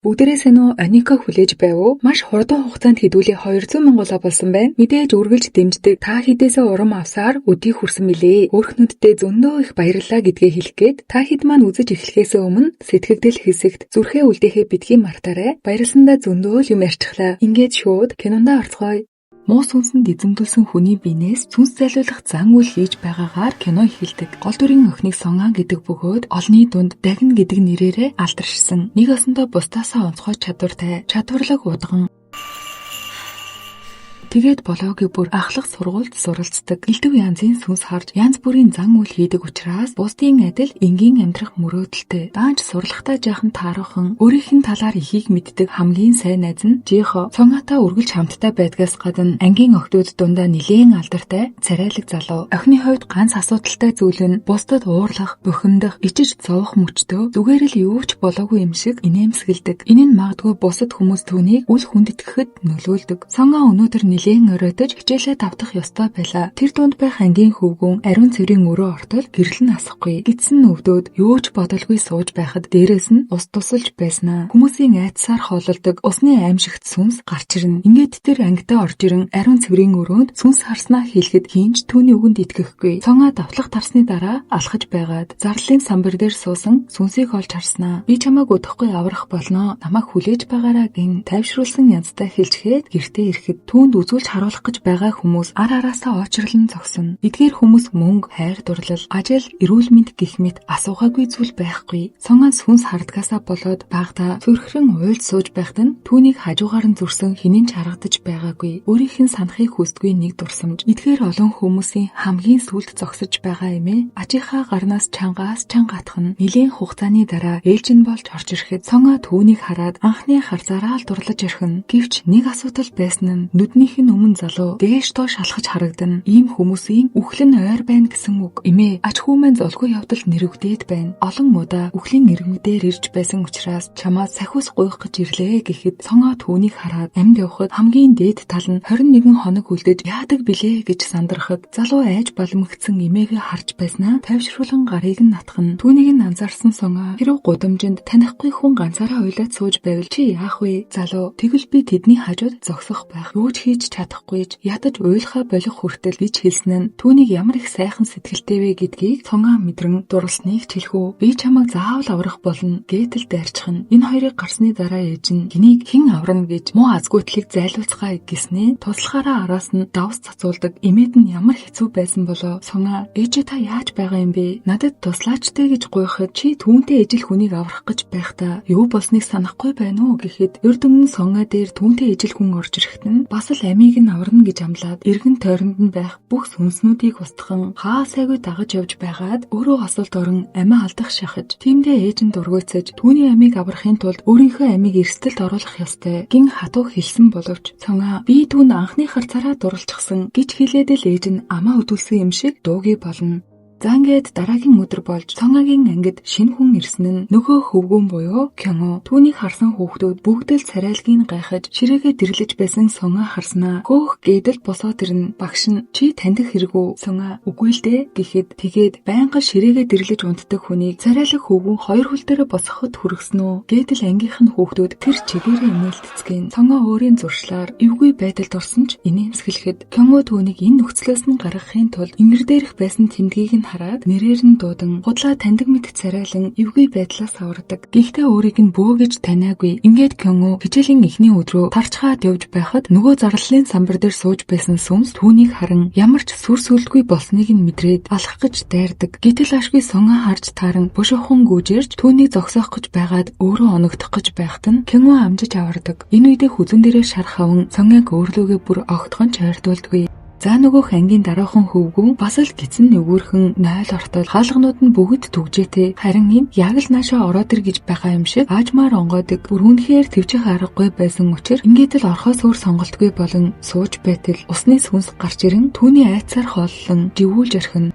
Бүгдээрээ нөө Аника хүлээж байв уу? Маш хурдан хугацаанд хэдүүлээ 200 мянган болсон байна. Мэдээж үргэлж дэмждэг. Та хэдээсээ урам авсаар өдий хүрсэн билээ. Өөрхнүүддээ зөндөө их баярлалаа гэдгээ хэлэх гээд та хэд маань үзэж эхлэхээс өмнө сэтгэгдэл хэсэгт зүрхээ үлдээхээ битгий мартаарай. Баярлсандаа зөндөө л юм ярьчихлаа. Ингээд шууд кинондоо орцгоё. Муу сүнсэнд эзэмдүүлсэн хүний биенээс сүнс зайлуулах зан үйл хийж байгаагаар кино эхэлдэг. Гол дүрийн охиныг Сонган гэдэг бөгөөд олны дунд Дагна гэдэг нэрээрээ алдаршсан. Нэг осондоо бусдаасаа онцгой чадвартай, чадварлаг удган тэгээд болоогийн бүр ахлах сургуульд суралцдаг. Элдв янзын сүнс харж янз бүрийн зан үйл хийдэг учраас бусдын адил энгийн амьдрах мөрөөдөлтэй. Даанч сурлахтаа жаахан таархан өөрийнх нь талаар ихийг мэддэг хамгийн сайн найз нь Жихо. Цонгатай үргэлж хамтдаа байдгаас гадна ангийн охидууд дундаа нилээн алдартай царайлаг залуу. Охины хувьд ганц асуудалтай зүйл нь бусдад уурлах, бухимдах, ичиж зовох мөчтөө зүгээр л юу ч болоогүй юм шиг инээмсэгэлдэг. Энэ нь магадгүй бусад хүмүүс түүнийг үл хүндэтгэхэд нөлөөлдөг. Сонга өнөөдөр нилээн оройтож хичээлээ давтах ёстой байлаа. Тэр дунд байх ангийн хөвгүүн ариун цэврийн өрөө ортол гэрэл нь асахгүй. Гидсэн өвдөөд юу ч бодолгүй сууж байхад дээрээс нь ус тусалж байснаа. Хүмүүсийн айдсаар хоололдог усны аимшигт сүнс гарч ирнэ. Ингээд тэр ангидаа орж ирэн ариун цэврийн өрөөнд сүнс харснаа хэлэхэд хинч түүний үгэнд итгэхгүй. Цонгаа давтлах тарсны дараа алхаж байгаад зарлалын самбар дээр суусан сүнсийг олж харснаа. Би чамайг өдөхгүй аврах болно. Намайг хүлээж байгаараа гин тайвшруулсан янзтай хэлчихэд гэртээ ирэхэд түүнд үзүүлж харуулах гэж байгаа хүмүүс ар араасаа очрлон зогсно. Эдгээр хүмүүс мөнгө, хайр дурлал, ажил, эрүүл мэнд гэх мэт асуугаагүй зүйл байхгүй. Сонгон сүнс хардгаасаа болоод багтаа цүрхрэн уйлж сууж байхад нь түүнийг хажуугаар нь зүрсэн хинэн ч харагдаж байгаагүй. Өөрийнх нь санахыг хүсдгүй нэг дурсамж. Эдгээр олон хүмүүсийн хамгийн сүлд зогсож байгаа юм ээ. Ажийнхаа гарнаас чангаас чангатхан нэлийн хугацааны дараа ээлжин болж орж ирэхэд Сонго түүнийг хараад анхны харзаараа л дурлаж ирхэн. Гэвч нэг асуудал байсан нь нүднийх нь өмнө залуу дээш доош шалхаж харагдан. Ийм хүмүүсийн үхлэн ойр байна гэсэн үг. Эмээ ач хүмэн золгүй явдал нэрвдээд байна. Олон удаа үхлийн иргэмдээр ирж байсан учраас чамаа сахиус гуйх гэж ирлээ гэхэд Сонго түүнийг хараад амьд явхад хамгийн дээд тал нь 21 хоног үлдэж яадаг билээ гэж сандрахад залуу айж балмэгдсэн эмээгээ харж байснаа тайвшруулан гарыг нь натхан. Түүнийг нь анзаарсан Сонго хэрэг гудамжинд танихгүй хүн ганцаараа уйлаад сууж байвал чи яах вэ? Залуу тэгвэл би тэдний хажууд зогсох байх. Юу ч хийж чадахгүйж ядаж уйлахаа болох хүртэл гэж хэлсэн нь түүнийг ямар их сайхан сэтгэлтэй вэ гэдгийг Сонго мэдрэн дурлсныг хэлэхүү. Би чамайг заавал аврах болно гэтэл дайрчихна. Энэ хоёрыг гарсны дараа ээж нь гнийг хэн аврана гэж муу азгүйтлийг зайлуулцгаая гэснээ туслахаараа араас нь давс цацуулдаг. Эмээд нь ямар хэцүү байсан болоо. Сонго ээж та яаж байгаа юм бэ? Надад туслаачтай гэж гуйхад чи түүнтэй ижил хүнийг аврах гэж байхдаа юу болсныг санахгүй байна уу гэхэд урд өмнө Сонго дээр түүнтэй ижил хүн орж ирэхэд нь бас л амийг нь аварна гэж амлаад эргэн тойронд нь байх бүх сүнснүүдийг устган хаа сайгүй дагаж явж байгаад өөрөө асуулт орон амиа алдах шахаж тиймдээ ээж нь дургуйцаж түүний амийг аврахын тулд өөрийнхөө амийг эрсдэлд оруулах ёстой гин хатуу хэлсэн боловч Сонго би түүнд анхны харцаараа дурлцсан гэж хэлээд л ээж нь амаа өдүүлсэн юм шиг дуугүй болно. За ингээд дараагийн өдөр болж Сонгогийн ангид шинэ хүн ирсэн нь нөгөө хөвгүүн буюу Кёнго. Түүнийг харсан хүүхдүүд бүгд л царайлгийг гайхаж ширээгээ дэрлэж байсан Сонго харснаа хөөх гэдэл босоод ирнэ. Багш нь чи таньдах хэрэггүй? Сонго үгүй л дээ гэхэд тэгээд байнга ширээгээ дэрлэж унтдаг хүнийг царайлаг хөвгүүн хоёр хөл дээр босгоход хүргэсэн үү? Гэдэл ангийнх нь хүүхдүүд тэр чигээрээ инээлтцгэн. Сонго өөрийн зуршлаар эвгүй байдалд орсон ч инээмсэглэхэд Кёнго түүнийг энэ нөхцлөөс нь гаргахын тулд ингэр дээрх байсан тэмдгийг нь хараад нэрээр нь дуудан худлаа таньдаг мэт царайлан эвгүй байдлаас авардаг. Гэхдээ өөрийг нь бөө гэж таниагүй. Ингээд Кёнго хичээлийн эхний өдрөө тарчхаад явж байхад нөгөө зарлалын самбар дээр сууж байсан сүнс түүнийг харан ямар ч сүр сүлдгүй болсныг нь мэдрээд алах гэж дайрдаг. Гэтэл ашгүй Сонго харж тааран бушуухан гүйжирч түүнийг зогсоох гэж байгаад өөрөө оногдох гэж байхад нь Кёнго амжиж авардаг. Энэ үедээ хүзэн дээрээ шар хаван Сонгог өөрлөгөө бүр огтхон ч ойртуулдаггүй. За нөгөөх ангийн дараахан хөвгүүн бас л гидсэн нөгөөрхөн 0 ортол хаалганууд нь бүгд түгжээтэй. Харин энэ яг л наашаа ороод ир гэж байгаа юм шиг аажмаар онгоодаг. Бүрүүнхээр твчих аргагүй байсан учраас ингээд л орхоос өөр сонголтгүй болон сууж байтал усны сүнс гарч ирэн түүний айцаар хооллон живүүлж орхино.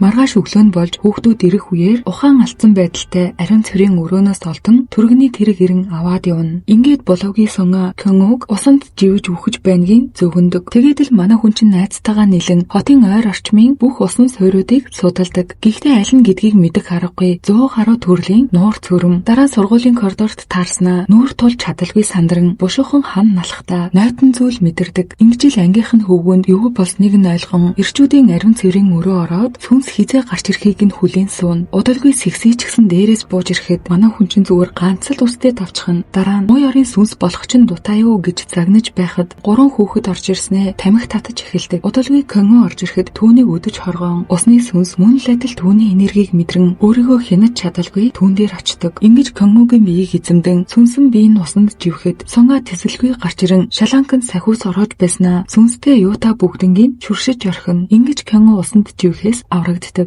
Маргааш өглөө нь болж хүүхдүүд ирэх үеэр ухаан алдсан байдалтай ариун цэврийн өрөөнөөс олдон түргэний тэрэг ирэн аваад явна. Ингээд боловгийн сонгоо Кёнгуг усанд живж үхэж байнгын зөвгөндөг. Тэгээд л манай хүн чинь найзтайгаа нийлэн хотын ойр орчмын бүх усан суурьуудыг судалдаг. Гэхдээ аль нь гэдгийг мэдэх аргагүй 100 гаруй төрлийн нуур цөрөм. Дараа сургуулийн коридорт таарснаа нүүр тулж чадалгүй сандран бушуухан хан налхтаа нойтон зүйл мэдэрдэг. Ингэж л ангийнх нь хөвгөнд юу болсныг нь ойлгон эрчүүдийн ариун цэврийн өрөө ороод хизээ гарч ирэхийг нь хүлээн суун. Удалгүй сэгсий ч гэсэн дээрээс бууж ирэхэд манай хүн чинь зүгээр ганц л үстэй тавчхан. Дараа нь ой орын сүнс болох чинь дутаа юу гэж загнаж байхад 3 хүүхэд орж ирснээ тамхи татаж эхэлдэг. Удалгүй Кёнгу орж ирэхэд түүнийг өдөж хоргоон. Усны сүнс мөн л адил түүний энергийг мэдрэн өөрийгөө хянаж чадалгүй түүн дээр очдог. Ингэж Кёнгугийн биеийг эзэмдэн сүнсэн бие нь усанд живхэд сонгаа тэсэлгүй гарч ирэн шаланканд сахиус ороод байснаа сүнстэй юута бүгднгийн чүршиж орхино. Ингэж Кёнгу усанд живхээс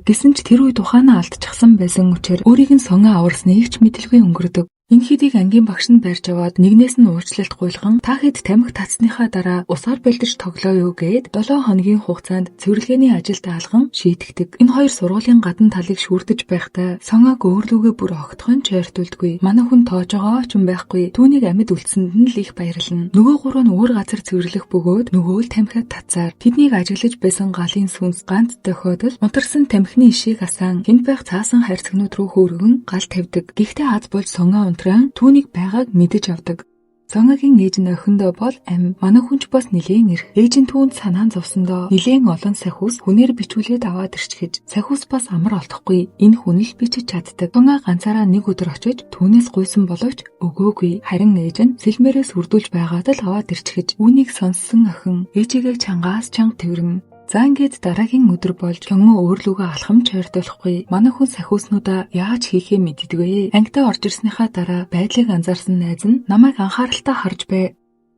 Гэсэн ч тэр үед ухаанаа алдчихсан байсан учраас өөрийг нь сонгоо аварсныг ч мэдэлгүй өнгөрдөг. Энэ хэдийг ангийн багш нь барьж аваад нэгнээс нь уучлалт гуйлган та хэд тамхи татсныхаа дараа усаар бэлдэж тоглоо юу гэд 7 хоногийн хугацаанд цэвэрлэгээний ажилд алган шийтгдэг. Энэ хоёр сургуулийн гадна талыг шүүрдэж байхдаа сонгоог өөрлөгөө бүр огтхон чойртуулдаггүй. Манай хүн тоож байгаа ч юм байхгүй. Түүнийг амьд үлдсэнд нь л их баярлана. Нөгөө гурав нь өөр газар цэвэрлэх бөгөөд нөгөө л тамхиад татсаар тэднийг ажиглаж байсан галын сүнс ганц тохиодол унтарсан тамхины ишийг асаан гинт байх цаасан хайрцагнууд руу хөөргөн гал тавьдаг. Гэхдээ аз болж сонгоо түүнийг байгааг мэдэж авдаг. Сонгогийн ээж нь охиндоо бол амь. Манай хүнч бас нилийн ирэх. Ээж нь түүнд санаан зовсондоо нилийн олон сахиус хүнээр бичүүлээд аваад ирчихэж сахиус бас амар олдохгүй. Энэ хүн л бичиж чаддаг. Сонгоо ганцаараа нэг өдөр очиж түүнээс гуйсан боловч өгөөгүй. Харин ээж нь сэлмээрээс үрдүүлж байгаад л аваад ирчихэж үүнийг сонссон охин ээжигээ чангаас чанга тэрвэрнэ. За ингээд дараагийн өдөр болж Кёнгу өөрлөгөө алхам чойртуулахгүй. Манай хүн сахиуснуудаа яаж хийхээ мэддэгвэ. Ангидаа орж ирснийхаа дараа байдлыг анзаарсан найз нь намайг анхааралтай харж бай.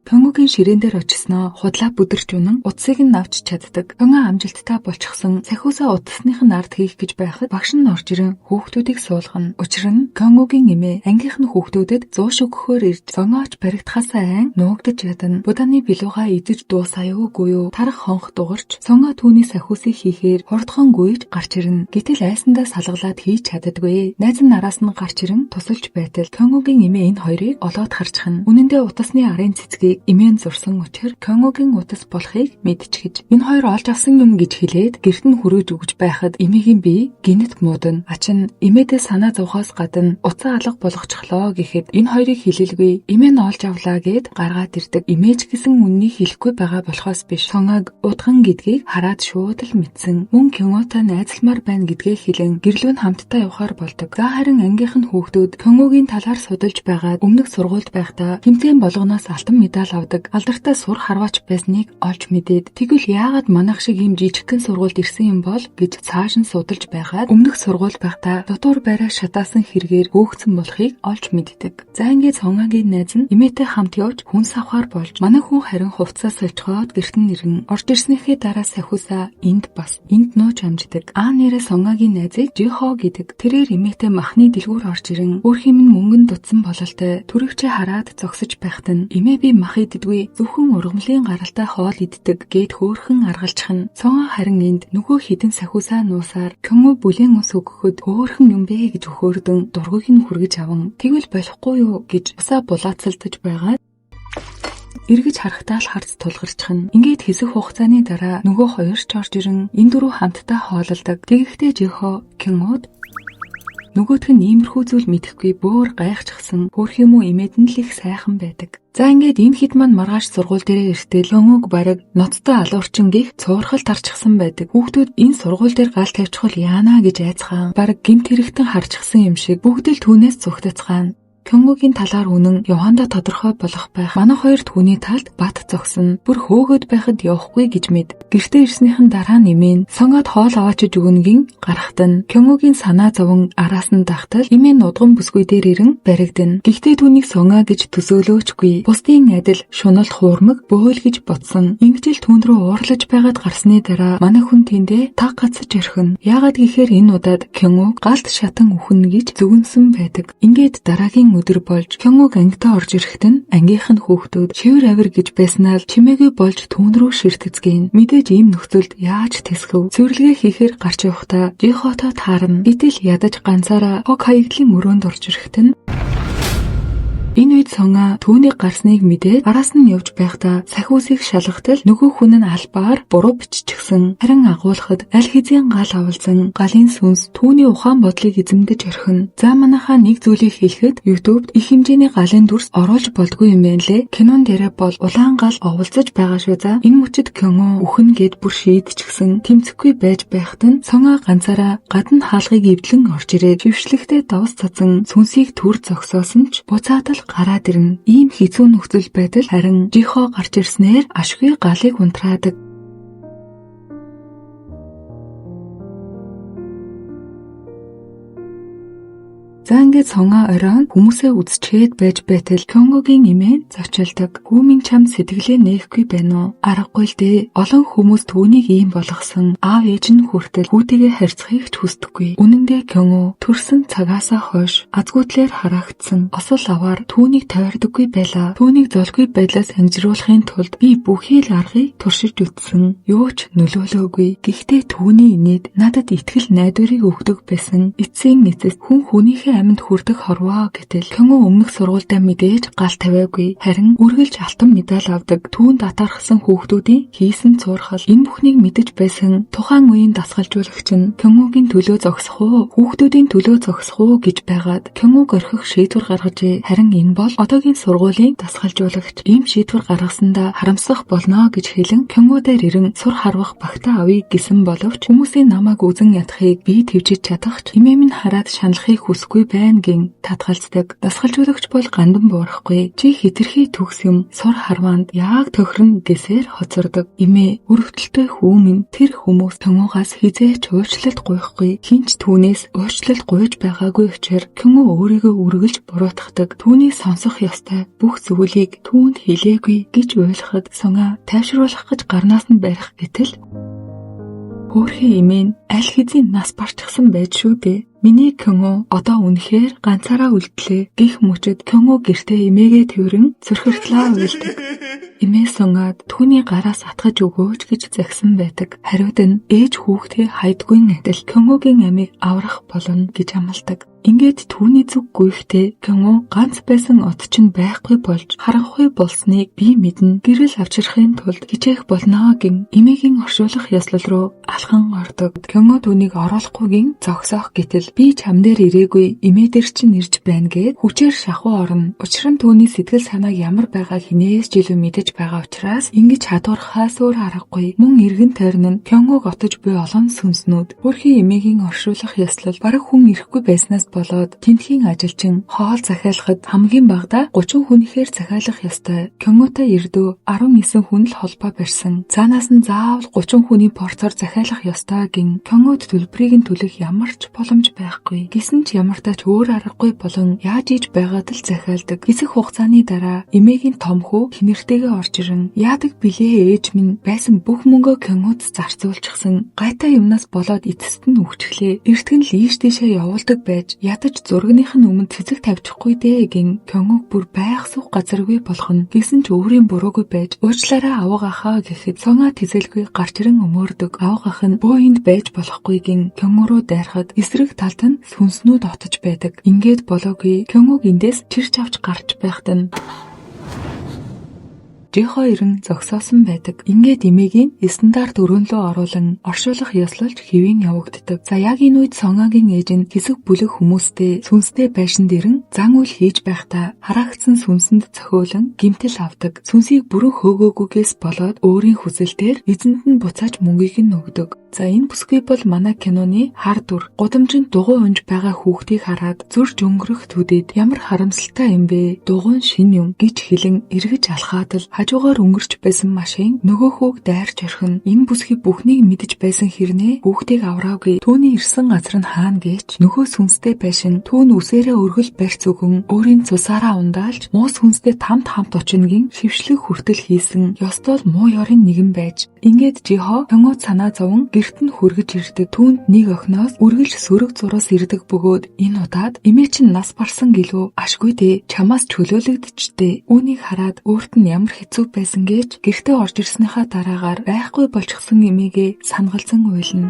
Кёнгугийн ширээн дээр очисноо худлаа бүдэрч унан утсыг нь авч чаддаг. Кёнгу амжилттай болчихсон сахиусаа утасных нь ард хийх гэж байхад багш нь орж ирэн хүүхдүүдийг суулгана. Учир нь Кёнгугийн эмээ ангийнх нь хүүхдүүдэд 100 өгөхөөр ирж сонгооч баригдахаасаа айн нуугдаж ядана. Буданы билууга идэж дуусаа юугүй юу? Тарах хонх дугарч сонгоо түүний сахиусыг хийхээр хурдхан гүйж гарч ирнэ. Гэтэл айсандаа салгалаад хийж чаддаггүй. Найз нь араас нь гарч ирэн тусалж байтал Кёнгугийн эмээ энэ хоёрыг олоод харчихна. Үнэндээ утасны арын цэцгийг эмээн зурсан учраас Кёнгугийн утас болохыг мэдчихэж энэ хоёр олж авсан юм гэж хэлээд гэрт нь хүргэж өгч байхад эмээгийн бие гинэт муудана. Ачин эмээдээ санаа зовхоос гадна уцаа алга болгочихлоо гэхэд энэ хоёрыг хэлэлгүй эмээ нь олж авлаа гэд гаргаад ирдэг. Эмээж гэсэн үннийг хэлэхгүй байгаа болохоос биш сонгоог удган гэдгийг хараад шууд л мэдсэн. Мөн Кёнгутай найзалмаар байна гэдгээ хэлэн гэрлүүн хамтдаа явахаар болдог. За харин ангийнх нь хүүхдүүд Кёнгугийн талаар судалж байгаад өмнөх сургуульд байхдаа тэмцээн болгоноос алтан медаль авдаг. Алдартай сур харваач байсныг олж мэдээд тэгвэл яагаад манайх шиг ийм жижигхэн сургуульд ирсэн юм бол гэж цааш нь судалж байгаад өмнөх сургууль байхдаа дотор байраа шатаасан хэрэгээр хөөгцөн болохыг олж мэддэг. За ингээд сонгогийн найз нь эмээтэй хамт явж хүнс авахар болж манай хүн харин хувцас сольчгоод гэрт нь иргэн орж ирснийхээ дараа сахиусаа энд нууж амждаг. Нэрээ сонгогийн найзыг Жихо гэдэг. Тэрээр эмээтэй махны дэлгүүр орж ирэн өөрхийн минь мөнгөнд дутсан бололтой төрөвчөө хараад зогсож байхад нь эмээ би мах иддэггүй зөвхөн ургамлын гаралтай хоол иддэг гэд хөөрхөн аргалжхан. Сонгоо харин энд нөгөө хідэн сахиусаа нуусаар Кёнгу бүлээн ус өгөхөд хөөрхөн юм бэ гэж өхөөрдөн дургуйг нь хүргэж аван тэгвэл болохгүй юу гэж усаа булаацалдаж байгаад эргэж харахтаа л харц тулгарчихна. Ингээд хэсэг хугацааны дараа нөгөө хоёр ч орж ирэн энэ дөрөв хамтдаа хоололдог. Тэгэхдээ Жихо Кёнгуд нөгөөх нь иймэрхүү зүйл мэдэхгүй бөөр гайхчихсан. Хөөх юм уу эмээд нь л их сайхан байдаг. За ингээд энэ хэд маань маргааш сургууль дээрээ иртэл Кёнгуг бараг ноцтой алуурчин гих цуурхал тарчихсан байдаг. Хүүхдүүд энэ сургууль дээр гал тавьчихвал яана гэж айцгаан бараг гэмт хэрэгтэн харчихсан юм шиг бүгд л түүнээс зүгтацгаан. Кёнгугийн талаар үнэн Йоханда тодорхой болох байх. Манай хоёр түүний талд бат зогсон. Бүр хөөгөөд байхад явахгүй гэж мэд. Гэртээ ирснийхэн дараа нэмэн сонгоод хоол аваачиж өгнөгийн гарахт нь Кёнгугийн санаа зовон араас нь дахтал эмээ нудган бүсгүй дээр ирэн баригдана. Гэхдээ түүнийг сонгоо гэж төсөөлөөчгүй. Бусдын адил шунал хуурмаг бөөл гэж бодсон. Ингэжэл түүн рүү уурлаж байгаад гарсны дараа манай хүн тэндээ таг гацж орхино. Яагаад гэхээр энэ удаад Кёнгуг галт шатан үхэн гэж зүгэнсэн байдаг. Ингээд дараагийн өдөр болж Кёнгуг ангидаа орж ирэхэд нь ангийнх нь хүүхдүүд шивэр авир гэж байснаа чимээгүй болж түүн рүү ширтгэцгэн. Мэдээж ийм нөхцөлд яаж тэсгэв? Цэвэрлэгээ хийхээр гарч явахдаа Жихото таарна. Гэтэл ядаж ганцаараа хог хаягдлын өрөөнд орж ирэхэд нь энэ үед Сонга түүнийг гарсныг мэдээд араас нь явж байхдаа сахиусыг шалгахтал нөгөө хүн нь албаар буруу биччихсэн. Харин агуулхад аль хэзээ гал авалзан галын сүнс түүний ухаан бодлыг эзэмдэж орхино. За манайхаа нэг зүйлийг хэлэхэд YouTubed их хэмжээний галын дүрс оруулж болдгүй юм байна лээ. Кинон дээрээ бол улаан гал оволцож байгаа шүү за. Энэ мөчид Кёнгу үхэн гээд бүр шийдчихсэн. Тэмцэхгүй байж байхад нь Сонга ганцаараа гадна хаалгыг эвдлэн орж ирээд хөвшлэгтэй давс цацан сүнсийг түр зогсоосон ч буцаад л гараад ирнэ. Ийм хэцүү нөхцөл байдал харин Жихо гарч ирснээр ашгүй галыг унтраадаг. За ингээд Сонга оройн хүмүүсээ үзчихэд байж байтал Кёнгугийн имэн зочилдог. Хүүмийн чам сэтгэлээ нээхгүй байна уу? Аргагүй л дээ. Олон хүмүүс түүнийг ийм болгосон. Аав ээж нь хүртэл хүүтэйгээ харьцахыг ч хүсдэггүй. Үнэн дээр Кёнгу төрсөн цагаасаа хойш азгүйтлэр хараагдсан. Осол аваар түүнийг тойрдоггүй байлаа. Түүнийг золгүй байдлаас хамжруулахын тулд би бүхий л аргыг туршиж үтсэн. Юу ч нөлөөлөөгүй. Гэхдээ түүний инээд надад итгэл найдварыг өгдөг байсан. Эцсийн эцэст хүн хүнийхээ амьд хүрдэг хорвоо гэтэл Кёнгу өмнөх сургуультай мэдээж гал тавиагүй. Харин үргэлж алтан медаль авдаг түүнд атаархсан хүүхдүүдийн хийсэн цуурхал энэ бүхнийг мэдэж байсан тухайн үеийн дасгалжуулагч нь Кёнгугийн төлөө зогсох уу, хүүхдүүдийн төлөө зогсох уу гэж байгаад Кёнгуг орхих шийдвэр гаргажээ. Харин энэ бол одоогийн сургуулийн дасгалжуулагч ийм шийдвэр гаргасандаа харамсах болно гэж хэлэн Кёнгу дээр ирэн сур харвах багтаа авъя гэсэн боловч хүмүүсийн намайг үзэн ядахыг би твжиж чадах ч эмээ минь хараад шаналхыг хүсэхгүй байна гин татгалздаг. Дасгалжуулагч бол гандан буурахгүй. Чи хитрхи төгс юм сур харваанд яг тохирно гэсээр хоцордог. Эмээ өрөвдөлтөй хүү минь тэр хүмүүс Кёнгугаас хизээч уучлалт гуйхгүй. Хинч түүнээс уучлалт гуйж байгаагүй учраас Кёнгу өөрийгөө үргэлж буруутгадаг. Түүнийг сонсох ёстой бүх зүйлийг түүнд хэлээгүй гэж ойлгоход Сонга тайвшруулах гэж гарнаас нь барих гэтэл хөөрхөн эмээ нь аль хэзээ нас барчихсан байж шүү дээ. Миний Кёнгу одоо үнэхээр ганцаараа үлдлээ. Гэх мөчөд Кёнгу гэртээ эмээгээ тэрэн цөрхөртлөө уйлдаг. Эмээ Сонгад түүний гараас атгаж өгөөч гэж загсан байдаг. Хариуд нь ээж хүүхдээ хайдгүй адил Кёнгугийн амийг аврах болно гэж амладаг. Ингээд түүний зүг гүйхтээ Кёнгу ганц байсан од чинь байхгүй болж харанхуй болсныг би мэднэ. Гэрэл авчрахын тулд хичээх болно гин эмээгийн оршуулах ёслол руу алхан ордог. Кёнгу түүнийг оруулахгүйгийн зогсоох гэтэл би чам дээр ирээгүй эмээ дээр чинь ирж байна гэд хүчээр шахуу орно. Учир нь түүний сэтгэл санааг ямар байгаа хинээс ч илүү мэдэж байгаа учраас ингэж хадуурхаас өөр аргагүй. Мөн эргэн тойрон нь Кёнгуг отож буй олон сүнснүүд хөрхийн эмээгийн оршуулах ёслол бараг хүн ирэхгүй байснаас болоод тентхийн ажилчин хоол захиалахад хамгийн багадаа 30 хүнийхээр захиалах ёстой. Кёнгутай эрдөө 19 хүн л холбоо барьсан. Цаанаас нь заавал 30 хүний порцоор захиалах ёстой гин Кёнгуд төлбөрийг нь төлөх ямар ч боломж байхгүй. Гэсэн ч ямар тач өөр аргагүй болон яаж ийж байгаад л захиалдаг. Хэсэг хугацааны дараа эмээгийн том хүү хинэртэйгээ орж ирэн яадаг билээ ээж минь байсан бүх мөнгөө Кёнгуд зарцуулчихсан. Гайтай юмнаас болоод эцэст нь үхчихлээ. Эртгэн л ийш тийшээ явуулдаг байж ядаж зургных нь өмнө цэцэг тавьчихгүй дээ гин Кёнгуг бүр байх сух газаргүй болгоно. Гэсэн ч өөрийн буруугүй байж уучлаарай авгахаа гэхэд Сонга тэзэлгүй гарч ирэн өмөрдөг. Авгах нь бөө энд байж болохгүй гин Кёнгу руу дайрахад эсрэг талд нь сүнснүүд отож байдаг. Ингээд болоогүй Кёнгуг эндээс чирч авч гарч байхад нь Жихо ирэн зогсоосон байдаг. Ингээд эмээгийн стандарт өрөөнлөө оруулан оршуулах ёслолж хэвийн явагддаг. За яг энэ үед Сонгагийн ээж нь хэсэг бүлэг хүмүүстэй сүнстэй байшин дээрэн зан үйл хийж байхдаа хараагдсан сүнсэнд цохиулан гэмтэл авдаг. Сүнсийг бүрэн хөөгөөгүйгээс болоод өөрийн хүсэлтээр эзэнд нь буцааж мөнгийг нь өгдөг. За энэ бүсгүй бол манай киноны хар дүр. Гудамжинд дугуй унж байгаа хүүхдийг хараад зөрж өнгөрөх төдөд ямар харамсалтай юм бэ? Дугуй шин юм гэж хэлэн эргэж алхаад л хажуугаар өнгөрч байсан машин нөгөө хүүг дайрч орхино. Энэ бүсгүй бүхнийг мэдэж байсан хэрнээ хүүхдийг авраагүй. Түүний ирсэн газар нь хаана гэж нөгөө сүнстэй байшин түүн үсээрээ өргөл барьц өгөн өөрийн цусаараа ундаалж муу сүнстэй хамт очиногийн шившлэг хүртэл хийсэн ёстол муу ёрын нэгэн байж Ингээд Жихо Кёнгод санаа зовон гэрт нь хүргэж ирдэг. Түүнд нэг охиноос үргэлж сөрөг зураас ирдэг бөгөөд энэ удаад эмээ чинь нас барсан гэлөө ашгүй дээ. Чамаас чөлөөлөгдчтэй. Үүнийг хараад өөрт нь ямар хэцүү байсан гэж гэртээ орж ирснийхаа дараагаар байхгүй болчихсон эмээгээ сангалзан уйлна.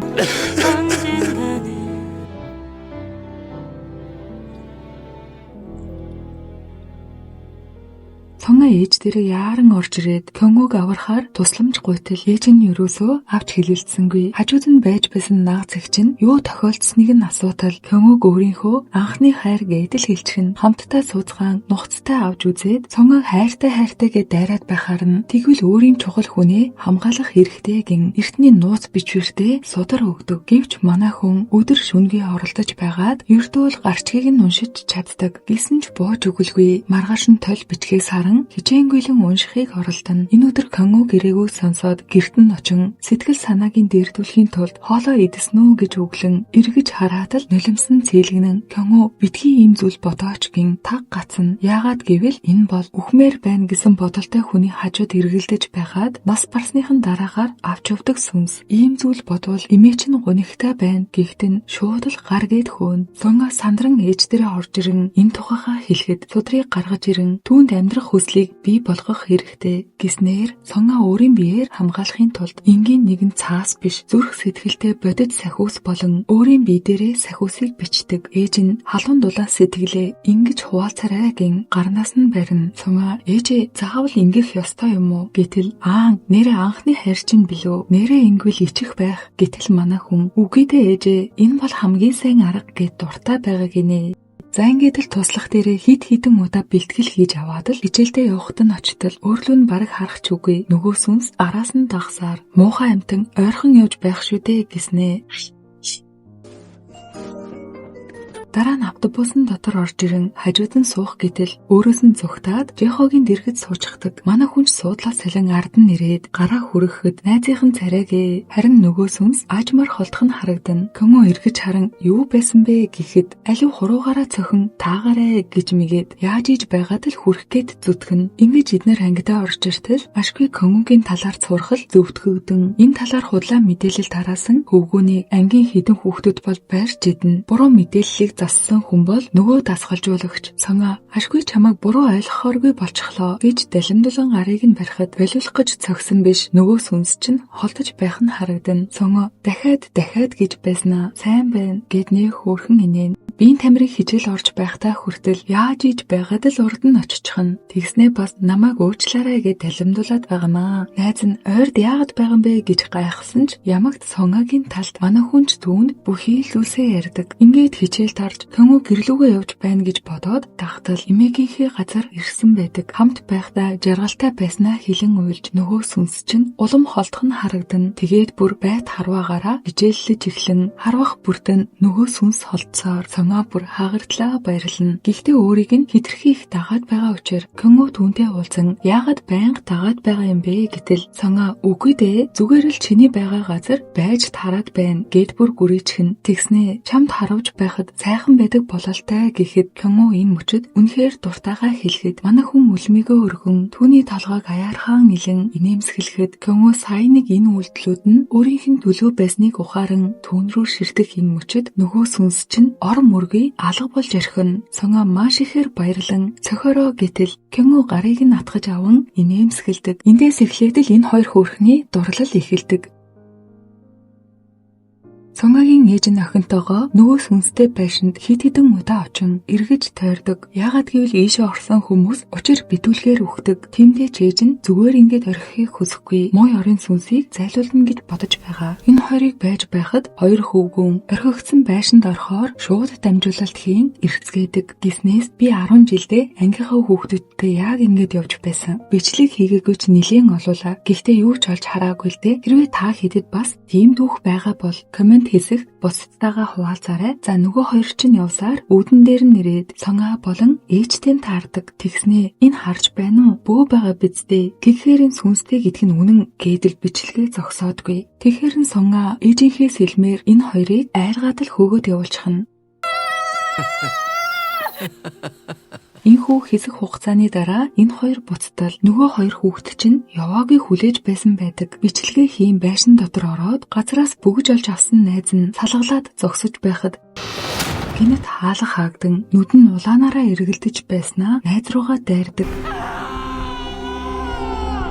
Цонга ээж дээрээ яаран орж ирээд Кёнгог аврахаар тусламж гуйтал ээж нь юусоо авч хэлэлцсэнгүй. Хажууд нь байж байсан наг цагч нь юу тохиолдсныг нь асуутал Кёнгог өөрийнхөө анхны хайр гэдэл хэлчихэн хамтдаа сууцгаан нухацтай авч үзээд цонгог хайртай гэд дайраад байхаар нь тэгвэл өөрийн чухал хүнээ хамгаалах хэрэгтэй гин эртний нууц бичвэртэй судар өгдөг. Гэвч манай хүн өдөр шүнгээ оролдож байгаад ердөөл гарчгийг нь уншиж чаддаг. Гэсэн ч бууж өгөлгүй. Маргааш нь толь бичгээс хичээнгүйлэн уншихыг оролдоно. Энэ өдөр Кёнгог ирээгүйг сонсоод гэрт нь очин сэтгэл санаагийн дээрдүүлэхийн тулд хоолоо идэснүү гэж өглөн эргэж хараад л нулимсан цээлгэнэн Кёнгог битгий ийм зүйл бодооч гин таг гацна. Яагаад гэвэл энэ бол үхмээр байна гэсэн бодолтой хүний хажууд эргэлдэж байгаад нас барсныхан дараагаар авч явдаг сүнс. Ийм зүйл бодвол эмээч нь гунигтай байна. Гэхдээ шууд л гар гээд хөөн. Цонга сандран ээж дээрээ орж ирэн энэ тухайхаа хэлэхэд судрыг гаргаж ирэн түүнд амьдрах хүслийг бий болгох хэрэгтэй гэснээр Цонга өөрийн биеэр хамгаалахын тулд энгийн нэгэн цаас биш зүрх сэтгэлтэй бодит сахиус болон өөрийн бие дээрээ сахиусыг бичдэг. Ээж нь халуун дулаан сэтгэлээ ингэж хуваалцарай гин гарнаас нь барина. Цонга ээжээ заавал ингэх ёстой юм уу? Гэтэл нэрээ анхны хайр чинь билүү? Нэрээ ингвэл ичих байх. Гэтэл манай хүн үгүй дээ ээжээ энэ бол хамгийн сайн арга гэд дуртай байгаа гинэ. За ингээд л туслах дээрээ хидэн удаа бэлтгэл хийж аваад л хичээлдээ явахад нь очтол өөрлөө нь бараг харах ч үгүй. Нөгөө сүнс араас нь дагсаар муухай амтан ойрхон явж байх шүү дээ гэснэ. Дараа нь автобусын дотор орж ирэн хажууд нь суух гэтэл өөрөөс нь зүгтаад Жихогийн дэргэд суучдаг. Манай хүнч суудлаа салин ард нь нэрээд гараа хүргэхэд найзынхан царайгээ харин нөгөө сүнс аажмаар холдох нь харагдана. Кёнгог эргэж харан юу байсан бэ гэхэд аливаа хуруугаараа цохин таагаарэ гэж мэгээд яаж ийж байгаад л хүрх гээд зүтгэн. Ингэж эднэр ангидаа орж иртэл ашгүй Кёнгогийн талаар цуурхал зөвтгөгдөн. Энэ талаар худлаа мэдээлэл тараасан хөвгүүний ангийн хідэн хүүхдүүд бол байрч идэн. Буруу мэдээллийг зассан хүн бол нөгөө дасгалжуулагч. Цонга ашгүй чамайг буруу ойлгохооргүй болчихлоо гэж далимдулан гарыг нь барихад болиулах гэж цогсон биш. Нөгөө сүнс чинь холдож байх нь харагдана. Цонго дахиад гэж байснаа сайн байна гэд нэг хөөрхөн инээн. Биеийн тамирыг хижил орж байхдаа хүртэл яаж ийж байгаад л урд нь очихно. Тэгснээ бас намайг уучлаарай гэд далимдуулаад байгаамаа. Найз нь ойрд яагаад байгаа юм бэ гэж гайхсан ч ямагт Цонгагийн талд манай хүнч түүнд бүхий л үсээ ярьдаг. Ингээд хичээл тарж Кёнгог гэрлүүгээ явж байна гэж бодоод тагтал эмээгийнхээ газар ирсэн байдаг. Хамт байхдаа жаргалтай байснаа хэлэн уйлж нөгөө сүнс чинь улам холдох нь харагдана. Тэгээд бүр байт харваагаараа хичээллэж эхлэн харвах бүртэн нөгөө сүнс холдсоор Цонга бүр хагартлаа баярлана. Гэхдээ өөрийг нь хитрхи их дагаад байгаа учраас Кёнгог түүнтэй уулзан яагаад байнга дагаад байгаа юм бэ гэтэл Цонга үгүй дээ зүгээр л чиний байгаа газар байж тараад байна гэд бүр гүрийчхэн. Тэгснээ чамд харуулж байхад сайхан байдаг бололтой гэхэд Кёнгог энэ мөчөд үнэхээр дуртайгаа хэлэхэд манай хүн үлмийгөө өргөн түүний толгойг аяархан нилэн инээмсэглэхэд Кёнгог сая нэг энэ үйлдэлүүд нь өөрийнх нь төлөө байсныг ухааран түүн рүү ширтэх энэ мөчөд нөгөө сүнс чинь ор мөргий алга болж орхино. Цонга маш ихээр баярлан цохороо гэтэл Кёнгог гарыг нь атгаж аван инээмсэглэдэг. Эндээс эхлээд л энэ хоёр хөөрхний дурлал эхэлдэг. Цонгагийн ээж нь охинтойгоо нөгөө сүнстэй байшинд хидэн удаа очин эргэж тойрдог. Яагаад гэвэл ийшээ орсон хүмүүс учир битүүлгээр үхдэг. Тэмдээч ээж нь зүгээр ингээд орхихыг хүсэхгүй. Мой орын сүнсийг зайлуулна гэж бодож байгаа. Энэ хоёрыг байж байхад хоёр хөвгүүн орхигдсан байшинд орохоор шууд дамжуулалт хийн эргэцгээдэг. Гиснээс би 10 жилдээ ангийнхаа хүүхдүүдтэй яг ингээд явж байсан. Бичлэг хийгээгүй ч нэлээд олуулаа. Гэхдээ юу ч олж хараагүй л дээ. Хэрвээ та хэдэд бас тийм дүүх байгаа бол комент хийсэх бусдтайгаа хуваалцаарай. За нөгөө хоёр чинь явсаар үүдэн дээр нь нэрээд Цонга болон ээжтэй таардаг. Тэгснээ энэ харж байна уу? Бөө байгаа биз дээ. Гэхээрэн сүнстэй гэдг нь үнэн гэдэл бичлэгээ зогсоодгүй. Тэгэхээр нь Цонга ээжийнхээ сэлмээр энэ хоёрыг айргаад л хөөгөөд явуулчихна. Энэхүү хэсэг хугацааны дараа энэ хоёр буцтал нөгөө хоёр хүүхэд чинь Яваагийг хүлээж байсан байдаг. Бичлэгээ хийн байшин дотор ороод газраас бөгж олж авсан найз нь салгалаад зогсож байхад гинэт хаалга хаагдан нүд нь улаанаараа эргэлдэж байснаа найз руугаа дайрдаг.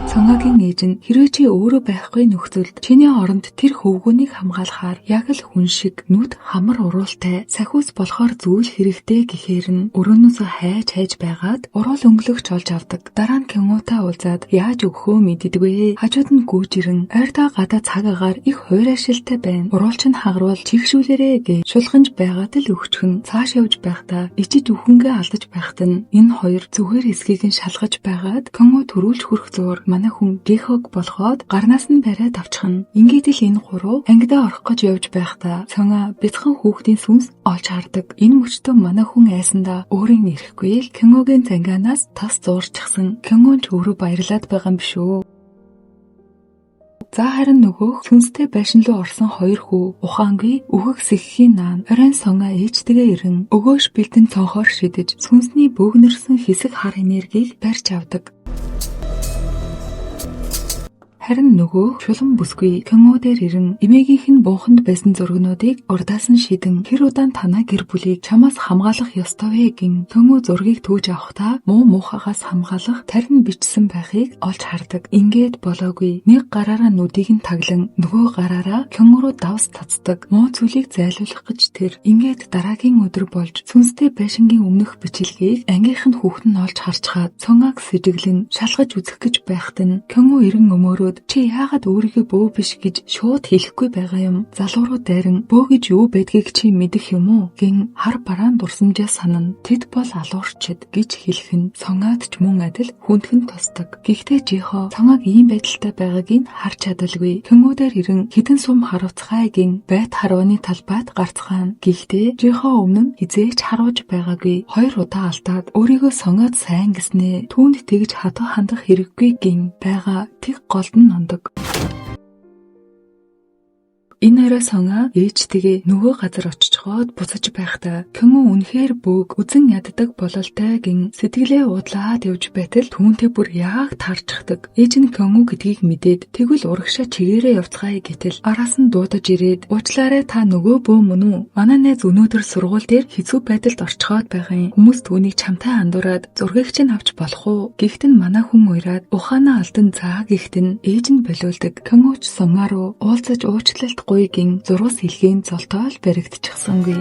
Цонгагийн ээж нь хэрвээ чи өөрөө байхгүй нөхцөлд чиний оронд тэр хөвгүүнийг хамгаалахаар яг л хүн шиг нүд хамар уруултай сахиус болохоор зүйл хэрэгтэй гэхээр нь өрөөнөөсөө хайж байгаад уруул өнгөлөгч олж авдаг. Дараа нь кинотой уулзаад яаж өгөхөө мэддэгвэ. Хажууд нь гүйж ирэн ойртоо гадаа цаг агаар их хуурайшилтай байна. Уруулч нь хагруул чигшүүлээрээ гэж шулханж байгаад л өгчхөн цааш явж байхдаа ичиж үхэнгээ алдаж байхад нь энэ хоёр зүгээр эсхийг нь шалгаж байгаад кино төрүүлж хүрэх зуур манай хүн Жихог болоход гарнаас нь бариад авчихна. Ингээд л энэ гурав ангидаа орох гэж явж байхдаа цонга бяцхан хүүхдийн сүнс олж хардаг. Энэ мөчтөө манай хүн айсандаа өөрийн ирэхгүй л киногийн зангаанаас тас зуурчихсан. Киноч өөрөө баярлаад байгаа юм биш үү? За харин нөгөө сүнстэй байшин руу орсон хоёр хүү ухаангүй үхэх сэххийн наан оройн сонга ээжтэйгээ ирэн өгөөш бэлдэн цонхоор шидэж сүнсний бөөгнөрсөн хэсэг хар энергийг барьж авдаг. Харин нөгөө шулан бүсгүй кино дээр ирэн эмээгийнх нь бууханд байсан зургнуудыг урдаас нь шидэн хэр удаан танаа гэр бүлийг чамаас хамгаалах ёстой вэ гин кино зургийг түүж авахдаа муухагаас хамгаалах тарин бичсэн байхыг олж хардаг. Ингээд болоогүй нэг гараараа нүдийг нь таглан нөгөө гараараа кино руу давс цацдаг. Муу зүйлийг зайлуулах гэж тэр ингээд дараагийн өдөр болж сүнстэй байшингийн өмнөх бичлэгийг ангийнх нь хүүхэд нь олж харчгаад цонгааг сэжиглэн шалгаж үзэх гэж байхад нь кино ирэн өмөөрөөд чи яагаад өөрийгөө бөө биш гэж шууд хэлэхгүй байгаа юм? Залууруу дайран бөө гэж юу байдгийг чи мэдэх юм уу? Гин хар бараан дурсамжаа санана. Тэд бол алуурчид гэж хэлэх нь цонгаад ч мөн адил хүндхэн тусдаг. Гэхдээ Жихо цонгааг ийм байдалтай байгааг нь харж чадалгүй. Кинодэр ирэн хідэн сум харуулцгаая гин байт харваны талбайд гарцгаана. Гэхдээ Жихо өмнө нь хизээч харуулж байгаагүй. 2 удаа алдаад өөрийгөө сонгоод сайн гэснээ. Түүнд тэгж хатуу хандах хэрэггүй гин байгаа. Тэг голд нь нондог. Энэ орой сонга ээжтэйгээ нөгөө газар очичхоод буцаж байхдаа кино үнэхээр бөөг үзэн яддаг бололтой гин сэтгэлээ удлаад явж байтал түүнтэй бүр яг таарчихдаг. Ээж нь кино гэдгийг мэдээд тэгвэл урагшаа чигээрээ явцгаая гэтэл араас нь дуудаж ирээд уучлаарай та нөгөө бөө мөн үү? Манай найз өнөөдөр сургууль дээр хэцүү байдалд орчхоод байгаа юм. Хүмүүс түүнийг чамтай андуураад зургийг чинь авч болох уу? Гэхдээ манай хүн уяраад ухаанаа алдан заа гэхэд нь ээж нь болиулдаг. Киноч сонгаруу уулзаж уучлалт гуйгийн зурвас хэлхийн золтоол баригдчихсангүй.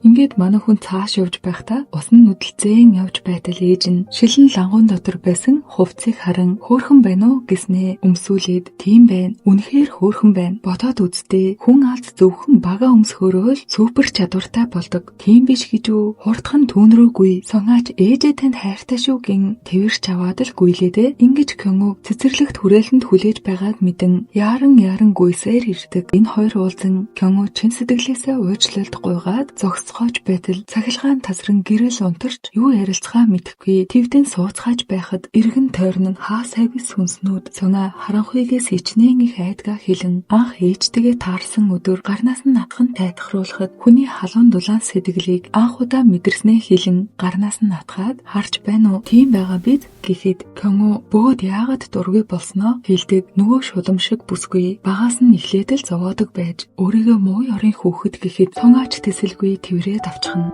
Ингээд манай хүн цааш явж байхдаа усан нүдэлцэн явж байтал ээж нь шилэн лангуун дотор байсан хувцсыг харан хөөхөн байна уу гэснээ өмсүүлээд тийм байна. Үнэхээр хөөхөн байна. Бодоод үзтээ хүн алд зөвхөн бага өмсгөрөөл супер чадвартай болдог. Тийм биш гэж үү? Хурдхан түүнрөөгүй. Сонгаач ээжээ танд хайртай шүү гин тэрч аваад л гүйлээдээ. Ингэж кино цэцэрлэгт хүрээлэнд хүлээж байгааг мэдэн яран гүйсээр ирдэг. Энэ хоёр уулзан кино чин сэтгэлээсээ уучлалт гуйгаад зогсцохож байтал цахилгаан тасран гэрэл унтарч юу ярилцгаа мэдэхгүй твдэн сууцгааж байхад эргэн тойрон нь хаа сайгүй сүнснүүд цонаа харанхуйгээс ичнээн их айдгаа хэлэн анх ээжтэйгээ таарсан өдөр гарнаас нь натхан тайтахруулахад хүний халуун дулаан сэтгэлийг анх удаа мэдэрснээ хэлэн гарнаас нь натгаад харж байна уу? Тийм байгаа биз гэхэд кино бөөд яагаад дургүй болсноо хэлдэг. Нөгөө шулам шиг бүсгүй багаас нь эхлээд л зовоодог байж өөрийгөө муу ёрын хүүхэд гэхэд цонгаач тэсэлгүй тэрээд авчихна.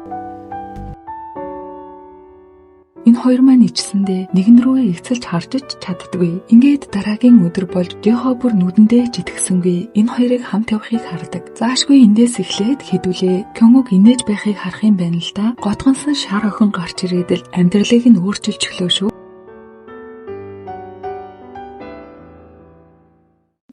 Энэ хоёр маань ичсэндээ нэгэн рүүгээ ихцэлж харж ч чаддаггүй. Ингээд дараагийн өдөр болж Жихо бүр нүдэндээ ч итгэсэнгүй. Энэ хоёрыг хамт явахыг хардаг. Заашгүй эндээс эхлээд хэдүүлээ. Кёнгог инээж байхыг харах юм байна л да. Готгонсон шар охин гарч ирээд л амьдралыг нь өөрчилж өглөө шүү.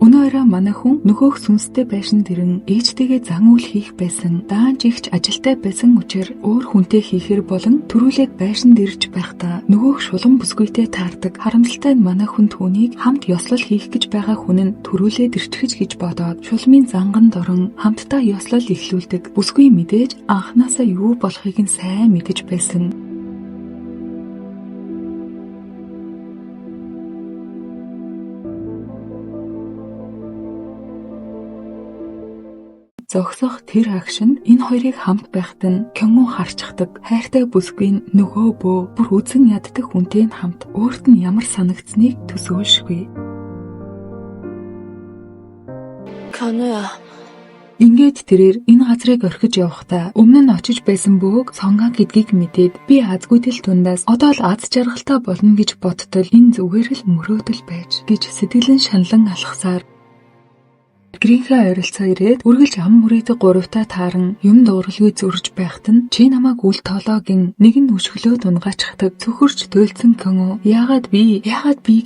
Өнөөрөө манай хүн нөхөөх сүнстэй байшинд ирэн ээжтэйгээ зан үйл хийх байсан. Даанч ихч ажилтай байсан учраас өөр хүнтэй хийхэр болон төрүүлээд байшинд ирж байхдаа нөгөөх шулан бүсгүйтэй таардаг. Харамсалтай нь манай хүн түүнийг хамт ёслол хийх гэж байгаа хүн нь төрүүлээд ирчихэж гэж бодоод шулмын занганд орон хамтдаа ёслол эхлүүлдэг. Бүсгүй мэдээж анханасаа юу болохыг нь сайн мэдэж байсан. зогсох тэр агшин энэ хоёрыг хамт байхад нь Кёнгу харчдаг. Хайртай бүсгүй нь нөгөө бөө бүр үзэн яддаг хүнтэй нь хамт өөрт нь ямар санагдсныг төсөөлшгүй. Кёнуя. Ингээд тэрээр энэ газрыг орхиж явахдаа өмнө нь очиж байсан бөөг Сонга гэдгийг мэдээд би азгүйтэл тундаас одоо л аз жаргалтай болно гэж бодтол энэ зүгээр л мөрөөдөл байж гэж сэтгэлэн шаналн алхасаар гэрийнхээ ойролцоо ирээд үргэлж ам мөрийдэг гуравтаа тааран юм дууралгүй зөрж байхад нь чи намайг үл тоолоогийн нэг нь өшгөлөө дунгайчдаг цөхөрч туйлдсан Кёнгу яагаад би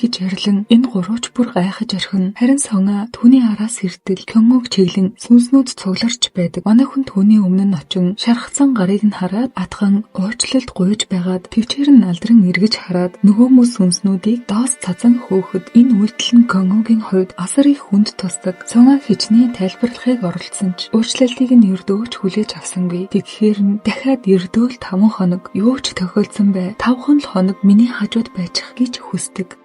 гэж ярьлан энэ гурвч бүр гайхаж орхин харин Сонга түүний араас иртэл Кёнгуг чиглэн сүнснүүд цугларч байдаг. Манай хүн түүний өмнө нь очин шархсан гарыг нь хараад атхан уучлалт гуйж байгаад төвчээр нь алдран эргэж хараад нөгөө мөс сүнснүүдийг доос цацан хөөхөд энэ үйлдэл нь Кёнгугийн хувьд асар их хүнд тусдаг. Сонга хичнээн тайлбарлахыг оролдсон ч өөрчлөлтийг нь ердөөч хүлээж авсангүй. Тэгэхээр нь дахиад ердөөл 5 хоног юу ч тохиолдсон бай. 5 хоног миний хажууд байчих гэж хүсдэг.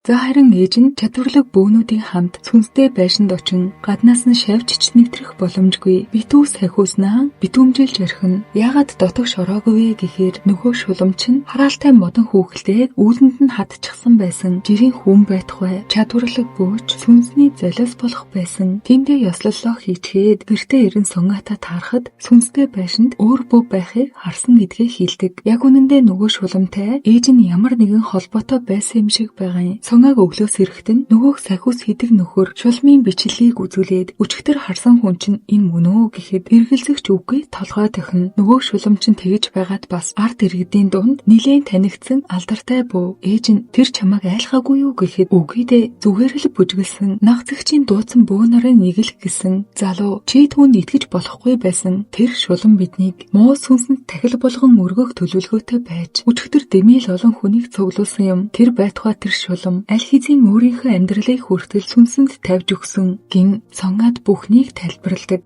За харин ээж нь чадварлаг бөөнүүдийн хамт сүнстэй байшинд очин гаднаас нь шавж чичнэгтрэх боломжгүй. Битүү сахиуснаа битүүмжилж орхин яагаад дотогш ороогүй вэ гэхээр нөгөө шуламч нь хараалтай модон хүүхэлтэйг үүлэнд нь хатчихсан байсан жирийн хүн байтугай чадварлаг бөөч сүнсний золиос болох байсан. Тэндээ ёслолоо хийчгээд гэртээ ирэн Сонгата таарахад сүнстэй байшинд өөр бөө байхыг харсан гэдгээ хэлдэг. Яг үнэндээ нөгөө шуламтай ээж нь ямар нэгэн холбоотой байсан юм шиг байгаа юм. Сонгааг өглөөс ирэхэд нь нөгөөх сахиус хийдэг нөхөр шулмын бичлэгийг үзүүлээд өчигдөр харсан хүн чинь энэ мөн үү гэхэд эргэлзэгч үгүй толгой тохин. Нөгөө шулам чинь тэгж байгаад бас ард иргэдийн дунд нилээн танигдсан алдартай бөө ээж нь тэр чамайг айлхаагүй юу гэхэд үгүй дээ зүгээр л бүжгэлсэн нагцэгчийн дууцсан бөө нарын нэг л гэсэн залуу чи түүнд итгэж болохгүй байсан. Тэр шулам биднийг муу сүнсэнд тахил болгон өргөх төлөвлөгөөтэй байж өчигдөр дэмэл олон хүнийг цуглуулсан юм. Тэр байтугай тэр шулам аль хэзээ өөрийнхөө амьдралыг хүртэл сүнсэнд тавьж өгсөн гин Сонгад бүхнийг тайлбарладаг.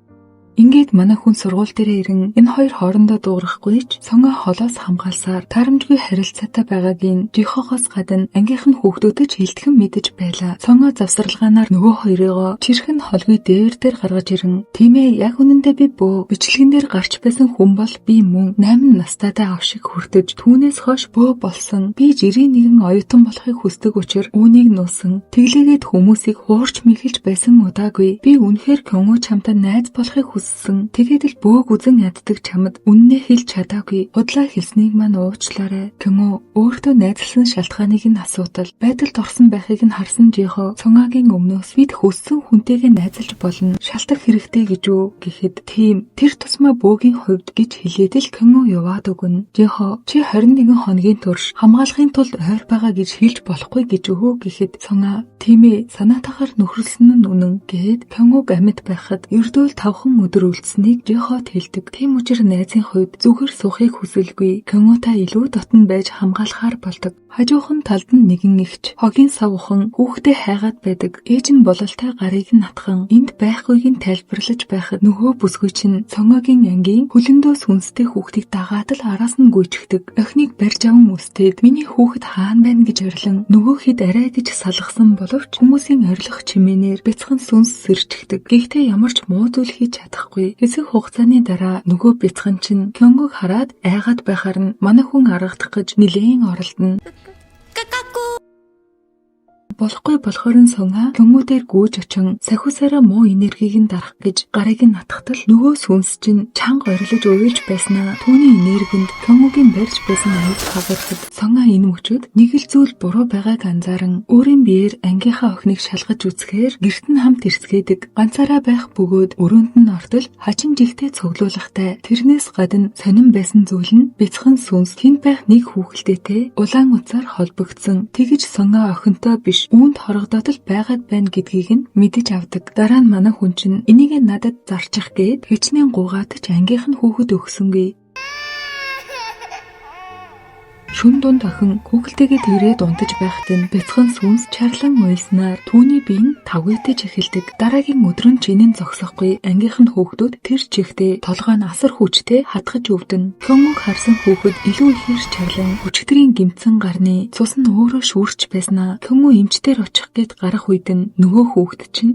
Ингээд манай хүн сургууль дээр ирэн энэ хоёр хоорондоо дуурахгүй ч Сонга холоос хамгаалсаар тарамжгүй харилцаатай байгаагийн жихохоос гадна ангийнхан хүүхдүүдэд хилтгэн мэдэж байлаа. Сонга завсарлагаанаар нөгөө хоёрыгоо чихэн холгүй дээвэр дээр гаргаж ирэн тийм ээ яг үнэндээ би бөө бичлэгэн дээр гарч байсан хүн бол би мөн 8 настайдаа авшиг хүртэж түүнээс хойш бөө болсон. Би жирийн нэгэн оюутан болохыг хүсдэг учраас үүнийг нуусан. Тэглээгээд хүмүүсийг хуурч мэхэлж байсан удаагүй. Би үнэхээр Кёнгу чамтай найз болохыг тэгээд л бөөг үзэн яддаг чамд үннээ хэлж чадаагүй. Худлаа хэлснийг маань уучлаарай. Кёнгу өөртөө найзлсан шалтгааныг нь асуудал байдалд орсон байхыг нь харсан жихо Сонгагийн өмнөөс бид хөссөн хүнтэйгээ найзалж болно. Шалтак хэрэгтэй гэж үү гэхэд тийм тэр тусмаа бөөгийн хувьд гэж хэлээд л Кёнгу яваад өгнө. Жихо чи 21 хоногийн турш хамгаалахын тулд ойр байгаа гэж хэлж болохгүй гэж өө гэхэд Сонга тийм ээ санаатаагаар нөхрөлсөн нь үнэн гэхэд Кёнгуг амьд байхад ердөөл 5 өдөр үлдсэнийг жихот хэлдэг. Тийм учраас найзын хувьд зүгээр суухыг хүсэлгүй. Кёнгутай илүү дотн байж хамгаалахаар болдог. Хажуухан талд нь нэгэн ихч хогийн савхан хүүхдээ хайгаад байдаг. Ээж нь бололтой гарыг нь натхан энд байхгүйг нь тайлбарлаж байхад нөгөө бүсгүй чинь Сонгогийн ангийн хөлөндөө сүнстэй хүүхдийг дагаад л араас нь гүйчихдэг. Охиныг барьж аван үстээд миний хүүхэд хаана байна гэж орлон нөгөө хэд арай гэж салгасан боловч хүмүүсийн орилох чимээнээр бяцхан сүнс сэрчгдэг. Гэхдээ ямар ч муу зүйл хийж чадахгүй. Хэсэг хугацааны дараа нөгөө бяцхан чинь Кёнгуг хараад айгаад байхаар нь манай хүн аргадах гэж нилээн оролдоно. Болохгүй болохоор нь Сонга Кёнгу дээр гүйж очин сахиусаараа муу энергийг нь дарах гэж гарыг нь натгатал нөгөө сүнс чинь чанга орилож уйлж байснаа түүний энергинд Кёнгугийн барьж байсан аюул хавархад Сонга энэ мөчөд нэг л зүйл буруу байгааг анзааран өөрийн биеэр ангийнхаа охиныг шалгаж үзэхээр гэрт нь хамт ирсгээдэг. Ганцаараа байх бөгөөд өрөөнд нь ортол хачин жигтэй цуглуулгатай. Тэрнээс гадна сонин байсан зүйл нь бяцхан сүнс тэнд байх нэг хүүхэлдээтэй улаан уцаар холбогдсон. Тэгж Сонга охинтой биш үүнд хорогдоод л байгаад байна гэдгийг нь мэдэж авдаг. Дараа нь манай хүн чинь энийг надад зарчих гээд хичнээн гуйгаад ч ангийнх нь хүүхэд өгсөнгүй. Шүн дунд охин хүүхэлтэйгээ тэрээд унтаж байхад нь бяцхан сүнс чарлан уйлснаар түүний бие нь тавгайтаж эхэлдэг. Дараагийн өдөр нь чинэн зогсохгүй ангийнх нь хүүхдүүд тэр чихдээ толгой нь асар хүчтэй хатгаж өвдөн. Кёнгуг харсан хүүхэд илүү ихээр чарлан өчигдрийн гимтсэн гарны цус нь өөрөө шүүрч байснаа Кёнгу эмчтэр очих гээд гарах үед нь нөгөө хүүхэд чинь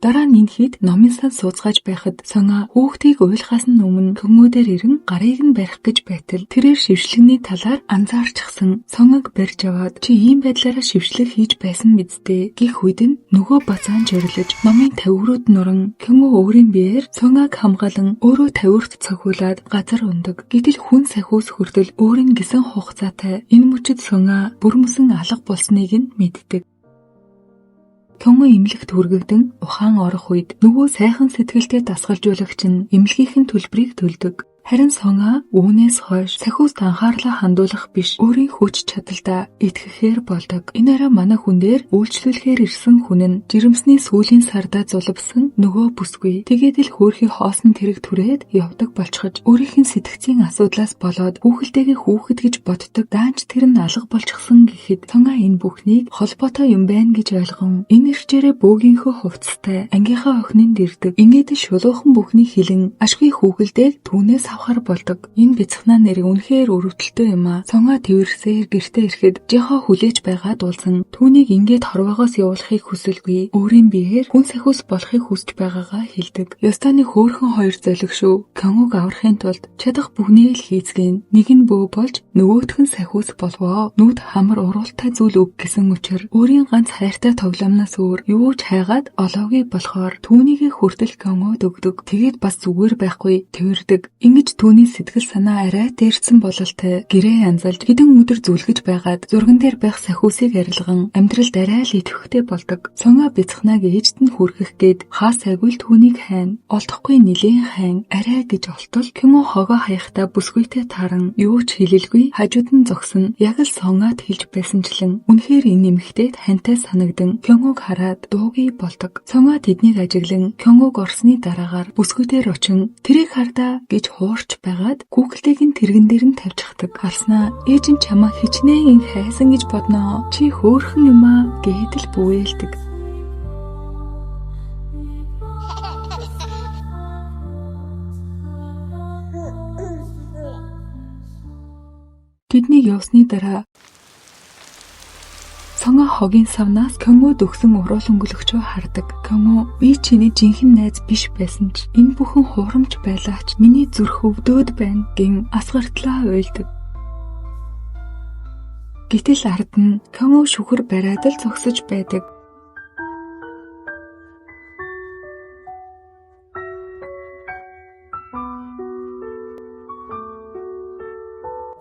Дараа нь энэ хэд номын сан сууцгааж байхад Сонгоо хүүхдийг уйлахаас нь өмнө Кёнгүүдээр ирэн гарыг нь барих гэж байтал тэрээр шившлэгний талаар анзаарчихсан. Сонгог барьж аваад чи ийм байдлаараа шившлэг хийж байсан бидтэй гэх үед нь нөгөө бацаан жирлэж номын тавиурууд нуран Кёнгө өөрийн биеэр Сонгог хамгаалан өөрөө тавиурт цохиулаад газар ундаг. Гэтэл хүн сахиус хүртэл өөрийн гисэн хугацаатай энэ мөчид Сонгоо бүр мөсөн алга болсныг нь мэддэг. Кёнгө эмнэлэгт хүргэгдэн ухаан орох үед нөгөө сайхан сэтгэлтэй дасгалжуулагч нь эмнэлгийнхэн төлбөрийг төлдөг. Харин Сонгоо үүнээс хойш сахиуст анхаарлаа хандуулах биш өөрийн хүч чадалдаа итгэхээр болдог. Энэ арай манай хүн дээр үйлчлүүлэхээр ирсэн хүн нь жирэмсний сүүлийн сардаа зулбсан нөгөө бүсгүй. Тэгээд л хөөрхий хоосон тэрэг түрээд явдаг болчихож өөрийнх нь сэтгцийн асуудлаас болоод хүүхэлдэйгээ хүүхэд гэж боддог. Даанч тэр нь алга болчихсон гэхэд Сонгоо энэ бүхнийг холбоотой юм байна гэж ойлгон энэ ирчээрээ бөөгийнхөө хувцастай ангийнхаа охиныг дэрдэг. Ингээд шулуухан бүхнийг хилэн ашгүй хүүхэлдэйг түүнээс авахар болдог. Энэ бяцхнаа нэр үнэхээр өрөвдөлтөө юм аа. Сонгоо тэрсээр гэртээ ирэхэд жихоо хүлээж байгаа дуулсан. Түүнийг ингээд хорвоогоос явуулахыг хүсэлгүй. Өөрийн биеэр хүн сахиус болохыг хүсэж байгаагаа хэлдэг. Ёстаны хөөхөн хоёр золиг шүү. Кёнгог аврахын тулд чадах бүхнийг л хийцгэн. Нэг нь бөө болж нөгөөх нь сахиус болвоо. Нүд хамар уралтай зүйл өг гэсэн учраас өөрийн ганц хайртай тоглоомноос өөр юу ч хайгаад олоогүй болохоор түүнийг хүртэл Кёнгод өгдөг. Тэгээд бас зүгээр байхгүй тэрдэг. Ингэж түүний сэтгэл санаа арай дээрсэн бололтой гэрээ янзалж хэдэн өдөр зүлгэж байгаад зурган дээр байх сахиусыг арилган амьдралд арай л идэвхтэй болдог. Сонгоо бяцхнааг ээжд нь хүргэх гээд хаас айгуул түүнийг хайн. Олдохгүй нилийн хайн арай гэж олтол Кёнгө хогоо хаяхтаа бүсгүйтэй таран юу ч хэлэлгүй хажууд нь зогсон. Яг л Сонгоод хэлж байсанчлан үнэхээр энэ эмэгтэйд хантай санагдан Кёнгог хараад дуугүй болдог. Сонгоо тэднийг ажиглан Кёнгог орсны дараагаар бүсгүйдээр очин тэрийг хардаа гэж хуурч байгаад хүүхэлтэйг нь тэрэгэн дээр нь тавьчихдаг. Харснаа ээж нь чамаа хичнээн хайсан гэж бодноо. Чи хөөхөн юм аа гэдэл бүвээлдэг. Тэдний явсны дараа Сонгоо хогийн савнаас Кёнгод өгсөн уруул өнгөлөгчөө хардаг. Кёнгө би чиний жинхэнэ найз биш байсан ч энэ бүхэн хуурамч байлаач миний зүрх өвдөөд байна гин асгартлаа уйлдаг. Гэтэл ард нь Кёнгө шүхэр бариад л зогсож байдаг.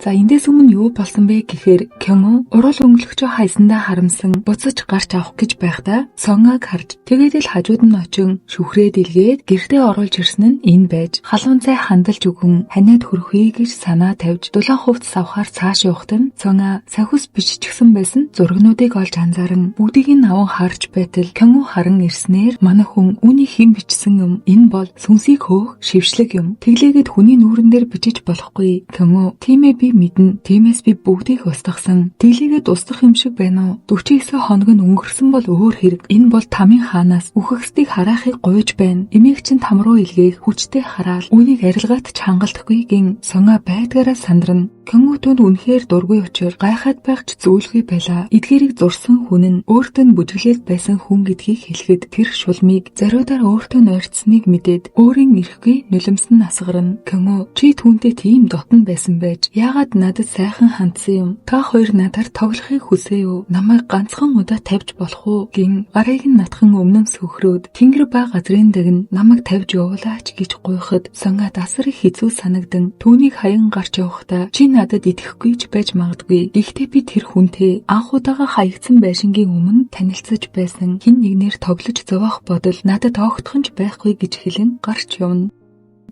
За эндээс өмнө юу болсон бэ гэхээр Кёнгө уруул өнгөлөгчөө хайсандаа харамсан буцаж гарч авах гэж байхдаа Сонгог харж тэгээд л хажууд нь очин шүхрээ дэлгээд гэртээ оруулж ирсэн нь энэ байж халуун цай хандалж өгөн ханиад хөрөхий гэж санаа тавьж дулаан хувцас авахар цааш явахт нь Сонгоо сахиус биччихсэн байсан зургнуудыг олж анзааран бүгдийг нь аван харж байтал Кёнгө харан ирснээр манай хүн үүний хэн бичсэн юм энэ бол сүнсийг хөөх шившлэг юм тэглээгээд хүний нүүрэн дээр бичиж болохгүй Кёнгө тиймээ би мэднэ. Тиймээс би бүгдийг устгасан. Тэглээгээд устгах юм шиг байна уу? 49 хоног нь өнгөрсөн бол өөр хэрэг. Энэ бол тамийн хаанаас үхэгсдийг хараахыг гуйж байна. Эмээг чинь там руу илгээх хүчтэй хараал. Үүнийг арилгаад ч хангалтгүй гин Сонгоо байдгаараа сандрна. Кёнгө түнд үнэхээр дургүй учир гайхаад байх ч зүйлгүй байлаа. Эдгээрийг зурсан хүн нь өөртөө нь бүжиглээд байсан хүн гэдгийг хэлэхэд тэр шулмыг зариудаар өөртөө нойрцсныг мэдээд өөрийн ирэхгүй нулимс нь асгарна. Кёнгө чи түүнтэй тийм дотн байсан байж яагаад надад сайхан хандсан юм? Та хоёр надаар тоглохыг хүсэе юу? Намайг ганцхан удаа тавьж болох уу? Гин гарыг нь натхан өмнөм сөхрөөд тэнгэр ба газрын дагн намайг тавьж явуулаач гэж гуйхад Сонгоо асар их хэцүү санагдан түүнийг хаян гарч явахдаа чи надад итгэхгүй ч байж магадгүй. Гэхдээ би тэр хүнтэй анх удаага хаягдсан байшингийн өмнө танилцж байсан хин нэгнээр тоглож зовоох бодол надад огтхон ч байхгүй гэж хэлэн гарч явна.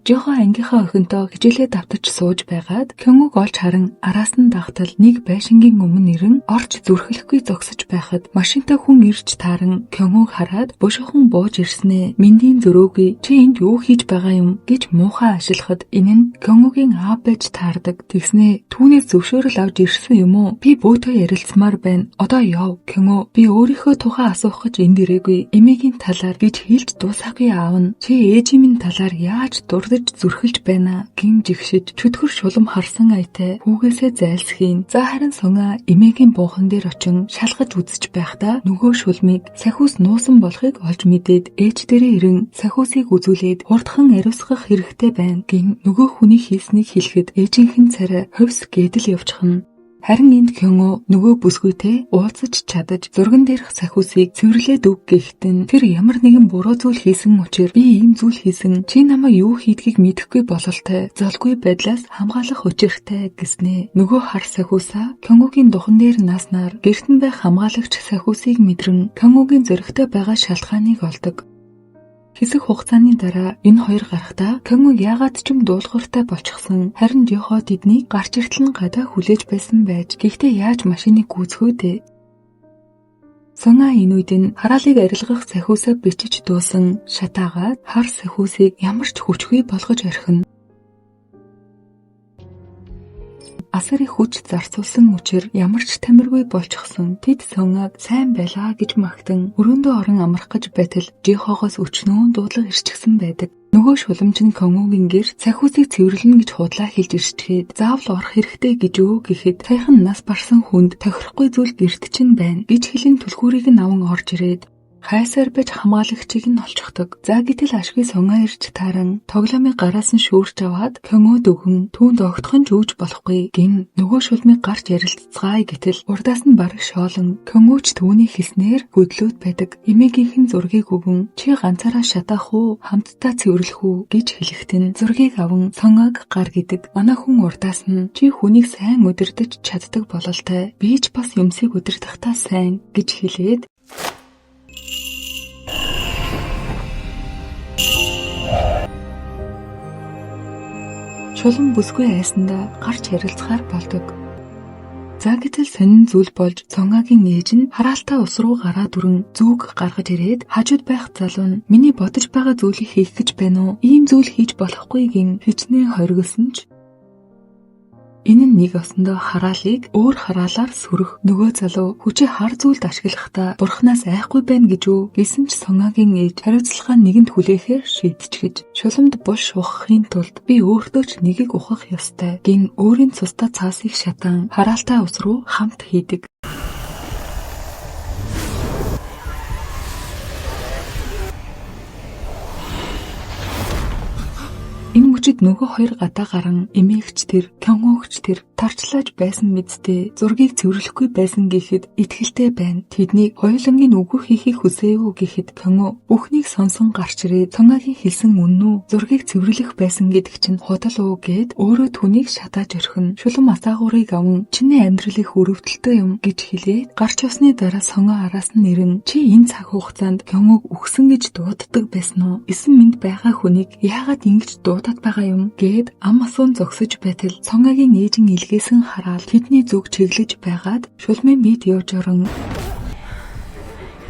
Жохо ангийнхаа охинтой хичээлээ давтаж сууж байгаад Кёнгог олж харан араас нь дагтал нэг байшингийн өмнө ирэн орч зүрхлэхгүй зогсож байхад машинтай хүн ирж тааран Кёнгог хараад бушуухан бууж ирснэ. Миндийн зөрөөгүй чи энд юу хийж байгаа юм гэж муухай ашиглахад энэ нь Кёнгогийн аав байж таардаг. Тэгснэ түүнээс зөвшөөрөл авч ирсэн юм уу? Би бөөтөө ярилцмаар байна. Одоо яв. Кёнго би өөрийнхөө тухай асуух гэж энд ирээгүй. Эмээгийн талаар гэж хэлж дуусаагүй аав нь чи ээжийн минь талаар яаж дур дурдж зүрхэлж байна гин жигшиж чөтгөр шулам харсан аятай хүүгээсээ зайлсхийн. За харин Сонга эмээгийн буухан дээр очин шалгаж үзэж байхдаа нөгөө шулмыг сахиус нуусан болохыг олж мэдээд ээж дээрээ ирэн сахиусыг үзүүлээд хурдхан ариусгах хэрэгтэй байна гин нөгөө хүний хийснийг хэлэхэд ээжийнхэн царай ховс гэдэл явчихна. Харин энд Кёнго нөгөө бүсгүйтэй уулзаж чадаж зурган дээрх сахиусыг цэвэрлээд өг гэхтэн тэр ямар нэгэн буруу зүйл хийсэн учраас би ийм зүйл хийсэн чи намайг юу хийдгийг мэдэхгүй бололтой золгүй байдлаас хамгаалах учиртай гэснэ. Нөгөө хар сахиусаа Кёнгогийн духан дээр нааснаар гэртэн байх хамгаалагч сахиусыг мэдрэн Кёнгогийн зөрөгтэй байгаа шалтгааныг олдог. Хэсэг хугацааны дараа энэ хоёр гарахдаа Кёнго яагаад ч юм дуулууртай болчихсон. Харин Жихо тэднийг гарч иртэл гадаа хүлээж байсан байж гэхдээ яаж машиныг гүйцэхөө дээ. Сонга энэ үед нь хараалыг арилгах сахиусаа бичиж дуусан шатаагаад хар сахиусыг ямар ч хүчгүй болгож орхино. Асар их хүч зарцуулсан учир ямар ч тамиргүй болчихсон. Тэд Сонгаг сайн байлаа гэж магтан өрөөндөө орон амрах гэж байтал Жихогоос өчнөө дуудлага ирчихсэн байдаг. Нөгөө шуламж нь Кёнгогийн гэр сахиусыг цэвэрлэнэ гэж худлаа хэлж ирчгээд заавал орох хэрэгтэй гэж гэхэд саяхан нас барсан хүнд тохирохгүй зүйл гэрт чинь байна гэж хэлэн түлхүүрийг нь аван орж ирээд хайсаар байж хамгаалагчийг нь олчихдог. За гэтэл ашгүй Сонга ирж тааран тоглоомыг гараас нь шүүрч аваад Кёнгод өгөн түүнд огтхон ч өгж болохгүй гин нөгөө шулмыг гарч ярилцгаая гэтэл урдаас нь бараг шоолон Кёнгоч түүний хэлснээр хөдлөөд байдаг. Эмээгийнхэн зургийг өгөн чи ганцаараа шатаах уу хамтдаа цэвэрлэх үү гэж хэлэхдээ зургийг аван Сонгаг гар гэдэг. Манай хүн урдаас нь чи хүнийг сайн удирдах чаддаг бололтой. Би ч бас юмсыг удирдахтаа сайн гэж хэлээд шулан бүсгүй айсандаа гарч ярилцахаар болдог. За гэтэл сонин зүйл болж Сонгагийн ээж нь хараалтаа ус руу гараа дүрэн зүг гаргаж ирээд хажууд байх залуу нь миний бодож байгаа зүйлийг хийх гэж байна уу? Ийм зүйл хийж болохгүй гин хичнээн хоригсон ч энэ нь нэг осондоо хараалыг өөр хараалаар сөрөх. Нөгөө залуу хүчээ хар зүйлд ашиглахдаа бурхнаас айхгүй байна гэж гэсэн ч Сонгагийн ээж хариуцлагаа нэгэнд хүлээхээр шийдчихэж шуламд бул шуухахын тулд би өөртөө ч нэгийг ухах ёстой гин өөрийн цустай цаасыг шатан хараалтай ус руу хамт хийдэг. Энэ мөчид нөгөө хоёр гадаа гарan эмээгч тэр Кёнгогч тэр тарчлааж байсан мэдтэй зургийг цэвэрлэхгүй байсан гэхэд итгэлтэй байна. Тэдний хоёулангийн үгүй хийхийг хүсээв гэхэд Кёнго бүхнийг сонсон гарч ирээд Сонгагийн хэлсэн үнэн үү зургийг цэвэрлэх байсан гэдэг чинь худал уу гэд өөрөө түүнийг шатааж орхино. Шулам асаагуурыг аван чиний амьдрал их өрөвдөлтөй юм гэж хэлээд гарч явсны дараа Сонго араас нь нэрэн чи энэ цаг хугацаанд Кёнгог үхсэн гэж дууддаг байсан уу? Эсэн минь байгаа хүнийг яагаад ингэж дуудаад байгаа юм гэд ам асуун зогсож байтал Сонгагийн ээжин илгээсэн хараал тэдний зүг чиглэж байгаад шулмын бид явж орон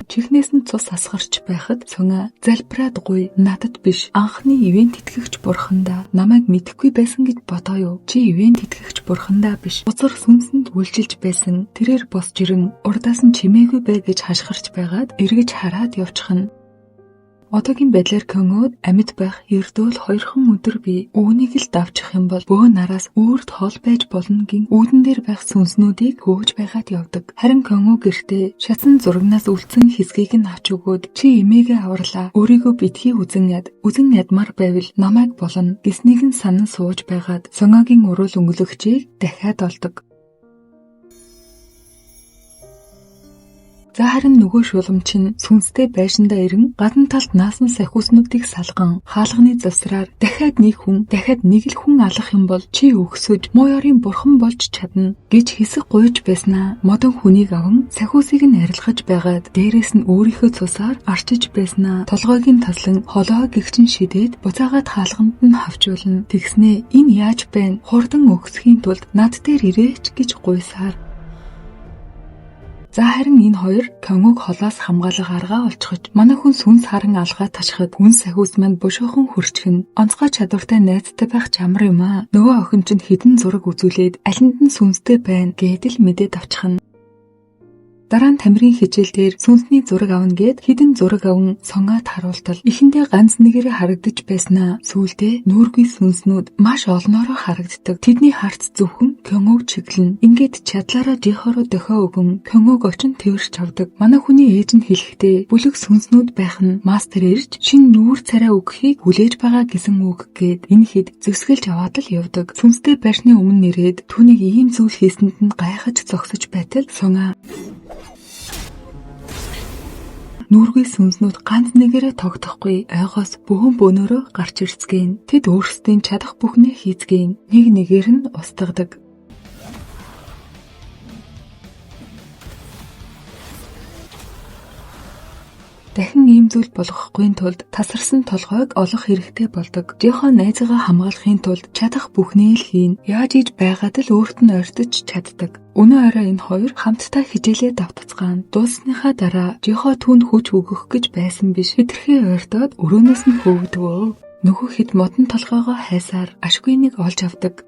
чихнээс нь цус асгарч байхад Сонга залбираад гуй надад биш анхны ивент итгэгч бурхандаа намайг мэдэхгүй байсан гэж бодоо юу? Чи ивент итгэгч бурхандаа биш уцар сүнсэнд үйлчилж байсан тэрээр босч ирэн урдаас нь чимээгүй бай гэж хашгирч байгаад эргэж хараад явчихна. Одоогийн байдлаар Кёнгод амьд байх ердөөл 2хан өдөр би үүнийг л давчих юм бол бөө нараас үрд хол байж болно гин үүдэн дээр байх сүнснүүдийг хөөж байгаад явдаг. Харин Кёнго гэртээ шатсан зурагнаас үлдсэн хэсгийг нь авч өгөөд чи эмээгээ аварлаа. Өөрийгөө битгий үзэн ядмар байвал намайг болно гэснийг нь санан сууж байгаад Сонгогийн уруул өнгөлөгчийг дахиад олдог. За харин нөгөө шуламч нь сүнстэй байшиндаа ирэн гадна талд наасан сахиуснуудыг салган хаалганы завсраар дахиад нэг л хүн алах юм бол чи өгсөж муу ёрын бурхан болж чадна гэж хэсэг гуйж байснаа модон хүнийг аван сахиусыг нь арилгаж байгаад дээрээс нь өөрийнхөө цусаар арчиж байснаа толгойг нь таслан холоо гэгчин шидээд буцаагаад хаалганд нь хавчуулна. Тэгснээ энэ яаж байна? Хурдан өгсөхийн тулд над дээр ирээч гэж гуйсаар. За харин энэ хоёр Кёнгог холоос хамгаалах аргаа олцоход манай хүн сүнс харан алгаа ташхад хүн сахиус манд бушуухан хөрчихнө. Онцгой чадвартай найзтай байх чамар юм аа. Нөгөө охин чинь хідэн зураг үзүүлээд алинд нь сүнстэй байна гэдэл мэдээд авчихна. Дараа нь тамирын хичээл дээр сүнсний зураг авна гэд хідэн зураг аван сонгоод харуултал эхэндээ ганц нэгээрээ харагдаж байснаа сүүлдээ нүүргүй сүнснүүд маш олноороо харагддаг. Тэдний харц зөвхөн Кёнгог чиглэн. Ингээд чадлаараа жихороо дохио өгөн Кёнгог очин тэрч авдаг. Манай хүний ээж нь хэлэхдээ бүлэг сүнснүүд байх нь мастер ирж шинэ нүүр царай өгөхийг хүлээж байгаа гэсэн үг гээд энэ хэд зөсгөлж аваад л явдаг. Сүнстэй байрны өмнө нэрээд түүнийг ийм зүйл хийсэнд нь гайхаж зогсож байтал Сонга нүүргүй сүнснүүд ганц нэгээрээ тогтохгүй ойгоос бөөн бөөнөрөө гарч ирцгээе. Тэд өөрсдийн чадах бүхнээ хийцгээе. Нэг нэгээр нь устгадаг. Дахин ийм зүйл болгохгүй тулд тасарсан толгойг олох хэрэгтэй болдог. Жихоо найзгаа хамгаалахын тулд чадах бүхнээ л хийн. Яаж иж байгаад л өөрт нь ойртож чаддаг. Өнөө орой энэ хоёр хамтдаа хичээлээ давтацгаан. Дууссныхаа дараа Жихоо түүнд хүч өгөх гэж байсан биш. Хэтэрхий ойртоод өрөөнөөс нь хөөгдвөө. Нөгөө хэд модон толгойгоо хайсаар ашгүй нэг олж авдаг.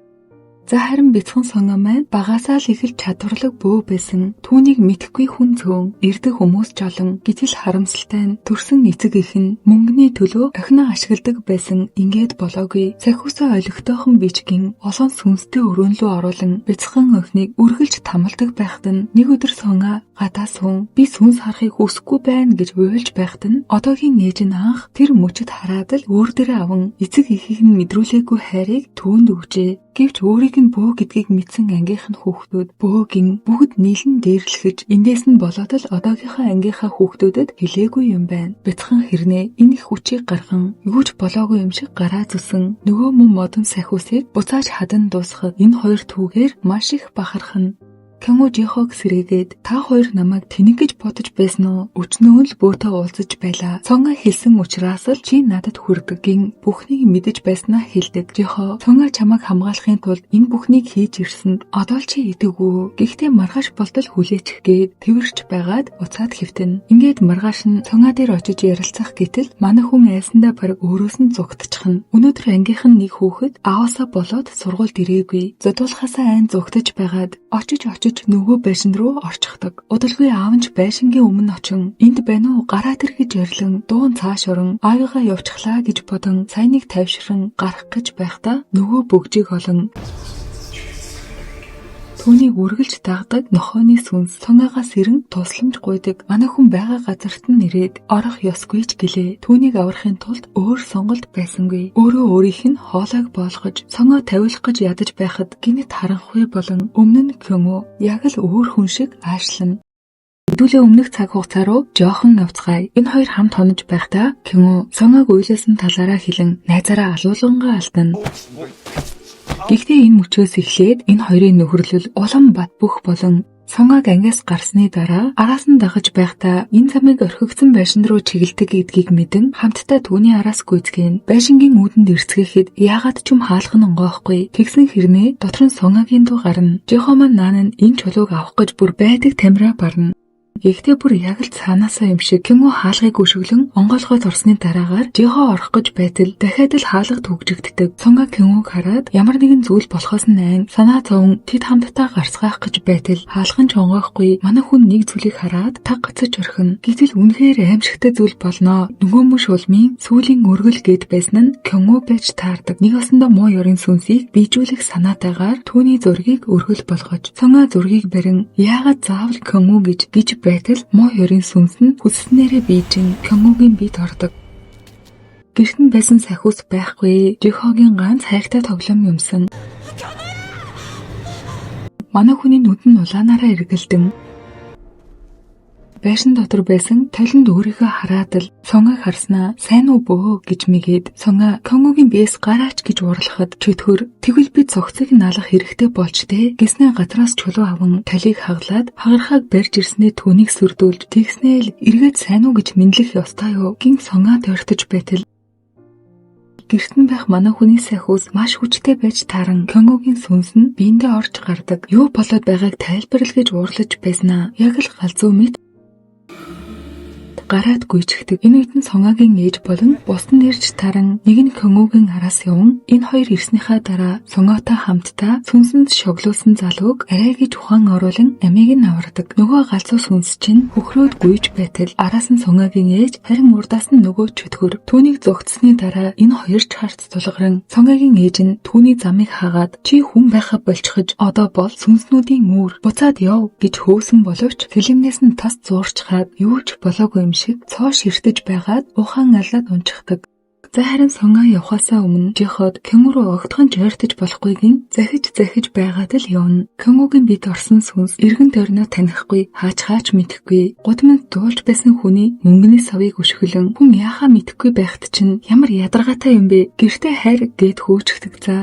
За харин бяцхан Сонга маань багасаа л их л чадварлаг бөө байсан. Түүнийг мэдхгүй хүн цөөн, эрдэг хүмүүс жолон, гэтэл харамсалтай нь төрсөн эцэг их нь мөнгөний төлөө охиноо ашигладаг байсан. Ингээд болоогүй. Сахиусаа ойлгохтойхон бичгэн олон сүнстэй өрөөн рүү оруулан бяцхан охиныг үргэлж тамалдаг байхад нь нэг өдөр Сонга гадаа суун би сүнс харахыг хүсэхгүй байна гэж уйлж байхад нь одоогийн ээж нь анх тэр мөчөд хараад л өөр дээрээ аван эцэг ихийг нь мэдрүүлээгүй хайрыг түүнд өгчээ. Гэвч өөрийг нь бөө гэдгийг мэдсэн ангийнх нь хүүхдүүд бөөгийн бүгд нийлэн дээрлэхэж эндээс нь болоод л одоогийнхоо ангийнхаа хүүхдүүдэд хэлээгүй юм байна. Бяцхан хэрнээ энэ их хүчийг гарган юуч болоогүй юм шиг гараа зүсэн нөгөө мөн модон сахиусыг буцааж хадан дуусгах энэ хоёр түүгээр маш их бахархна. Кёнгог Жихог сэрээгээд та хоёр намайг тэнэг гэж бодож байсан уу? Өчнөө л бөөтөө уулзаж байлаа. Сонга хэлсэн учраас л чи надад хүрдэггийн бүхнийг мэдэж байснаа хэлдэг. Жихо Сонга чамайг хамгаалахын тулд энэ бүхнийг хийж ирсэнд одоо л чи идэггүй. Гэхдээ маргааш болтол хүлээчих гээд тэрч байгаад уцаад хэвтэн. Ингээд маргааш нь Сонга дээр очиж ярилцах гэтэл манай хүн айсандаа бараг өөрөөс нь зугтчихна. Өнөөдөр ангийнх нь нэг хүүхэд ааваасаа болоод сургуульд ирээгүй. Зодуулахаасаа айн зугтаж байгаад очиж нөгөө байшин руу орчихдог. Удалгүй аав нь байшингийн өмнө очин энд байна уу гараад ир гэж ярьлан дуун цааш орон аавыгаа явчихлаа гэж бодон цайныг тайвшран гарах гэж байхдаа нөгөө бөгжийг олон түүнийг үргэлж дагдаг нохооны сүнс Сонгагаас ирэн тусламж гуйдаг. Манай хүн байгаа газарт нь ирээд орох ёсгүй ч гэлээ. Түүнийг аврахын тулд өөр сонголт байсангүй. Өөрөө өөрийнх нь хоолойг боолгож Сонгоо тавиулах гэж ядаж байхад гинэт харанхуй болон өмнө нь Кёнгог яг л өөр хүн шиг аашлана. Хэдүүлээ өмнөх цаг хугацаа руу жоохон авцгаая. Энэ хоёр хамт хонож байхдаа Кёнгог Сонгог уйлсан талаараа хэлэн найзаараа алуулгангаа алдана. Гэхдээ энэ мөчөөс эхлээд энэ хоёрын нөхөрлөл улам бат бөх болон Сонгог ангиас гарсны дараа араас нь дагаж байхдаа энэ замыг орхигдсон байшин руу чиглэдэг гэдгийг мэдэн хамтдаа түүний араас гүйцгэн байшингийн үүдэнд ирцгээхэд яагаад ч юм хаалх нь онгоохгүй. Тэгсэн хэрнээ дотор нь Сонгогийн дуу гарна. Жихо маань наан нь энэ чулууг авах гэж бүр байдаг тамираа барна. Гэхдээ бүр яг л цаанаасаа юм шиг Кёнгог хаалгыг өшөглөн онгойлгоод орсны дараагаар Жихо орох гэж байтал дахиад л хаалга төгжигддэг. Сонга Кёнгог хараад ямар нэгэн зүйл болохоос нь айн санаа зовн тэд хамтдаа гарцгаах гэж байтал хаалган ч онгойхгүй. Манай хүн нэг зүйлийг хараад таг гацаж орхино. Гэтэл үнэхээр аимшигтай зүйл болноо. Нөгөө мөш улмын сүүлийн өргөл гээд байсан нь Кёнгог байж таардаг. Нэг осондоо муу ёрын сүнсийг биежүүлэх санаатайгаар түүний зургийг өргөл болгож Сонга зургийг барин яагаад заавал Кёнгог гэж байтал муу ёрын сүнс нь хүсснээрээ биежин Кёнгогийн биед ордог. Гэрт нь байсан сахиус байхгүй. Жихогийн ганц хайртай тоглоом юмсан. Манай хүний нүд нь улаанаараа эргэлдэн байшин дотор байсан толинд өөрийгөө хараад л Сонгог харснаа сайн уу бөө гэж мэгээд Сонга Кёнгогийн биес гараач гэж урлахад чөтгөр тэгвэл би цогцыг наалах хэрэгтэй болж дээ гэснээ гадраас чулуу аван талийг хаглаад хагархааг барьж ирснээ түүнийг сүрдүүлж тэгснээ л эргээд сайн уу гэж мэдлэх ёстой юу гин Сонга тойртож байтал гэрт нь байх манай хүний сахиус маш хүчтэй байж тааран Кёнгогийн сүнс нь биендээ орж гардаг. Юу болоод байгааг тайлбарлаж уурлаж байснаа яг л галзуу мэд гараад гүйчихдэг. Энэ үед нь Сонгагийн ээж болон бусдын ирж таран нэг нь Кёнгүүгийн араас явн. Энэ хоёр ирснийхаа дараа Сонготой хамтдаа сүнсэнд шоглуулсан залууг арай гэж ухаан оруулан амийг нь авардаг. Нөгөө галзуу сүнс чинь хөхрөөд гүйж байтал араас нь Сонгагийн ээж, харин урдаас нь нөгөө чөтгөр. Түүнийг зогтсны дараа энэ хоёр ч харц тулгаран Сонгагийн ээж нь түүний замыг хагаад чи хүн байхаа болчихж одоо бол сүнснүүдийн үүр буцаад яв гэж хөөсөн боловч сэлэмнээс нь тас зуурчхаад юу ч болоогүй юм шиг цоо ширтэж байгаад ухаан алаад унчихдаг. За харин Сонгаа явхаасаа өмнө жиход Кёнгу руу огтхон жойртож болохгүйгийн захиж байгаад л явна. Кёнгугийн бид орсон сүнс эргэн тойрноо танихгүй, хаач мэдэхгүй. Гудамд дуулж байсан хүний мөнгөний савыг өшгөлөн хүн яахаа мэдэхгүй байхад чинь ямар ядаргаатай юм бэ? Гэртээ хайр гэд хөөчгдөг за.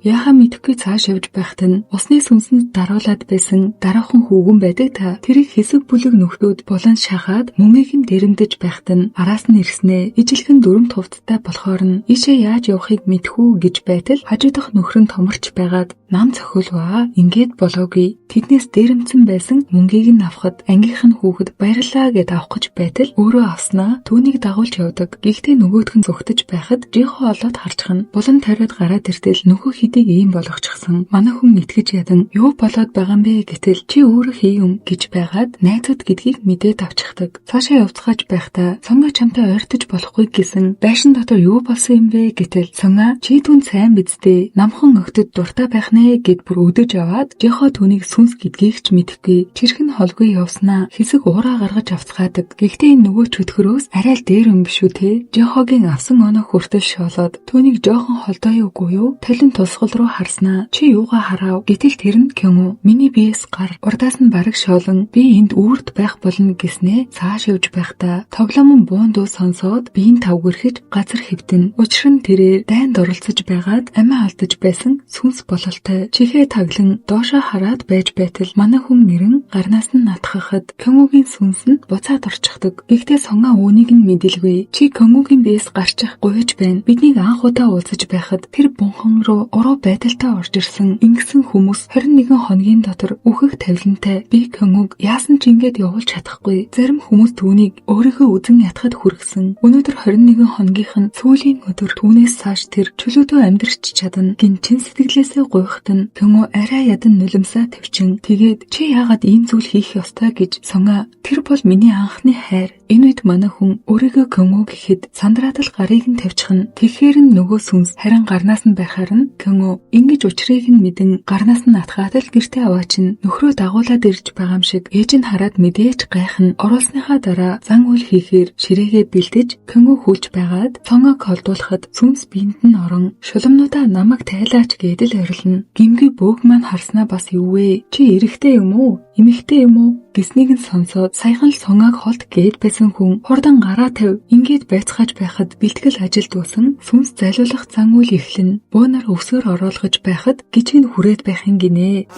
Яхаа мэдэхгүй цааш явж байхад нь усны сүнсэнд даруулаад байсан дараахан хүүгэн байдаг та. Тэрийг хэсэг бүлэг нөхдүүд булан шахаад мөнгийг нь дэрэмдэж байхад нь араас нь ирснээ. Ижилхэн дүрм тувдтай болохоор нь ийшээ яаж явахыг мэдхүү гэж байтал хажуу дахь нөхөр нь томорч байгаад нам цохилваа. Ингээд болоогүй. Тэднээс дэрэмдсэн байсан мөнгийг нь авахд ангийнх нь хүүхэд баярлаа гэд авах гэж байтал өөрөө авснаа түүнийг дагуулж явдаг. Гэхдээ нөгөөх нь зүгтэж байхад жихо олоод харчихна. Булан тариад гараад иртэл нөхөө хидийг ийм болгочихсон. Манай хүн итгэж ядан юу болоод байгаа юм бэ гэтэл чи өөрөө хий юм гэж байгаад найзууд гэдгийг мэдээд авчихдаг. Цаашаа явцгааж байхдаа Сонгаа чамтай ойртож болохгүй гэсэн байшин дотор юу болсон юм бэ гэтэл Сонгаа чи түн сайн биздээ намхан өгтөд дуртай байх нэ гэд бүр өдөж аваад жихо түүнийг сүнс гэдгийг ч мэдэхгүй чирхэн холгүй явснаа хэсэг уураа гаргаж авцгаадаг. Гэхдээ энэ нөгөө чөтгөрөөс арай л дээр юм биш үү те. Жихогийн авсан оноо хүртэл шоолоод түүнийг жоохон холдоо юугүй юу? Талент тусгал руу харснаа чи юугаа харав гэтэл тэр нь Кёнгу миний биес гар урдаас нь бараг шоолон би энд үрд байх болно гэснээ. Цааш явж байхдаа тоглоомон буун дуу сонсоод биеийн тавгэрхэж газар хэвтэн. Учир нь тэрээр дайнд оролцож байгаад амиа алдаж байсан сүнс бололтой чихээ таглан доошоо хараад байж байтал манай хүн нэрэн гарнаас нь натхахад Кёнгугийн сүнс нь буцаад орчихдаг. Гэхдээ Сонгаа үүнийг нь мэдэлгүй. Чи Кёнгугийн биес гарчих гуйж байна. Биднийг анх удаа уулзаж байхад тэр бунхан руу уруу байдалтай орж ирсэн ингэсэн хүмүүс 21 хоногийн дотор үхэх тавилантай. Би Кёнгуг яасан ч ингэж явуулж чадахгүй. Зарим хүмүүс түүнийг өөрийнхөө үзэн ятгахад хүргэсэн. Өнөөдөр 21 хоногийнх нь сүүлийн өдөр түүнээс цааш тэр чөлөөтөө амьдрч чадна. Гин чин сэтгэлээсээ гуйхад нь Кёнгу арай ядан нулимсаа төвчин. Тэгээд чи яагаад ийм зүйл хийх ёстой гэж Сонгаа тэр бол миний анхны хайр. Энэ үед манай хүн өөрийгөө Кёнгу гэхэд сандраад л гарыг нь тавьчихна. Тэгэхээр нь нөгөө сүнс харин гарнаас нь байхаар нь Кёнгу ингэж учрыг нь мэдэн гарнаас нь натгаад л гэртээ аваачин нөхрөө дагуулад ирж байгаа юм шиг ээж нь хараад мэдээж гайхна. Оруулсныхаа дараа зан үйл хийхээр ширээгээ бэлдэж Кёнгу хүлж байгаад Сонгог холдуулахад сүнс биенд нь орон шулумнуудаа намайг тайлаач гэдэл орилно. Гимгүй бөөг маань харснаа бас юу вэ? Чи эрэгтэй юм уу? Эмэгтэй юм уу? Гэснийг нь сонсоод саяхан л Сонгог холд гээд байсан хүн хурдан гараа тавь. Ингээд байцгааж байхад бэлтгэл ажил дуусан сүнс залиулах зан үйл эхлэн буунаар өвсөөр оруулгаж байхад гिचгэнд хүрээд байх юм гинэ.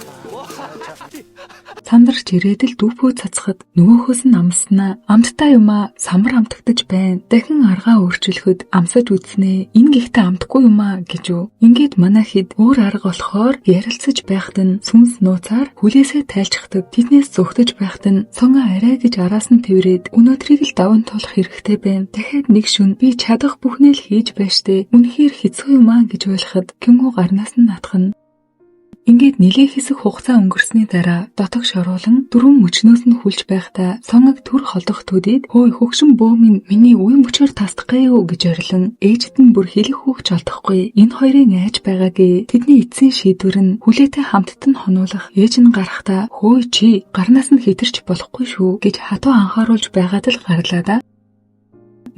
Сандарч ирээд л дүүпөө цацхад нөгөөхөөс нь амснаа. Амттай юмаа самар амтагдаж байна. Дахин аргаа өөрчлөхөд амсаж үзнэ. Энэ гихтээ амтгүй юмаа гэж үү. Ингээд манай хэд өөр арга болохоор ярилцаж байхад нь сүнс нууцаар хүлээсээ тайлчдаг. Тэднээс зүгтэж байхад нь Сонгаа арай гэж араас нь тэрээд өнөөдрийг л даван туулах хэрэгтэй байна. Дахиад нэг шүн би чадах бүхнээ л хийж байштэй. Үнэхээр хэцүү юмаа гэж ойлгоход Кёнгу гарнаас нь натхна. Ингээд нэлээд хэсэг хугацаа өнгөрсний дараа дотог шоруулан дөрвөн мөчнөөс нь хүлж байхдаа Сонгог төр холдох төдийд хөөе хөгшин бөө минь миний үе мөчөөр тасдахгүй юу гэж орилон ээжд нь бүр хэлэх хүүхч олдохгүй. Энэ хоёрын айж байгаагийн тэдний эцсийн шийдвэр нь хүлээтэй хамтд нь хонуулах. Ээж нь гарахдаа хөөе чи гарнаас нь хитэрч болохгүй шүү гэж хатуу анхааруулж байгаад л гарлаа да.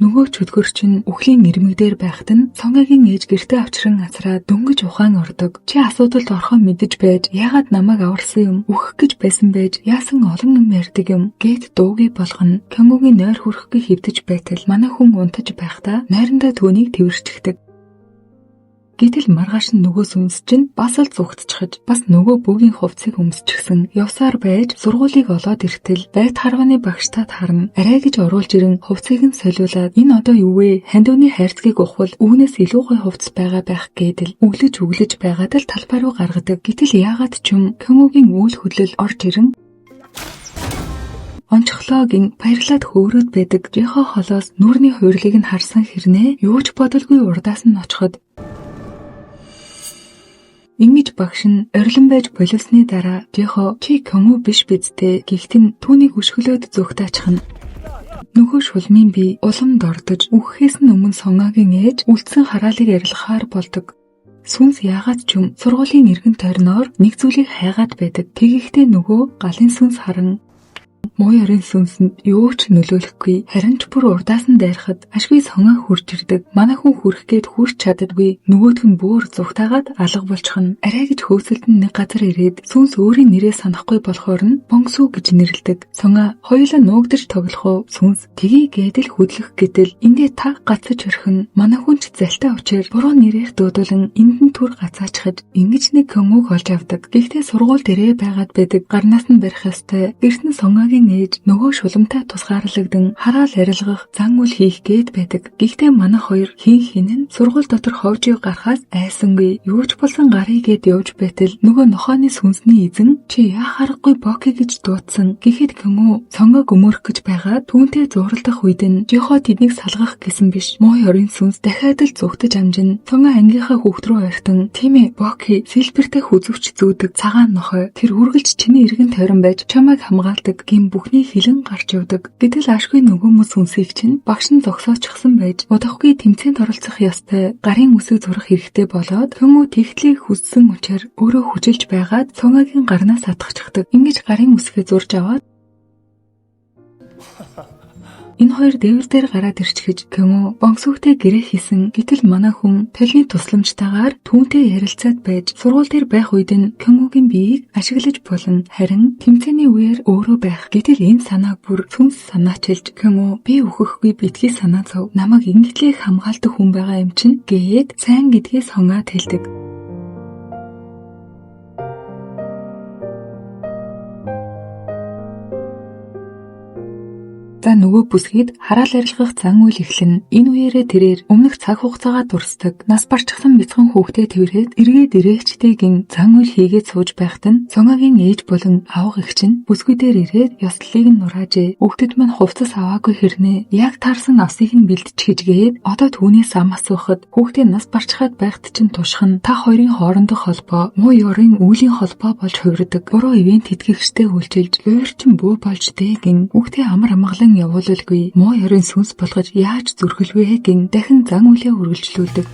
Нөгөө чөтгөр чинь үхлийн ирмэг дээр байхад нь Сонгогийн ээж гэртээ авчран асраад дөнгөж ухаан ордог. Чи асуудалд орхоо мэдэж байж яагаад намайг аварсан юм? Үхэх гэж байсан байж яасан олон юм ярьдаг юм? Гэт дуугүй болгоно. Кёнгугийн нойр хүрхгүй хөвдөж байтал манай хүн унтаж байхдаа найрандаа түүнийг тэрвэрчдэг. Гэтэл маргааш нь нөгөө сүнс чинь бас л зүгтчихэж бас нөгөө бүгийн хувцсыг өмсчихсэн. Явсаар байж сургуулийг олоод иртэл байт харваны багштад харна. Арай гэж оруулж ирэн хувцсыг нь солиулаад энэ одоо юу вэ? Хандивны хайрцгийг ухвал үүнээс илүү гой хувцс байгаа байх гэдэл өглөж байгаад л талбай руу гаргадаг. Гэтэл яагаад ч юм Кёнгугийн үйл хөдлөл орж ирэн онцглоогийн баярлаад хөөрөөд байдаг жихо холоос нүрний хуйрлыг нь харсан хэрнээ юу ч бодолгүй урдаас нь очиход ингэж багш нь орилон байж боловсны дараа жихо чи Кёмү биш бидтэй гихт нь түүнийг өшгөлөөд зүгтаачих нь нөгөө шулмын би уламд ордож үхэхээс нь өмнө сонгогийн ээж үлдсэн хараалыг арилгахаар болдог. Сүнс яагаад ч юм сургуулийн эргэн тойрноор нэг зүйлийг хайгаад байдаг. Тэгэхдээ нөгөө галын сүнс харан муу ёрын сүнсэнд юу ч нөлөөлөхгүй харин ч бүр урдаас нь дайрахад ашгүй сонгоо хурж ирдэг. Манай хүн хүрх гээд хүрч чаддаггүй. Нөгөөх нь бүр зүгтаагаад алга болчихно. Арай гэж хөөсөлд нь нэг газар ирээд сүнс өөрийн нэрээ санахгүй болохоор нь бонгсүү гэж нэрлэдэг. Сонгоо хоёулаа нуугдаж тоглох уу? Сүнс тгий гэдэл хөдлөх гэтэл эндээ таг гацаж орхин. Манай хүн ч залтай учир буруу нэрээр дуудулан энд нь түр гацаачихад ингэж нэг Кёмүг олж авдаг. Гэхдээ сургууль дээрээ байгаад байдаг. Гарнаас нь барих ёстой. Гэрсэн сонгогийн ээж нөгөө шулмтай тусгаарлагдсан хараал арилгах зан үйл хийх гээд байдаг. Гэхдээ манай хоёр хин сургууль дотор ховжийг гарахаас айсангүй. Юу ч болсон гарыг гээд явж байтал нөгөө нохооны сүнсний эзэн чи яхаарахгүй боки гэж дуудсан. Гэхэд Кёмү сонгог өмөрөх гэж байгаа түүнтэй зууралдах үед нь жихо тэднийг салгах гэсэн биш. Муу ёрын сүнс дахиад л зүгтэж амжин. Сонгоо ангийнхаа хүүхд рүү ойртон тийм ээ боки сэлбэртэй хүзүүч зүүдэг цагаан нохой тэр үргэлж чиний эргэн тойрон байж чамайг хамгаалдаг гин бүхний хилэн гарч явдаг. Гэтэл ашгүй нөгөө мөс сүнсийг чинь багш нь зогсоочихсан байж удахгүй тэмцээнд оролцох ёстой. Гарын үсэг зурах хэрэгтэй болоод Кёмү тэгтлийг хүссэн учраас өөрөө хүчилж байгаад сонгогийн гарнаас атгахчихдаг. Ингэж гарын үсгээ зурж аваад энэ хоёр дээвэр дээр гараад ирчихэж Кёмү бонгсүүхтэй гэрээ хийсэн. Гэтэл манай хүн толны тусламжтайгаар түүнтэй ярилцаад байж сургууль дээр байх үед нь Кёмүгийн биеийг ашиглаж болно. Харин тэмцээний үеэр өөрөө байх. Гэтэл энэ санааг бүр сүнс санаачилж Кёмү би өөхөхгүй битгий санаа зов. Намайг ингэтлийг хамгаалдаг хүн байгаа юм чинь гээд сайн гэдгээ сонгоод хэлдэг. За нөгөө бүсгээд хараал арилгах зан үйл эхлэн. Энэ үеэрээ тэрээр өмнөх цаг хугацаагаа дурсдаг. Нас барчсан бяцхан хүүхдээ тэрээд эргээд ирээгчтэйгэн зан үйл хийгээд сууж байхад нь сонгогийн ээж болон авах эгч нь бүсгүйдээр ирээд ёслолыг нь нураажээ. Хүүхдэд маань хувцас аваагүй хэрнээ яг таарсан авсыг нь бэлдчихгээд одоо түүнээс ам асуухад хүүхдээ нас барчхаад байхад чинь тушхан та хоёрын хоорондох холбоо муу ёрын үүлийн холбоо болж хувирдаг. Буруу ивент тэтгэгчтэй үйлчилж уурчин бүү болж дэгэн хүүхдээ амар амгалан явуулалгүй муу ёрын сүнс болгож яаж зүрхэлвэ гин дахин зан үлээ үргэлжлүүлдэг.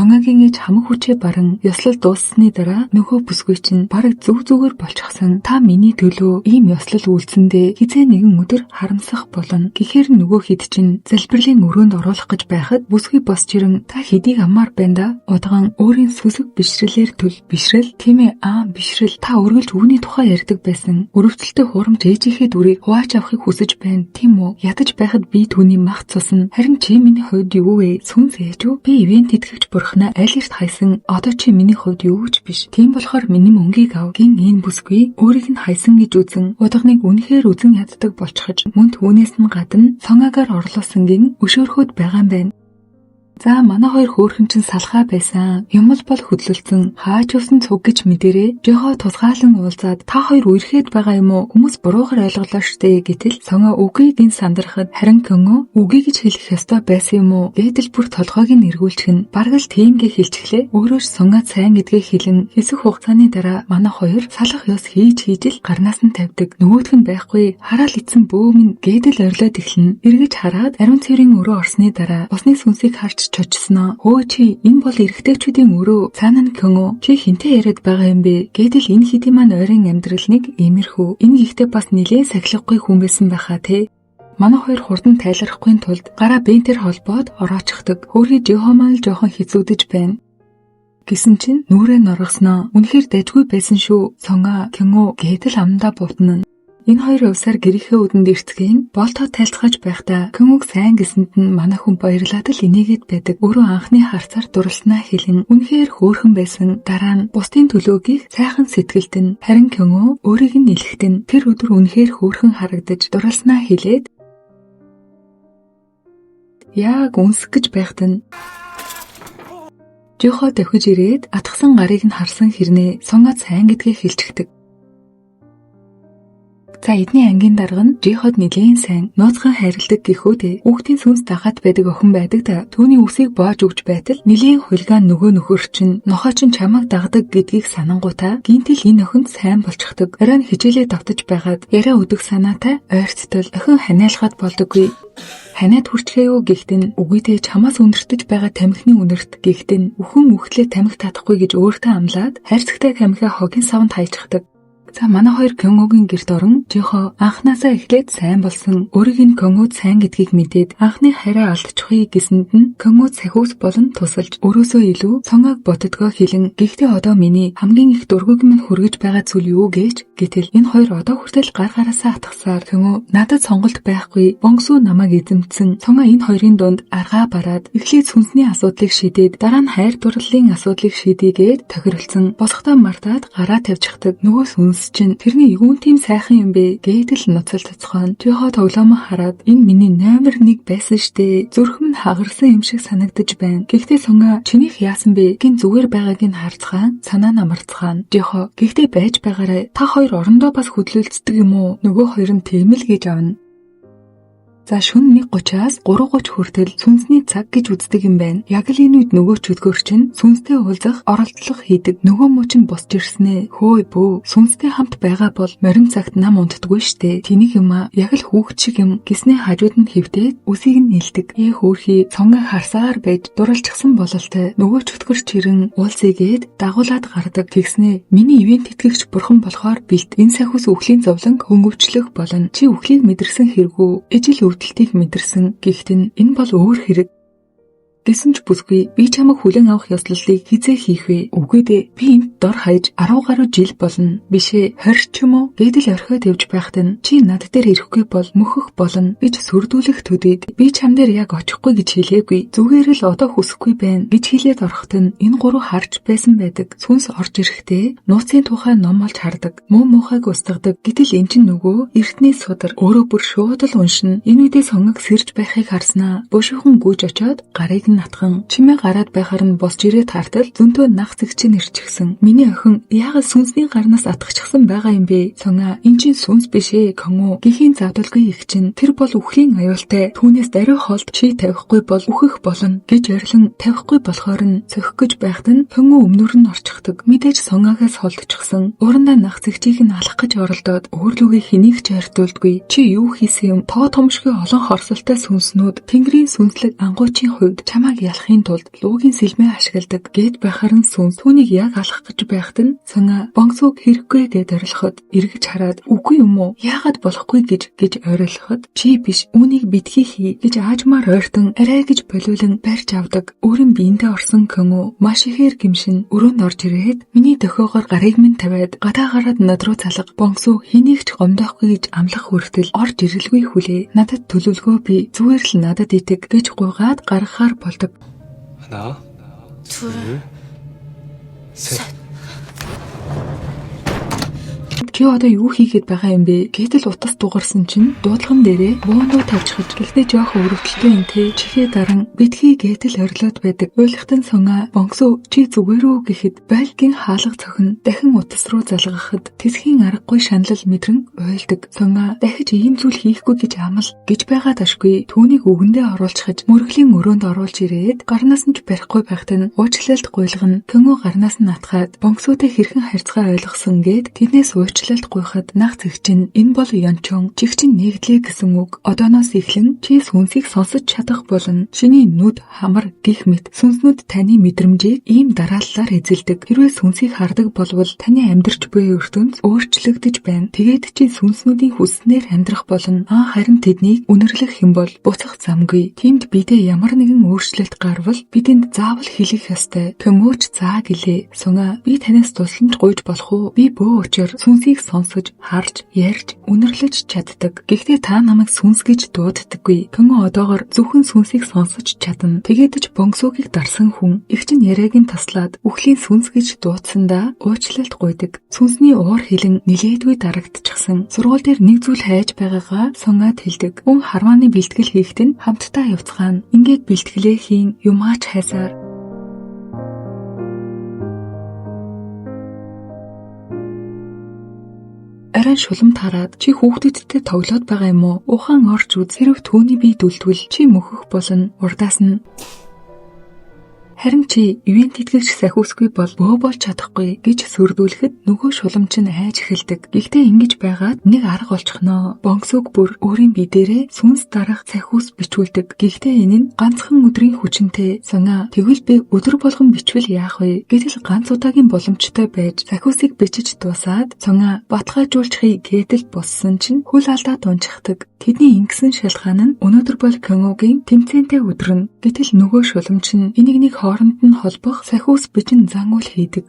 Сонгогийн ээж хамаг хүчээ баран ёслол дууссаны дараа нөгөө бүсгүй чинь бараг зүгээр болчихсон. Та миний төлөө ийм ёслол үйлцэндээ хизээ нэгэн өдөр харамсах болно. Гэхээр нөгөө хэд чинь залбирлын өрөөнд оруулах гэж байхад бүсгүй босч ирэн та хэдийг амаар байна да? Удгаан өөрийн сүсэг бишрэлээр төл. Бишрэл тийм ээ бишрэл та өргөлж үүний тухай ярьдаг байсан. Өрөвдөлтөй хурамч ээжийнхээ дүрийг хувааж авахыг хүсэж байна тийм үү? Ядаж байхад би түүний мах цусна. Харин чи миний хувьд юу вэ? Сүнс ээж үү? Би ивент тэтгэгч бурхнаа аль эрт хайсан. Одоо чи миний хувьд юу ч биш. Тийм болохоор миний мөнгийг ав. Гин энэ бүсгүй өөрийг нь хайсан гэж үзэн удагныг үнэхээр үзэн яддаг болчихож мөн түүнээс нь гадна сонгоогоор орлоосон гин өшөөрхөд байгаа юм байна. За манай хоёр хөөрхөн чинь салхаа байсан. Юмл бол хөдлөлцөн хаач явсан цуг гэж мэдэрээ. Жихо тусгаалan уулзаад та хоёр үерхэд байгаа юм уу? Хүмүүс буруугаар ойлголоо штэ гэтэл сонгоо үгүй гин сандрахад харин Кёмү үгүй гэж хэлэх ёстой байсан юм уу? Гэдэл бүр толгойг нь эргүүлчихнэ. Бараг л тиймгээ хэлчихлээ. Өөрөө ч сонгоо сайн гэдгээ хэлэн хэсэг хугацааны дараа манай хоёр салах ёс хийж л гарнаас нь тавьдаг. Нөгөөх нь байхгүй хараал ицсэн бөөмн гэдэл орлоод эхлэн. Эргэж хараад ариун цэврийн өрөө орсны дараа усны сүнсийг харж чочсноо. Хөө чи энэ бол эрэгтэйчүүдийн өрөө. Цаана нь Кёмү чи хинтээ яриад байгаа юм бэ? Гэдэл энэ хэдийн маань ойрын амьдрал нэг иймэрхүү. Энэ ихтэй бас нилээн сахилгагүй хүн байсан байхаа те. Манай хоёр хурдан тайлрахгүй тулд гараа бентер холбоод ороочихдаг. Хөөрхий Жихо маань л жоохон хэцүүдэж байна. Гэсэн чинь нүрээ норгосноо. Үнэхээр дайггүй байсан шүү. Сонгоо Кёмү гэдэл амдаа бутна. Энэ хоёр явсаар гэрийнхээ үдэнд ирцгэн болтоо тайлцгааж байхдаа Кёмүг сайн гэсэнд нь манай хүн баярлаад л инээгээд байдаг. Өөрөө анхны харцаар дурлснаа хэлэн үнэхээр хөөрхөн байсан. Дараа нь бусдын төлөөгийг сайхан сэтгэлд нь харин Кёмү өөрийг нь нэлэхэд нь тэр өдөр үнэхээр хөөрхөн харагдаж дурлснаа хэлээд яг үнсэх гэж байхад нь Жихо давхиж ирээд атгсан гарыг нь харсан хэрнээ сонгоод сайн гэдгээ хэлчихдэг. За эдний ангийн дарга нь Жиход нэлээд сайн нууцхан хайрладаг гэхүүдээ хүүхдийн сүнс дагаад байдаг охин байдаг да. Түүний үсийг боож өгч байтал нэлээд хулгайн нөгөө нөхөр чинь нохоо чинь чамайг дагдаг гэдгийг санангуудаа гинтэл энэ охинд сайн болчихдог. Орой нь хичээлээ давтаж байгаад яриа өдөх санаатай ойрцтол охин ханиалахад болдоггүй. Ханиад хүрчгээ юу гэхтэн үгүй дээ чамаас өндөртөж байгаа тамхины үнэрт гэхтэн үхэн үхтлээ тамхи татахгүй гэж өөртөө амлаад хайрцагтай тамхиа хогийн савнд хайчихдаг. За манай хоёр Кёнгогийн гэрт орон Жихо анхнаасаа эхлээд сайн болсон. Өөрийг нь Кёнгод сайн гэдгийг мэдээд анхны хайраа алдчихъя гэсэнд нь Кёнгод сахиус болон тусалж өрөөсөө илүү цонгааг боддгоо хэлэн гэхдээ одоо миний хамгийн их дургуг минь хүргэж байгаа зүйл юу гэж гэтэл энэ хоёр одоо хүртэл гар гараасаа атгасаар Кёнго надад сонголт байхгүй бонгсуу намайг эзэмдсэн. Цонгаа энэ хоёрын дунд аргаа бараад эхлээд сүнсний асуудлыг шийдээд дараа нь хайр дурлалын асуудлыг шийдээгээд тохиролцсон. Босгодоо мартаад гараа тавьчихдаг. Нөгөө сүнс чинь тэрний юун тийм сайхан юм бэ гэдэл ноцол цоцхон Жихо тоглоом хараад энэ миний номер 1 байсан штэ зүрхэм нь хагарсан юм шиг санагдаж байна. Гэхдээ Сонга чинийх яасан бэ гин зүгээр байгааг нь харцгаан санаа намарцгаан Жихо гэхдээ байж байгаарай та хоёр орондоо бас хөдлөлцдөг юм уу нөгөө хоёр нь тийм л гэж авна. За шөнө 1:30-аас 3:30 хүртэл сүнсний цаг гэж үздэг юм байна. Яг л энэ үед нөгөө чөтгөр чинь сүнстэй уулзах оролдлого хийдэг. Нөгөө муу чинь босч ирснэ. Хөөе бөө. Сүнстэй хамт байгаа бол морин цагт нам унтдаггүй штэ. Тэнийг юм а яг л хүүхд шиг юм. Гиснээ хажууд нь хөвтээд үсийг нь нэлдэг. Хөөхий цонгаа харсаар байж дурлцсан бололтой. Нөгөө чөтгөр чирэн уулзыгээд дагуулад гардаг. Тэгснэ миний ивент тэтгэгч бурхан болохоор бэлт энэ сахиус үхлийн зовлон хөнгөвчлөх болно. Чи үхлийг мэдэрсэн хэрэггүй. Ижил өвдөлтийг мэдэрсэн. Гэхдээ энэ бол өөр хэрэг. Гэсэн ч бүсгүй би чамайг хүлэн авах ёслолыг хизээ хийх вэ? Үгүй дээ. Би энд дор хаяж 10 гаруй жил болно. Бишээ 20 ч юм уу? Гэдэл орхиод явж байхад нь чи над дээр ирэхгүй бол мөхөх болно гэж сүрдүүлэх төдийд би чам дээр яг очихгүй гэж хэлээгүй. Зүгээр л одоо хүсэхгүй байна гэж хэлээд ороход нь энэ гурав харж байсан байдаг. Сүнс орж ирэхдээ нууцын тухай ном олж хардаг. Муу муухайг устгадаг. Гэтэл эн чинь нөгөө эртний судар өөрөө бүр шууд л уншина. Энэ үедээ сонгог сэрж байхыг харснаа. Бушуухан гүйж очоод гарыг натхан чимээ гараад байхаар нь босч ирээд хартал зөнтөө нах зэгч нь ирчихсэн. Миний охин яагаад сүнсний гарнаас атгахчихсан байгаа юм бэ? Сонга эн чинь сүнс биш ээ Кёнго. Гэхийн завдалгүй их чинь тэр бол үхлийн аюултай. Түүнээс даруй холд чи тавихгүй бол үхэх болно гэж орилон тавихгүй болохоор нь цохих гэж байхад нь Кёнго өмнөр нь орчихдаг. Мэдээж сонгоогоос холдчихсан. Уурандаа нах зэгчийг нь алах гэж оролдоод өөрлөгөө хэнийг ч ойртуулдаггүй. Чи юу хийсэн юм? Тоо томшгүй олон хорсолтой сүнснүүд Тэнгэрийн сүнслэг ангуучийн хувьд чамайг ялахын тулд луугийн сэлмээ ашигладаг гэд байхаар нь сүнс түүнийг яг алах гэж байхад нь Сонга бонгсууг хэрэггүй гэд орилоход эргэж хараад үгүй юм уу яагаад болохгүй гэж орилоход чи биш үүнийг битгий хий гэж аажмаар ойртон арай гэж болиулан барьж авдаг. Өөрийн биендээ орсон Кёнго маш ихээр гимшин өрөөнд орж ирээд миний дохиогоор гарыг минь тавиад гадаа гараад над руу залга бонгсуу хэнийг ч гомдоохгүй гэж амлах хүртэл орж ирэлгүй хүлээ. Надад төлөвлөгөө би зүгээр л надад итэг гэж гуйгаад гаргахаар болдог. 하나, 둘, 셋. Чи одоо юу хийгээд байгаа юм бэ? Гэтэл утас дугарсан чинь дуудлаган дээрээ бөөндөө тавьчихж гэлтэй жоох өрөвдөлтөө энэ тэ чихээ даран битгий гэтэл орилоод байдаг. Ойлгохтон Сонга бонгсуу чи зүгээр үү гэхэд байлгийн хаалга цохин дахин утас руу залгахад тэсхийн аргагүй шаналл мэдрэн уйлдаг. Сонга дахиж ийм зүйл хийхгүй гэж амал гэж байгаад ашгүй. Түүнийг үгэндээ оруулчихж мөргөлийн өрөөнд оруулж ирээд гарнаас нь ч барихгүй байхад нь уучлалт гуйлган Кёнго гарнаас нь атгаад бонгсуутай хэрхэн харьцгаа ойлгосон гэд тэднээс уучлалт гуйхад нах зэгч нь энэ бол янчон чих чинь нэгдлээ гэсэн үг. Одооноос эхлэн чи сүнсийг сонсож чадах болно. Чиний нүд хамар гих мэт сүнснүүд таны мэдрэмжийг ийм дарааллаар эзэлдэг. Хэрвээ сүнсийг хардаг болвол таны амьдрч буй ертөнц өөрчлөгдөж байна. Тэгээд чи сүнснүүдийн хүснээр амьдрах болно. Харин тэднийг үнэрлэх хэм бол буцах замгүй. Тиймд бидээ ямар нэгэн өөрчлөлт гарвал бидэнд заавал хэлэх ёстой. Кёнгоч заа гэлээ. Сонга би танаас тусламж гуйж болох уу? Би бөө учир сүнсийг сонсож, харж, ярьж, үнэрлэж чаддаг. Гэхдээ та намайг сүнс гэж дууддаггүй. Кёнго одоогор зөвхөн сүнсийг сонсож чадна. Тэгээд ч бонгсуугийг дарсан хүн их чин яриаг нь таслаад үхлийн сүнс гэж дуудсандаа уучлалт гуйдаг. Сүнсний уур хилэн нилээдгүй дарагдчихсан. Сургууль дээр нэг зүйл хайж байгаагаа Сонгад хэлдэг. Хүн харвааны бэлтгэл хийхэд нь хамтдаа явцгаана. Ингээд бэлтгэлээ хийн юмаач хайсаар арай шуламд хараад чи хүүхдүүдтэй тоглоод байгаа юм уу? Ухаан орж үз. Хэрв түүний бие дүлдвэл чи мөхөх болно. Урдаас нь харин чи ивент итгэгч сахиусгүй бол бөө болж чадахгүй гэж сүрдүүлэхэд нөгөө шуламж нь айж эхэлдэг. Гэхдээ ингэж байгаад нэг арга олчихноо. Бонсог бүр өөрийн бие дээрээ сүнс дарах сахиус бичүүлдэг. Гэхдээ энэ нь ганцхан өдрийн хүчинтэй. Сонгоо тэгвэл би өдөр болгон бичвэл яах вэ? Гэтэл ганц удаагийн боломжтой байж сахиусыг бичиж дуусаад сонгоо баталгаажуулчихъя гэдэл боссон чинь хөл алдаа дунчихдаг. Тэдний ингэсэн шалтгаан нь өнөөдөр бол Кёнгогийн тэмцээнтэй өдөр нь. Гэтэл нөгөө шуламж нь энийг нэг хооронд нь холбох сахиус бичэн зан үйл хийдэг.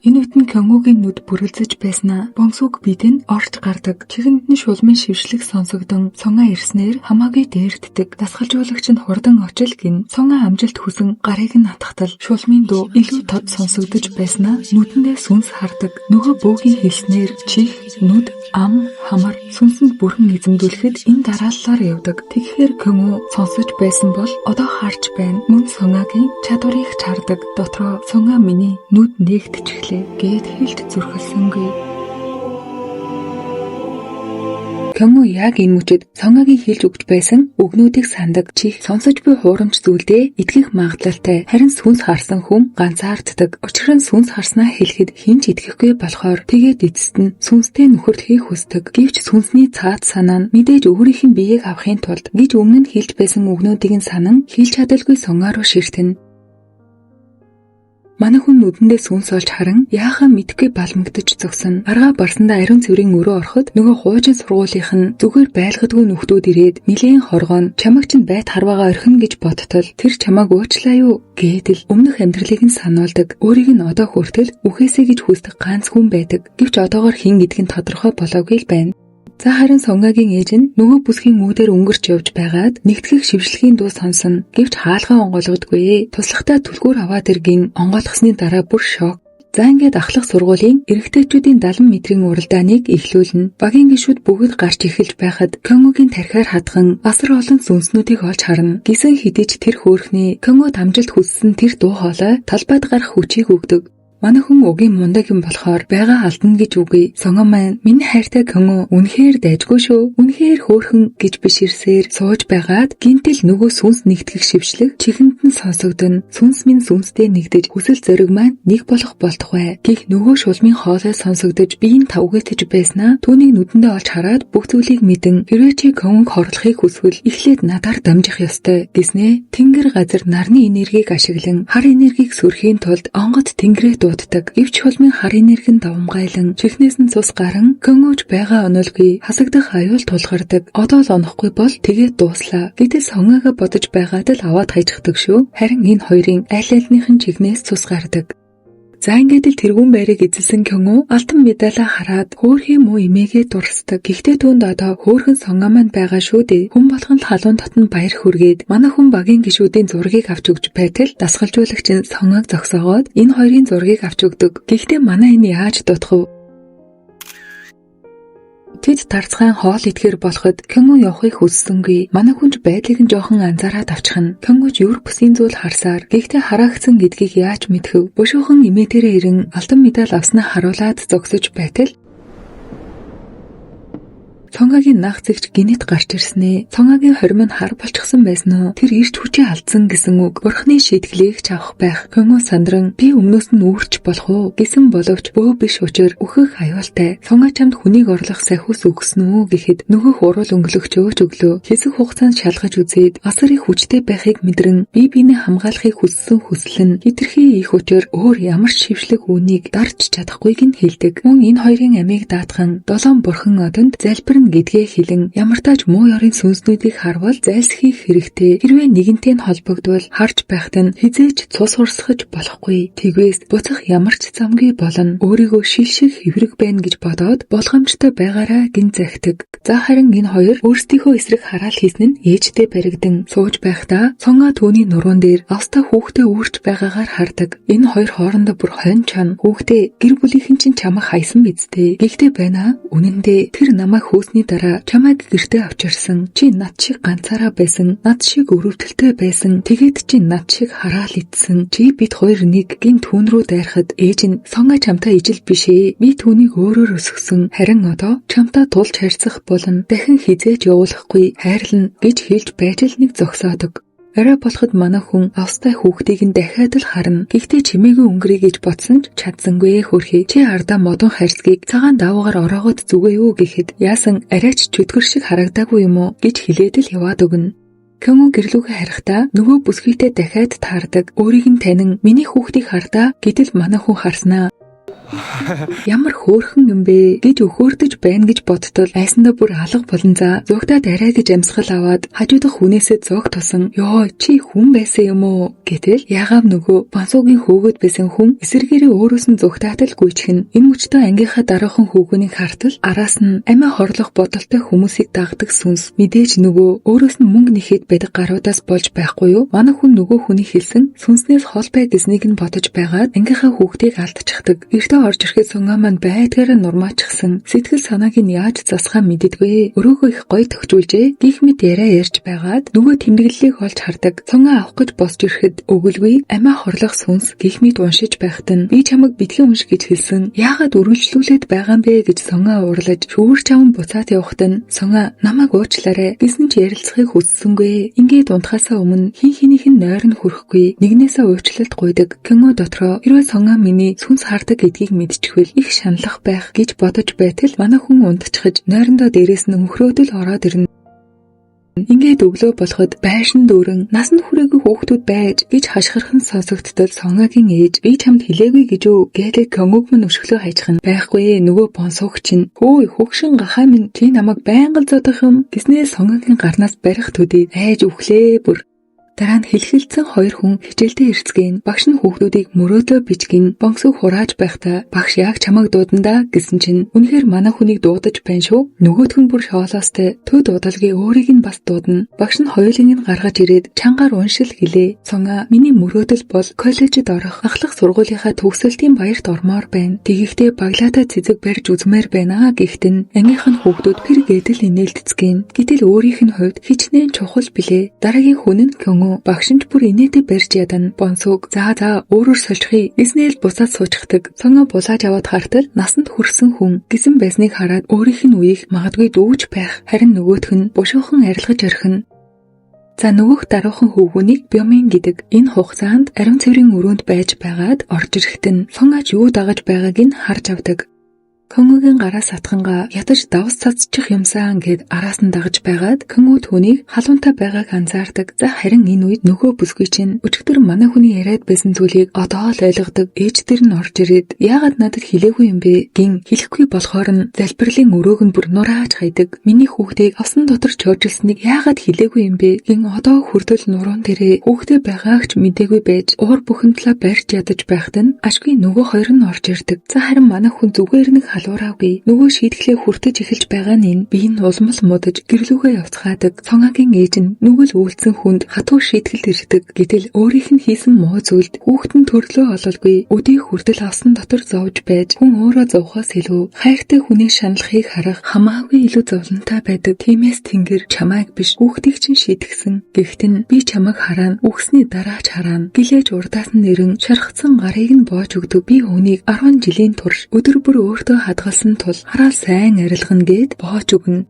Энэ үед нь Кёнгогийн нүд бүрэлзэж байснаа Бонсог бидэнд орж гардаг. Чихэнд нь шулмын шившлэг сонсогдон Сонгоо ирснээр хамаагүй дээрддэг. Дасгалжуулагч нь хурдан очил гин Сонгоо амжилт хүсэн гарыг нь атгатал шулмын дуу илүү тод сонсогдож байснаа нүдэндээ сүнс хардаг. Нөгөө бөөгийн хэлснээр чих, нүд, ам, хамар сүнсэнд бүрэн эзэмдүүлэхэд энэ дарааллаар явдаг. Тэгэхээр Кёнго сонсож байсан бол одоо харж байна. Мөн Сонгогийн чадварыг чардаг. Дотроо Сонгоо миний нүд нээгдчихлээ гээд хэлж зүрхэлсэнгүй. Кёнго яг энэ мөчөд Сонгогийн хэлж өгч байсан үгнүүдийг сандаг. Чих сонсож буй хуурамч зүйлдээ итгэх магадлалтай. Харин сүнс харсан хүн ганцаарддаг. Учир нь сүнс харснаа хэлэхэд хинч итгэхгүй болохоор тэгээд эцэст нь сүнстэй нөхөрлөхийг хүсдэг. Гэвч сүнсний цаад санаа нь мэдээж өөрийнх нь биеийг авахын тулд гэж өмнө нь хэлж байсан үгнүүдийг нь санан хэлж чадалгүй Сонгоо руу ширтэнэ. Манай хүн нүдэндээ сүнс олж харан яахаа мэдгүй балмагдж зогсон. Аргаа барсандаа ариун цэврийн өрөө ороход нөгөө хуужин сургуулийнх нь зүгээр байлгадгүй нөхдүүд ирээд нилийн хоргоон чамаг чинь байт харваагаа орхино гэж бодтол тэр чамааг уучлаа юу гэдэл өмнөх амьдралыг нь сануулдаг. Өөрийг нь одоо хүртэл үхээсэй гэж хүсдэг ганц хүн байдаг. Гэвч одоогоор хэн гэдг нь тодорхой болоогүй л байна. За харин Сонгогийн ээж нь нөгөө бүсгийн үүдээр өнгөрч явж байгаад нэгтгэх шившлэгийн дуу сонсон. Гэвч хаалгаа онгойлгодгүй. Туслахтаа түлхүүр аваад иргэн онгойлгосны дараа бүр шок. За ингээд ахлах сургуулийн эрэгтэйчүүдийн 70 метрийн уралдааныг эхлүүлнэ. Багийн гишүүд бүгд гарч эхэлж байхад Кёнгогийн тархиар хадхан асар олон сүнснүүдийг олж харна. Гисэн хідэж тэр хөөрхний Кёнгод амжилт хүссэн тэр дуу хоолой талбайд гарах хүчийг өгдөг. Манай хүн өгийн мундаг юм болохоор байгаа алдна гэж үгүй. Сонгоо маань миний хайртай Кёнго үнэхээр дайжгүй шүү. Үнэхээр хөөрхөн гэж биширсээр сууж байгаад гинтэл нөгөө сүнс нэгтгэх шившлэг чихэнд нь сонсогдно. Сүнс минь сүнстэй нэгдэж хүсэл зориг маань нэг болох болтугай. Гэх нөгөө шулмын хоолой сонсогдож биеийн тавгэтж байснаа түүнийг нүдэндээ олж хараад бүх зүйлийг мэдэн хэрвээ чи Кёнгог хорлохыг хүсвэл эхлээд надаар дамжих ёстой гэснээ. Тэнгэр газар нарны энергийг ашиглан хар энергийг сөрөхийн тулд онгод тэнгэрээ дууддаг. Гэвч шулмын хар энерги нь давмгайлан чихнээс нь цус гарan Кёнгож байгаа онолгүй хасагдах аюул тулгардаг. Одоо л онохгүй бол тэгээд дууслаа. Гэтэл Сонгоогоо бодож байгаад л аваад хайчихдаг шүү. Харин энэ хоёрын аль альныхын чихнээс цус гардаг. За ингээд л тэргүүн байрыг эзэлсэн Кёнго алтан медалаа хараад хөөрхий муу эмээгээ дурсдаг. Гэхдээ түүнд одоо хөөрхөн Сонгоо маань байгаа шүү дээ. Хүн болгон л халуун дотн баяр хүргээд манай хүн багийн гишүүдийн зургийг авч өгч байтал дасгалжуулагч нь Сонгоог зогсоогоод энэ хоёрын зургийг авч өгдөг. Гэхдээ манай энэ яаж дутах вэ? Тэд тарцгаан хоол идэхэр болоход Кёнго явахыг хүссэнгүй. Манай хүнч байдлыг нь жоохон анзаараад авчихна. Кёнгож юр бүсийн зүйл харсаар гэхдээ хараагдсан гэдгийг яаж мэдхэв? Бушуухан эмээдэрээ ирэн алтан медаль авснаа харуулад зогсож байтал Сонгогийн нах зэгч гинэт гарч ирснэ. Сонгогийн хорим нь хар болчихсон байсан уу? Тэр ирч хүчээ алдсан гэсэн үг. Бурхны шийтгэлийг ч авах байх. Кёнго сандран би өмнөөс нь үүрч болох уу гэсэн боловч бөө биш учир үхэх аюултай. Сонгоо чамд хүнийг орлох сахиус өгсөн үү гэхэд нөгөөх урал өнгөлөгч өөж өглөө. Хэсэг хугацаанд шалгаж үзээд асар их хүчтэй байхыг мэдрэн бие биенээ хамгаалахыг хүссэн хүсэл нь хитрхи их учир өөр ямар ч шившлэг үүнийг дарж чадахгүйг нь хэлдэг. Мөн энэ хоёрын амийг даатхан 7 бурхан одонд залбир гэдгээ хэлэн ямар тааж муу ёрын сүнснүүдийг харвал зайлсхийх хэрэгтэй. Хэрвээ нэгэнтэй нь холбогдвол харж байхад нь хизээч цус урсгаж болохгүй. Тэгвээс буцах ямар ч замгүй болно. Өөрийгөө шил шиг хэврэг байна гэж бодоод болгоомжтой байгаараа гин захидаг. За харин энэ хоёр өөрсдийнхөө эсрэг хараал хийсэн нь ээжтэй баригдан сууж байхдаа Сонгоо түүний нуруунд дээр авста хүүхдээ үүрч байгаагаар хардаг. Энэ хоёр хоорондоо бүр хонь чон. Хүүхдээ гэр бүлийнхэн чинь чамайг хайсан биз дээ. Гэхдээ байна. Үнэн дээр тэр намайг ирсний дараа чамайг гэртээ авчирсан. Чи над шиг ганцаараа байсан. Над шиг өрөвдөлтэй байсан. Тэгээд чи над шиг хараал идсэн. Чи бид хоёр нэг гин түүн рүү дайрахад ээж нь Сонга чамтай ижил биш ээ. Би түүнийг өөрөөр өсгсөн. Харин одоо чамтай тулж харьцах болно. Дахин хизээж явуулахгүй хайрлна гэж хэлж байж л нэг зогсоодог. Орой болоход манай хүн австай хүүхдийг нь дахиад л харна. Гэхдээ чимээгүй өнгөрье гэж бодсон ч чадсангүй хөрхий. Чи ардаа модон харьцгийг цагаан даваагаар ороогод зүгээ юу гэхэд яасан арайч чөтгөр шиг харагдаагүй юм уу гэж хэлээд л яваад өгнө. Кёнго гэрлүүгээ харихдаа нөгөө бүсгүйтэй дахиад таардаг. Өөрийг нь танин миний хүүхдийг хардаа гэтэл манай хүн харснаа. Ямар хөөрхөн юм бэ гэж өхөөрдөж байна гэж бодтол айсандаа бүр алга болон за зөөгтөөд арай гэж амьсгал аваад хажуудах хүнээсээ зөг тусан ёо чи хүн байсан юм уу гэтэл ягаав нөгөө бансуугийн хөөгөөд байсан хүн эсэргээрээ өөрөөс нь зөөгтөөд гүйчихнэ. Энэ мөчтөө ангийнхаа дараахан хөөгөөнийг хартал араас нь амиа хорлох бодолтой хүмүүсийг дагдаг сүнс мэдээж нөгөө өөрөөс нь мөнгө нэхэд байдаг гаруудаас болж байхгүй юу? Манай хүн нөгөө хүний хэлсэн сүнснээс хол бай гэснийг нь бодож байгаад ангийнхаа хүүхдийг алдчихдаг. Орж ирэхэд Сонга маань байдгаараа нурмаачихсан. Сэтгэл санааг нь яаж засахаа мэддэггүй. Өрөөгөө их гоё төгжүүлжээ. Гих мэд яриа ярьж байгаад нөгөө тэмдэглэлийг олж хардаг. Сонга авах гэж босч ирэхэд өгөлгүй амиа хорлох сүнс гих мэд уншиж байхад нь би чамайг битгий унш гэж хэлсэн. Яагаад үргэлжлүүлээд байгаа юм бэ гэж Сонга уурлаж шүүр чаван буцаад явахад нь Сонга намайг уучлаарай гэсэн ч ярилцахыг хүссэнгүй. Ингээд унтахаасаа өмнө хин хинийх нь нойр нь хүрэхгүй. Нэгнээсээ уучлалт гуйдаг. Кёнго дотроо хэрвээ Сонга миний сүнс хардаг гэдгийг мэдчихвэл их шаналх байх гэж бодож байтал манай хүн унтчихж нойрондоо дээрээс нь мөхрөөдөл ороод ирнэ. Ингээд өглөө болоход байшин дүүрэн насанд хүрээгүй хүүхдүүд байж гэж хашгирхан сонсогдтол Сонгагийн ээж би чамд хэлээгүй гэж үү гэдэг Кёнгог мань өшгөлөө хайчихна. Байхгүй нөгөө бонсууг чинь хөөе хөгшин гахаа минь чи намайг байнга л зодох юм гэснээр Сонгагийн гарнаас барих төдий айж өглөө бүр. Дараа нь хэлхэлцэн хоёр хүн хичээлдээ ирцгэн багш нь хүүхдүүдийг мөрөөдөө бичгэн бонсог хурааж байхдаа багш яг чамайг дуудандаа гэсэн чинь үнэхээр манай хүнийг дуудаж байна шүү. Нөгөөх нь бүр шоолоостой төд удалгийн өөрийг нь бас дуудана. Багш нь хоёулыг нь гаргаж ирээд чангаар уншил гэлээ. Сонга миний мөрөөдөл бол коллежид орох ахлах сургуулийнхаа төгсөлтийн баярт ормоор байна. Тэгэхдээ баглаатаа цэцэг барьж үзмээр байна гэхтэн ангийнх нь хүүхдүүд пэр гэдэл инээлдэцгэн. Гэтэл өөрийнх нь хувьд хичнээн чухал билээ. Дараагийн хүн нь Кёнго багш нь бүр инээдэ барьж ядан бонсог за өөрөөр сольчихъя гэснээр буцаад суучдаг. Сонго булааж аваад хартал насанд хүрсэн хүн гэсэн байсныг хараад өөрийнх нь үеийг магадгүй дүүж байх харин нөгөөх нь бушуухан арилгаж орхино. За нөгөөх даруухан хөвгүнийг Бёмин гэдэг энэ хугацаанд ариун цэврийн өрөөнд байж байгаад орж ирэхэд нь Сонгаж юу дагаж байгааг нь харж авдаг. Кёнгогийн гараас атхангаа ядаж давс цацчих юмсан гэд араас нь дагаж байгаад Кёнго түүнийг халуунтай байгааг анзаардаг. За харин энэ үед нөгөө бүсгүй чинь өчигдөр манай хүний яриад байсан зүйлийг одоо л ойлгодог. Ээж тэр нь орж ирээд яагаад надад хэлээгүй юм бэ гин хэлэхгүй болохоор нь залбирлын өрөөг нь бүр нурааж хайдаг. Миний хүүхдийг авсан дотор чойжилсныг яагаад хэлээгүй юм бэ гин одоо хүртэл нуруунд дээрээ хүүхдээ байгааг ч мэдээгүй байж уур бүхэн талаа барьж ядаж байхад нь ашгүй нөгөө хоёр нь орж ирдэг. За харин манай хүн зүгээр нэг халуураагүй нөгөө шийтгэлээ хүртэж эхэлж байгаа нь би энэ улмал мудаж гэрлүүгээ явцгаадаг. Цонгагийн ээж нь нүгэл үйлцэн хүнд хатуу шийтгэлд ирдэг. Гэтэл өөрийнх нь хийсэн муу зүйлд хүүхдэн төрлөө ололгүй өдий хүртэл авсан дотор зовж байж хүн өөрөө зовхоос илүү хайртай хүнийг шаналхыг харах хамаагүй илүү зовлонтой байдаг. Тиймээс Тэнгэр чамайг биш хүүхдийг чинь шийтгсэн. Гэхдээ би чамайг хараана үгсний дараач хараана гэлээж урдаас нь нэрэн шархацсан гарыг нь боож өгдөг. Би үүнийг 10 жилийн турш өдөр бүр өөртөө хадгалсан тул хараал сайн арилгана гэд боож өгнө.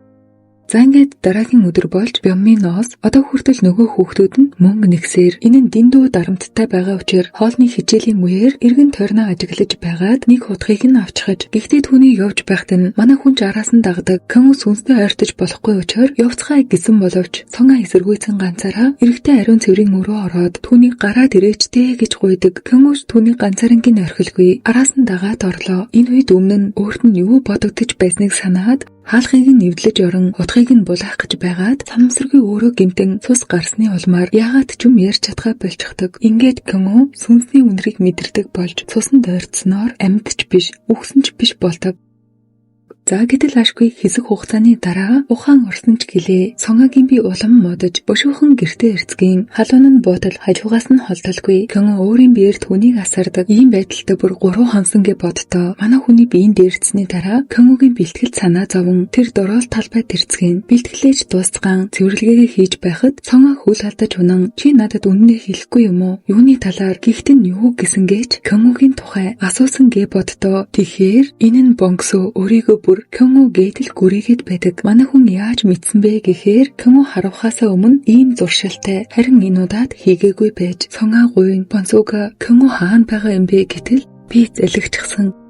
За ингээд дараагийн өдөр болж Бёминоос одоо хүртэл нөгөө хүүхдүүд нь мөнгө нэгсээр энэ нь дэндүү дарамттай байгаа учраас хоолны хичээлийн үеэр эргэн тойрноо ажиглаж байгаад нэг хутгийг нь авчихаж гэхдээ түүний явж байхад нь манай хүн араас нь дагдаг. Кёнго сүнстэй ойртож болохгүй учраас явцгаая гэсэн боловч Сонга эсэргүүцэн ганцаараа эрэгтэй ариун цэврийн өрөө ороод түүнийг гараад ирээчтэй гэж гуйдаг. Кёнго түүнийг ганцаарингийн орхилгүй араас нь дагаад орлоо. Энэ үед өмнө нь өөрт нь юу бодогдож байсныг санаад хаалхыг нь нэвдлэж орон хутгийг нь булаах гэж байгаад самсргүй өөрөө гэмтэн цус гарсны улмаар яагаад ч юм ярьж чадхаа болчихдог. Ингээд Кёнго сүнсний үнэрийг мэдэрдэг болж цусанд ойртсноор амьд ч биш, үхсэн ч биш болдог. За гэтэл ашгүй хэсэг хугацааны дараа ухаан орсон ч гэлээ Сонгагийн би улам муудаж бушуухан гэртээ эрцгийн халуун нь буудал хажуугаас нь холдолгүй. Кёнго өөрийн биеэр түүнийг асардаг. Ийм байдалтай бүр 3 хонсон гэ бодтоо. Манай хүний биеийн дээрцсний дараа Кёнгогийн бэлтгэл санаа зовон тэр дөрөөл талбай тэрцгэн бэлтгэлээж дуусган цэвэрлэгээ хийж байхад Сонга хүл алдаж унан чи надад үнэнээ хэлэхгүй юм уу? Юуны талаар гихтэн юу гэсэн гэж Кёнгогийн тухай асуусан гэ бодтоо. Тэгэхээр энэ нь бонгсоо өөрийгөө бүр Кёнго гэдэл гүрийгээд байдаг. Манай хүн яаж мэдсэн бэ гэхээр Кёнго харавхаасаа өмнө ийм зуршилтай харин энэ удаад хийгээгүй байж Сонга гуйн бонсууга Кёнго хаана байгаа юм бэ гэтэл би зэлэгчсэн.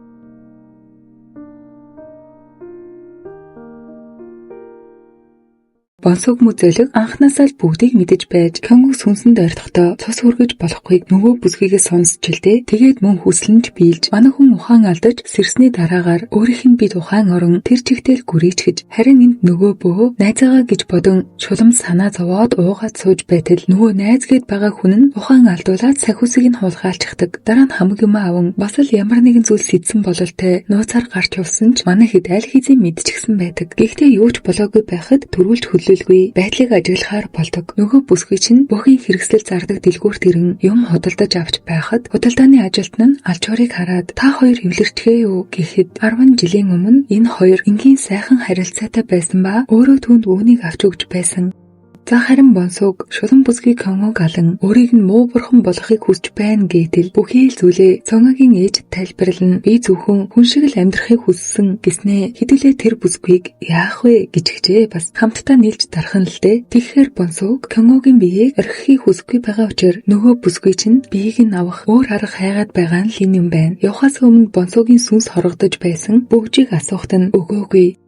Бонсог мүзэлэг анхнаасаа л бүгдийг мэдэж байж Кёнгог сүнсэнд ойртохдоо цус хүргэж болохгүй нөгөө бүсгийгээ сонсч илдээ. Тэгээд мөн хүслэнж биелж манай хүн ухаан алдаж сэрсний дараагаар өөрийнх нь бид ухаан орон тэр чигтэл гүрийчгэж харин энд нөгөө бөө найзаагаа гэж бодон шулам санаа зовоод уугаад сууж байтал нөгөө найз гээд байгаа хүн нь ухаан алдуулаад сахиусыг нь хулгайлчихдаг. Дараа нь хамаг юм аван бас л ямар нэгэн зүйл сэдсэн бололтой нууцаар гарч явсан ч манай хэд аль хэзээ мэдчихсэн байдаг. Гэхдээ юу ч болоогүй байхад төрүүлж байдлыг ажиглахаар болдог. Нөгөө бүсгүй чинь бүхийн хэрэгсэл зардаг дэлгүүрт ирэн юм худалдаж авч байхад худалдааны ажилтан нь алчуурыг хараад та хоёр эвлэрчгээ юу гэхэд 10 жилийн өмнө энэ хоёр энгийн сайхан харилцаатай байсан ба өөрөө түүнд үүнийг авч өгч байсан. За харин бонсог шулан бүсгүй Кёнгог алан өөрийг нь муу бурхан болохыг хүсч байна гэдэл бүхий л зүйлээ Сонгагийн ээж тайлбарлан би зөвхөн хүн шиг л амьдрахыг хүссэн гэснээ хэдүүлээ тэр бүсгүйг яах вэ гэж хичээ бас хамтдаа нийлж дархан л дээ. Тэгэхээр бонсог Кёнгогийн биеийг орхихыг хүсэхгүй байгаа учраас нөгөө бүсгүй чинь биеийг нь авах өөр арга хайгаад байгаа нь л энэ юм байна. Явахаас өмнө бонсогийн сүнс хорогдож байсан бүгжийг асуухт нь өгөөгүй.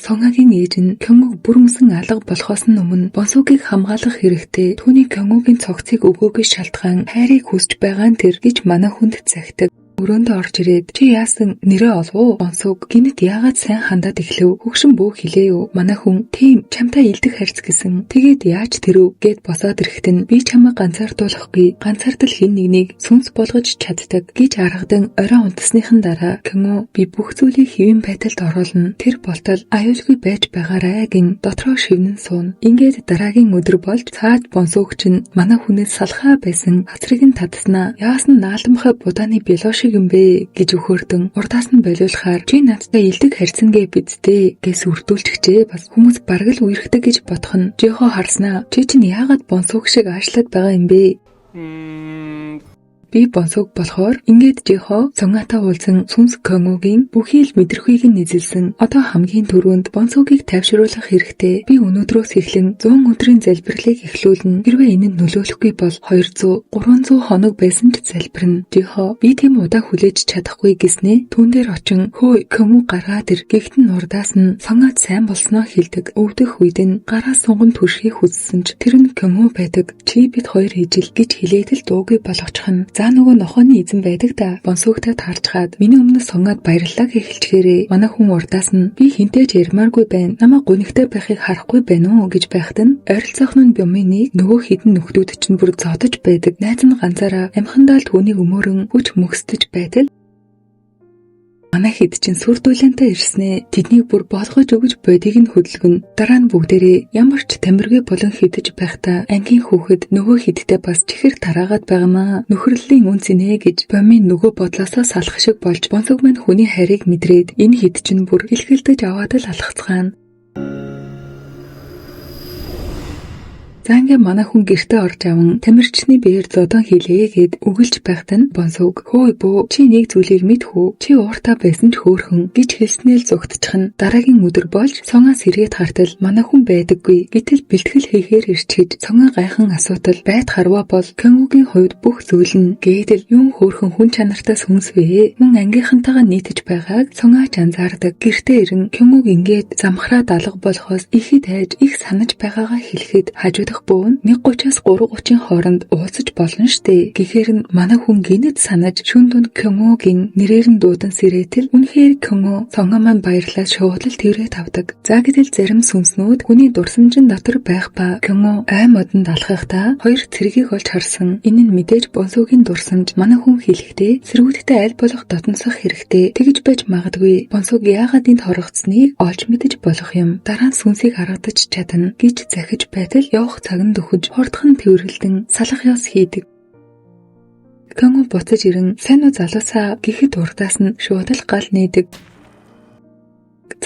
Сонгагийн ээж нь Кёнгог бүр мөсөн алга болохоос нь өмнө бонсогийг хамгаалах хэрэгтэй. Түүний Кёнгогийн цогцыг өгөөгүй шалтгаан хайрыг хүсэж байгаа нь тэр гэж манай хүнд захидаг. Өрөөндөө орж ирээд чи яасан нэрээ олов уу? Бонсог гинэт яагаад сайн хандаад эхлэв? Хөгшин бөө хэлээ юу? Манай хүн тийм чамтай илдэг харьц гэсэн. Тэгээд яаж тэрв гэд босоод ирэхэд нь би чамаа ганцаардуулахгүй. Ганцаардал хин нэгнийг сүнс болгож чаддаг гэж аргадан орой унтсныхан дараа Кёнго би бүх зүйлийг хэвэн байдалд оруулна. Тэр болтол аюулгүй байж байгаарай гин дотроо шивнэн суун. Ингээд дараагийн өдөр болж цаад бонсог чинь манай хүнээс салхаа байсан хацрыг нь татснаа. Яасан наалдамхай будааны билош юм бэ гэж өхөөрдөн урдаас нь болиулахаар чи надтай илдэг харьцан гээ бидтэй гэс үрдүүлчихжээ. Бас хүмүүс бараг л үерхдэг гэж бодох нь жихо харснаа. Чи чинь яагаад бонсог шиг аашлаад байгаа юм бэ? Би бонсог болохоор ингээд жихо Сонгатай уулзсан сүнс Кёнгогийн бүхий л мэдрэхүйг нь нэзэлсэн. Одоо хамгийн түрүүнд бонсогийг тайвшруулах хэрэгтэй. Би өнөөдрөөс эхлэн 100 өдрийн залбирлыг эхлүүлнэ. Хэрвээ энэ нь нөлөөлөхгүй бол 200, 300 хоног байсан ч залбирна. Жихо би тийм удаа хүлээж чадахгүй гэснээ түүн дээр очин хөө Кёнго гаргаад ир гихтэн урдаас нь Сонгад сайн болсноо хэлдэг. Өвдөх үед нь гараа сунган түшхийг хүссэн ч тэр нь Кёнго байдаг. Чи бид хоёр ижил гэж хэлээд л дуугүй болгочих нь. За нөгөө нохооны эзэн байдаг да. Бонсогтой таарчгаад миний өмнө Сонгад баярлалаа гэхэлчгээрээ манай хүн урдаас нь би хинтээ ч ярмааргүй байна. Намаа гунигтай байхыг харахгүй байна уу гэж байхад нь ойролцоох нь бяминыг нөгөө хідэн нөхдүүд чинь бүр зодож байдаг. Найз нь ганцаараа амхандаа л түүнийг өмөрөн хүч мөхсдөж байтал манай хэд чинь сүр дулаантай ирснээ. Тэднийг бүр болгож өгж бодийг нь хөдөлгөн. Дараа нь бүгдээрээ ямар ч тамиргүй болон хідэж байхдаа ангийн хүүхэд нөгөө хідтэй бас чихэр тараагаад байгаамаа. Нөхөрлөлийн үнц нэ гэж бомын нөгөө бодлосоо салах шиг болж бонсог мань хүний хайрыг мэдрээд энэ хід чинь бүр хэлхэлдэж аваад л алхацгаана. За ингээ манай хүн гэртээ орж аван тамирчны биеэр зодон хийлээ гэд өгөлж байхад нь бонсог хөөе бөө чи нэг зүйлийг мэдхүү чи ууртаа байсан ч хөөхөн гэж хэлснээр л зүгтчих нь дараагийн өдөр болж Сонгоос сэргээд хартал манай хүн байдаггүй гэтэл бэлтгэл хийхээр ирчиж Сонго гайхан асуудал байд харва бол Кёнгогийн хувьд бүх зүйл нь гэдэл юм хөөхөн хүн чанартай сүнс вэ мөн ангийнхантайгаа нийтэж байгааг Сонгоч анзаардаг гэртээ ирэн Кёнгог ингээд замхраад алга болохоос ихэд хайж их санаж байгаагаа хэлэхэд хажууд дахь буу нь 1:30-аас 3:30-ийн хооронд уулзаж болно штэ. Гэхээр нь манай хүн гинэд санаж шүн дунд Кёнгогийн нэрээр нь дуудан сэрэтэл үнэхээр Кёнго цонго маань баярлаад шууд л тэрвээ тавдаг. За гэтэл зарим сүнснүүд хүний дурсамжин дотор байх ба Кёнго ай модонд алхахдаа хоёр цэргийг олж харсан. Энэ нь мэдээж бонсогийн дурсамж. Манай хүн хэлэхдээ цэргүүдтэй аль болох дотносох хэрэгтэй. Тэгж байж магадгүй бонсог яагаад энд хорогдсныг олж мэдэж болох юм. Дараа нь сүнсийг харагдаж чадна гэж захиж байтал явах цаг нь дөхөж хордхон тэрвэрлэн салах ёс хийдэг. Кёнго буцаж ирэн сайн уу залуусаа гэхэд урдаас нь шууд л гал нээдэг.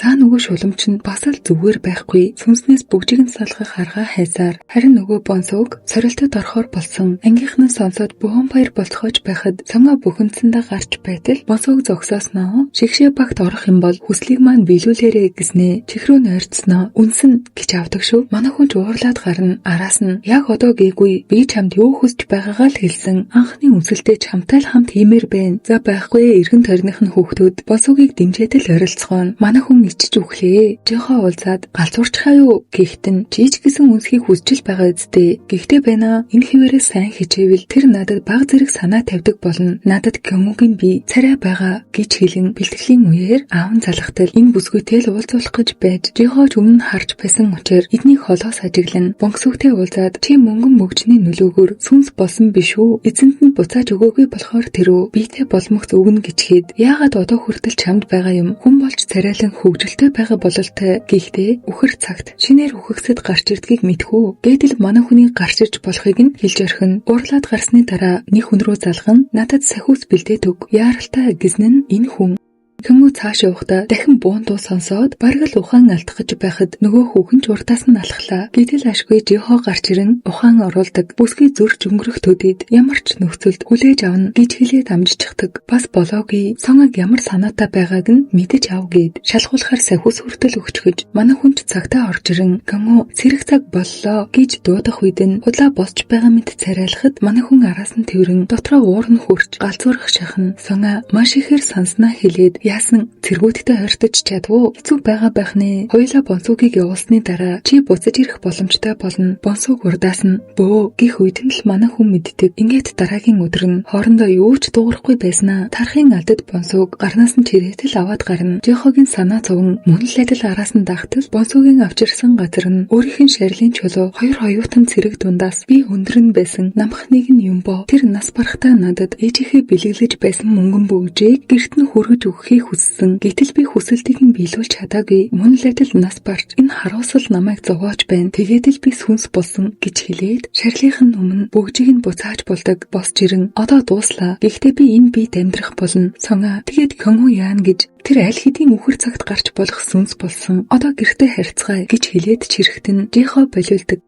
За нөгөө шуламч нь бас л зүгээр байхгүй. Сүнснээс бүгжийг нь салгах аргаа хайсаар харин нөгөө бонсог сорилтод орохоор болсон. Ангийнхнаас сонсоод бүхэн баяр болцохож байхад цамгаа бөхөнцөндөө гарч байтал бонсог зогсоосноо шигшээ багт орох юм бол хүслийг маань биелүүлээрэ гэснэ. Чихрүү нойрцсноо үнсэн гэж авдаг шүү. Манай хүн уурлаад гарна. Араас нь яг одоо гээгүй би чамд юу хүсэж байгаагаа л хэлсэн. Анхны үнсэлтэй чамтай л хамт хиймээр байна. За байхгүй эргэн тойрных нь хүүхдүүд бонсогийг дэмжээд л орилцгоно. Манай хүн ичж өглөө. Жихоо уулзаад галзуурчхаа юу гэхтэн чийч гэсэн үнсхийг хүсчил байгаа үсттэй. Гэхдээ байна. Энэ хിവэрээ сайн хичээвэл тэр надад баг зэрэг санаа тавьдаг болно. Надад Кёнгогийн би царай байгаа гэж хэлэн бэлтгэлийн үеэр аав нь залхатал энэ бүсгүйтэй л уулзуулах гэж байж жихооч өмнө харж байсан учраас эднийг холоос ажиглан бонсогтой уулзаад чи мөнгөн мөгжний нөлөөгөөр сүнс болсон биш үү? Эзэнт нь буцааж өгөөгүй болохоор тэрөө биетэй боломгц өгнө гэчихэд яагаад одоо хүртэл чамд байгаа юм? Хүн болж царайлан хөгжилтэй байгаа бололтой. Гэхдээ үхэр цагт шинээр үхэгсэд гарч ирдгийг мэдхүү. Гэтэл манай хүний гарч ирж болохыг нь хэлж орхин. Уурлаад гарсны дараа нэг хүн рүү залган надад сахиус бэлдээд өг. Яаралтай гэзэн нь энэ хүн. Кёнго цааш явахдаа дахин буун дуу сонсоод бараг л ухаан алдахж байхад нөгөө хүүхэн ч урдаас нь алхлаа. Гэтэл ашгүй жихоо гарч ирэн ухаан оруулдаг. Бүсгүй зөрж өнгөрөх төдийд ямар ч нөхцөлд хүлээж авна гэж хэлээд амжчихдаг. Бас болоогүй сонгог ямар санаатай байгааг нь мэдэж ав гэд шалгуулахаар сахиус хүртэл өгчгөж манай хүн ч цагтаа орж ирэн Кёнго цэрэг цаг боллоо гэж дуудах үед нь худлаа босч байгаа мэт царайлахад манай хүн араас нь тэрэн дотроо уур нь хурж галзуурах шахна. Сонга маш ихээр санснаа хэлээд яасан цэргүүдтэй ойртож чадвуу? Хэцүү байгаа байх нэ. Хоёулаа бонсогийг явуулсны дараа чи буцаж ирэх боломжтой болно. Бонсог урдаас нь бөө гих үед нь л манай хүн мэддэг. Ингээд дараагийн өдөр нь хоорондоо юу ч дуурахгүй байснаа тархын алдад бонсог гарнаас нь чирээтэл аваад гарна. Жихогийн санаа зовн мөн л адил араас нь дагтал бонсогийн авчирсан газар нь өөрийнх нь шарилын чулуу хоёр хоёутан цэрэг дундаас би өндөр нь байсан намхныг нь юм бо. Тэр нас барахтаа надад ээжийнхээ бэлэглэж байсан мөнгөн бүгжийг гэрт нь хүргэж өгөхийг хүссэн. Гэтэл би хүсэлтийг нь биелүүлж чадаагүй. Мөн л адил нас барч энэ харуусал намайг зовоож байна. Тэгээд л би сүнс болсон гэж хэлээд шарлийнх нь өмнө бүгжийг нь буцааж болдог босч ирэн одоо дууслаа. Гэхдээ би энэ биед амьдрах болно. Сонга тэгээд Кёнго яана гэж тэр аль хэдийн үхэр цагт гарч болох сүнс болсон. Одоо гэртээ харьцгаая гэж хэлээд чирэгтэн жихоо болиулдаг.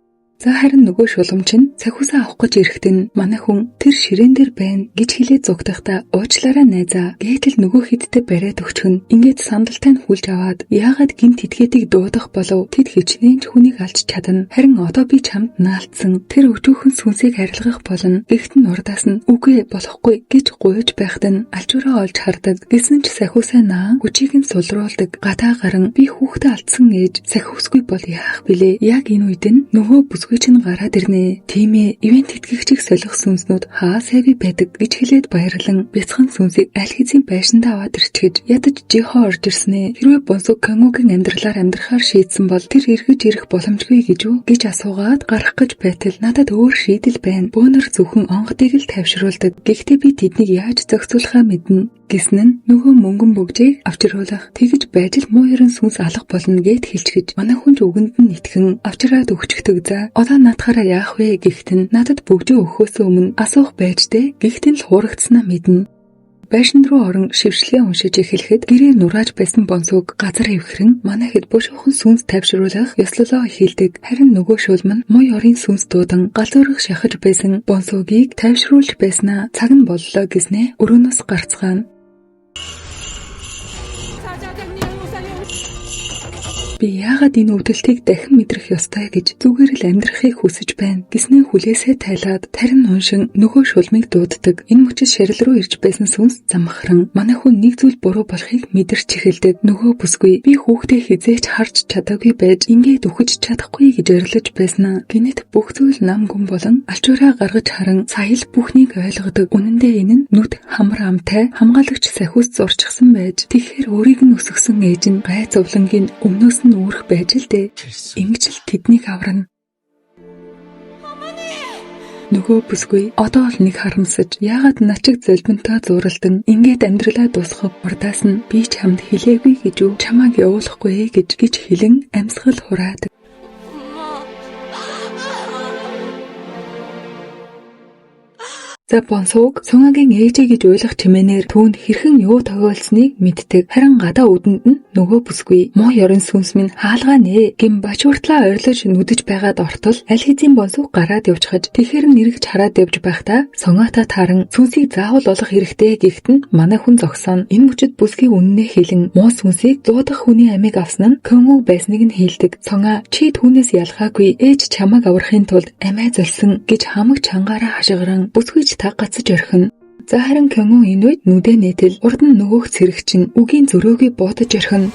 За харин нөгөө шуламч нь цахиусаа авах гэж ирэхдээ манай хүн тэр ширээн дээр байна гэж хэлээд зугтахдаа уучлаарай найзаа гэтэл нөгөө хидтэй бариад өгчхөн ингээд сандалтай нь хүлж аваад яагаад гинт этгээдийг дуудах болов тэд хичнээн ч хүнийг алж чадна харин одоо би чамд наалтсан тэр өчүүхэн сүнсийг арилгах болно гэхдээ урдаас нь үгүй болохгүй гэж гуйж байхад нь алжуураа олж хардаг гэсэн ч сахиусаа наа хүчийг нь сулруулдаг гадаа гарan би хүүхдээ алдсан ээж сахиусгүй бол яах билээ яг энэ үед нь нөгөө чинь гараад ирнэ. Тийм ээ, ивент тэтгэгчийг солих сүнснүүд хаа сэви байдаг гэж хэлээд баярлан бяцхан сүнсийг аль хэзээ байшиндаа аваад ирчгэж ядаж жихоо орж ирснэ. Хэрвээ бонсог Кёнгогийн амьдралаар амьдрахаар шийдсэн бол тэр эргэж ирэх боломжгүй гэж үү гэж асуугаад гарах гэж байтал надад өөр шийдэл байна. Бөөнөр зөвхөн онгодыг л тавьшруулдаг. Гэхдээ би тэднийг яаж зохицуулахаа мэднэ. Гэсэн нь нөгөө мөнгөн бүгжийг авчруулах тэгж байж л муу ерэн сүнс алга болно гэд хэлчихэж манай хүн ч үгэнд нь итгэн авчираад өгчдөг за одоо наадахаараа яах вэ гэхтэн надад бүгжээ өгөхөөс өмнө асуух байж дээ гэхтэн л хуурагдсанаа мэднэ. Байшин руу орон шившлэгээ уншиж эхлэхэд гэрээ нурааж байсан бонсог газар эвхрэн манайхэд бушуухан сүнс тавьшруулах ёслолоо хийлдэг. Харин нөгөө шулман мой орын сүнс дуудан галзуурах шахаж байсан бонсогийг тавьшруулж байснаа цаг нь боллоо гэснэ өрөөнөөс гарцгаана. Би яагаад энэ өвдөлтийг дахин мэдрэх ёстой гэж зүгээр л амьдрахыг хүсэж байна гэснээ хүлээсээ тайлаад тарин уншин нөгөө шулмыг дууддаг. Энэ мөчид шарил руу ирж байсан сүнс замхран манай хүн нэг зүйл буруу болохыг мэдэрч эхэлдэг. Нөгөө бүсгүй би хүүхдээ хизээч харж чадаагүй байж ингээд үхэж чадахгүй гэж орилож байснаа. Гэнэт бүх зүйл нам гүн болон алчуураа гаргаж харан саял бүхнийг ойлгодог. Үнэн дээр энэ нь нүд хамар амтай хамгаалагч сахиус зурчихсан байж тэгэхээр өөрийг нь өсгсөн ээж нь гай зовлонгийн өмнөөс нь үүрэх байж л дээ. Ингэж л тэднийг аврана. Нөгөө бүсгүй одоо л нэг харамсаж яагаад начиг золбинтой зуралдан ингээд амьдралаа дуусгах урдаас нь би чамд хэлээгүй гэж үү чамааг явуулахгүй гэж хэлэн амьсгал хураадаг. За бонсууг Цонгагийн ээжээ гэж ойлгох чимээнээр түүнд хэрхэн юу тохиолдсныг мэддэг. Харин гадаа үдэнд нь нөгөө бүсгүй муу ёрын сүнс минь хаалгаа нэ гэм бачууртлаа ойрлож нүдэж байгаад ортол аль хэзээ бонсууг гараад явчихаж тэгэхэр нэрэгч хараад явж байхдаа Цонгаатай тааран сүнсийг заавал олох хэрэгтэй гэхт нь манай хүн зогсооно. Энэ мөчид бүсгийн үннээ хэлэн муу сүнсийг зуудах хүний амийг авсан нь Кёнгу байсныг нь хэлдэг. Цонгаа чи түүнээс ялгаагүй ээж чамайг аврахын тулд амиа золсон гэж хамаг чангаараа хашгиран бүсгүйч та гацж орхино. За харин Кёнгу энэ үед нүдэ нээтэл урд нь нөгөөх цэрэг чинь үгийн зөрөөгүй буудаж орхино.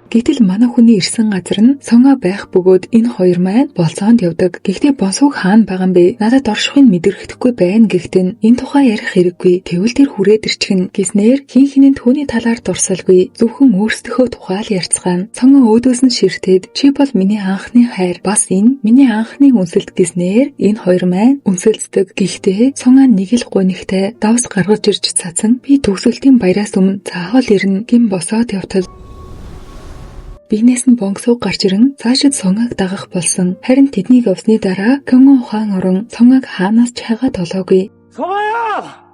Гэтэл манай хүний ирсэн газар нь Цонгаа байх бөгөөд энэ хоёр маань болцоонд явдаг. Гэхдээ бонсууг хаана байгаа юм бэ? Надад оршихыг мэдэрхэхгүй байна гэхдээ энэ тухай ярих хэрэггүй. Тэгвэл тэр хүрээд ирчихнэ гэснээр хин хинэн түүний талаар дурсалгүй. Зөвхөн өөрсдийнхөө тухай л ярьцгаана. Цонгаа өөдөөс нь ширтээд чи бол миний анхны хайр. Бас энэ миний анхны үнсэлт гэснээр энэ хоёр маань үнсэлцдэг. Гэхдээ Цонгаа нэг л гунигтай давс гаргаж ирж цацсан. Би төгсөлтийн баяраас өмнө заавал ирнэ гэм босоод явтал Бинээс нь бонсууг гарч ирэн цаашид Цонгааг дагах болсон. Харин тэднийг явсны дараа Кёнгу ухаан орон Цонгааг хаанаас ч хайгаад олоогүй. Цонгаа!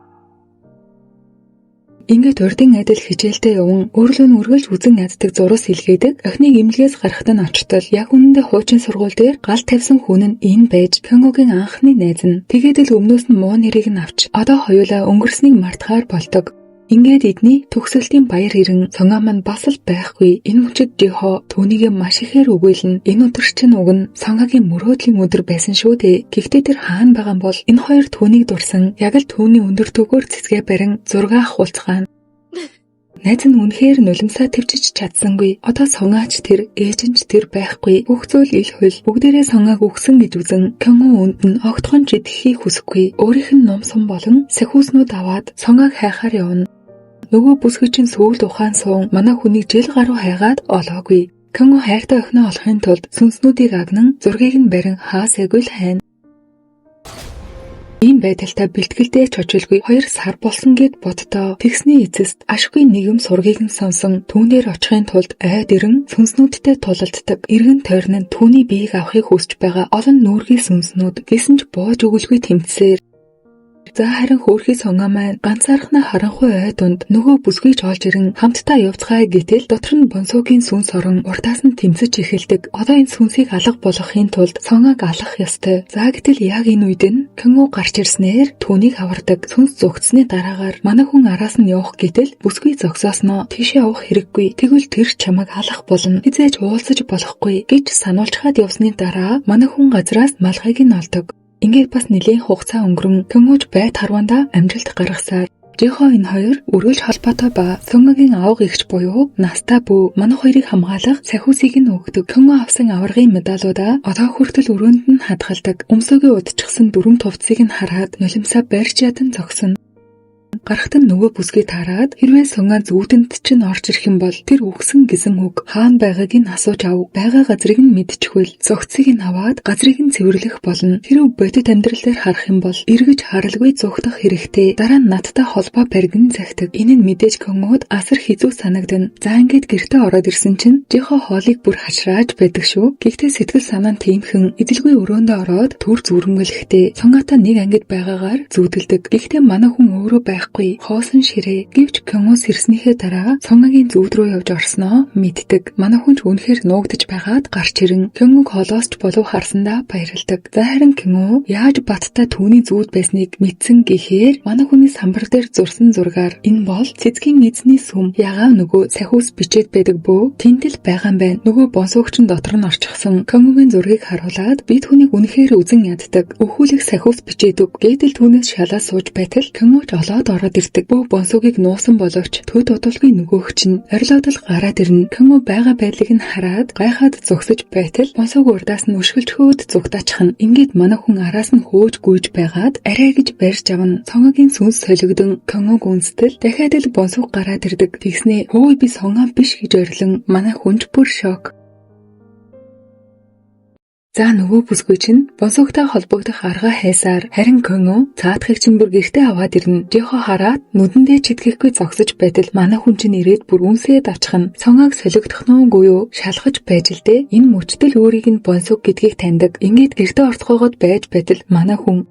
Ингээд урдын адил хичээлдээ явсан өөрлөө нь үргэлж үзэн яддаг зурус илгээдэг охиныг эмнэлгээс гарахад нь очтол яг үнэндээ хуучин сургууль дээр гал тавьсан хүн нь энэ байж Кёнгугийн анхны найз нь. Тэгээд л өмнөөс нь муу нэрийг нь авч одоо хоёулаа өнгөрснийг мартахаар болдог. Ингээд эдний төгсөлтийн баяр ирэн Цонгаа маань бас л байхгүй. Энэ мөчид Жихо түүнийгээ маш ихээр өгөөлнө. Энэ өдөр чинь уг нь Цонгаагийн мөрөөдлийн өдөр байсан шүү дээ. Гэхдээ тэр хаана байгаа юм бол энэ хоёр түүнийг дурсан. Яг л түүний өндөр төгөөр цэцгээ барин зураг хуулцгаана. Найз нь үнэхээр нулимсаа төвчж чадсангүй. Одоо Цонгаач тэр, ээж нь ч тэр байхгүй. Бүх зүйл ил хөл. Бүгдээрээ Цонгааг өгсөн гэж үзэн Кёнгу үнд нь огтхон ч идэхийг хүсэхгүй. Өөрийнх нь ном сум болон сахиуснууд аваад Цонгааг хайхаар явна. Нөгөө бүсгүй чинь сүүлд ухаан суун манай хүнийг жил гаруй хайгаад олоогүй. Кёнгу хайртай охиноо олохын тулд сүнснүүдийг агнан зургийг нь барин хаасайгүй л хайна. Ийм байдалтай бэлтгэлдээ ч очилгүй 2 сар болсон гэд боддоо. Тэгсний эцэст ашгүй нэгэн сургийг нь сонсон түүнээр очихын тулд айд ирэн сүнснүүдтэй тулалддаг. Иргэн тойрон нь түүний биеийг авахыг хүсэж байгаа олон нүүргийн сүнснүүд гэсэн ч бууж өгөлгүй тэмцсээр За харин хөөрхий Цонгаа маань ганцаархнаа харанхуй ой дунд нөгөө бүсгүйч олж ирэн хамтдаа явцгаая гэтэл дотор нь бонсуугийн сүнс орон уртаас нь тэмцэж эхэлдэг. Одоо энэ сүнсийг алга болгохын тулд Цонгааг алах ёстой. За гэтэл яг энэ үед нь Кёнгу гарч ирснээр түүнийг авардаг. Сүнс зөгцсөний дараагаар манай хүн араас нь явах гэтэл бүсгүй зогсоосноо тийшээ явах хэрэггүй. Тэгвэл тэр чамайг алах болно. Хизээж уулзаж болохгүй гэж сануулчхаад явсны дараа манай хүн газраас малгайг нь олдог. Ингээд бас нэлийн хугацаа өнгөрөн Кёнгуч байд харванда амжилт гаргасаар Жихо энэ хоёр үргэлж холбоотой ба Цонгагийн аав эгч буюу настай бүү манай хоёрыг хамгаалах сахиусыг нь өгдөг. Кёнгу авсан аваргын медалуудаа одоо хүртэл өрөөнд нь хадгалдаг. Өмсөгийн удчихсан дүрм тувцыг нь хараад нулимсаа барьж ядан зогсоно. Гарахт нь нөгөө бүсгүй таарад хэрвээ Цонгаа зүудэнд чинь орж ирэх юм бол тэр үгсэн гисэн үг хаана байгааг нь асууж ав. Байгаа газрыг нь мэдчихвэл зогцыг нь аваад газрыг нь цэвэрлэх болно. Хэрвээ бодит амьдрал дээр харах юм бол эргэж харалгүй зүгтах хэрэгтэй. Дараа нь надтай холбоо баригн захидаг. Энэ нь мэдээж Кёнгуд асар хэцүү санагдана. За ингээд гэртээ ороод ирсэн чинь Жихо хоолыг бүр хашрааж байдаг шүү. Гэхдээ сэтгэл санаа нь тиймхэн эзэлгүй өрөөндөө ороод төр зүрэмгэлэхдээ Цонгаатай нэг ангид байгаагаар зүудэлдэг. Гэхдээ манай хүн өөрөө байх байхгүй. Хоосон ширээ гэвч Кёнгос ирснийхээ дараа Сонгагийн зүуд рүү явж орсноо мэддэг. Манай хүн ч үнэхээр нуугдж байгаад гарч ирэн Кёнгог холоосч болов харсандаа баярлдаг. За харин Кёнго яаж баттай түүний зүуд байсныг мэдсэн гэхээр манай хүний самбар дээр зурсан зургаар энэ бол цэцгийн эзний сүм ягаа нөгөө сахиус бичээд байдаг бөө тэнтэл байгаа юм байна. Нөгөө бонсуугч дотор нь орчихсон Кёнгогийн зургийг харуулад бид түүнийг үнэхээр үзэн яддаг. Өхүүлэх сахиус бичээдэг. Гэтэл түүнээс шалаа сууж байтал Кёнгоч олоод ороод ирдэг. Бөө бонсуугийг нуусан боловч төд удалгүй нөгөөх чинь орилоод л гараад ирнэ. Кёнго байгаа байдлыг нь хараад гайхаад зогсож байтал бонсууг урдаас нь өшгөлчхөөд зүгтаачихна. Ингээд манай хүн араас нь хөөж гүйж байгаад арай гэж барьж авна. Сонгагийн сүнс солигдсон Кёнгог үнстэл дахиад л бонсууг гараад ирдэг. Тэгснээ хөөе би сонгоо биш гэж орилон манай хүнч бүр шок. За нөгөө бүсгүй чинь бонсуугтай холбогдох арга хайсаар харин Кёнго цаадахыг чинь бүр гэртээ аваад ирнэ. Жихо хараад нүдэндээ читгэхгүй зогсож байтал манай хүн чинь ирээд бүр үнсээд очихна. Сонгоог солигдох нуугүй юу шалгаж байж л дээ. Энэ мөчтөл өөрийг нь бонсууг гэдгийг таньдаг. Ингээд гэртээ орцгоогоод байж байтал манай хүн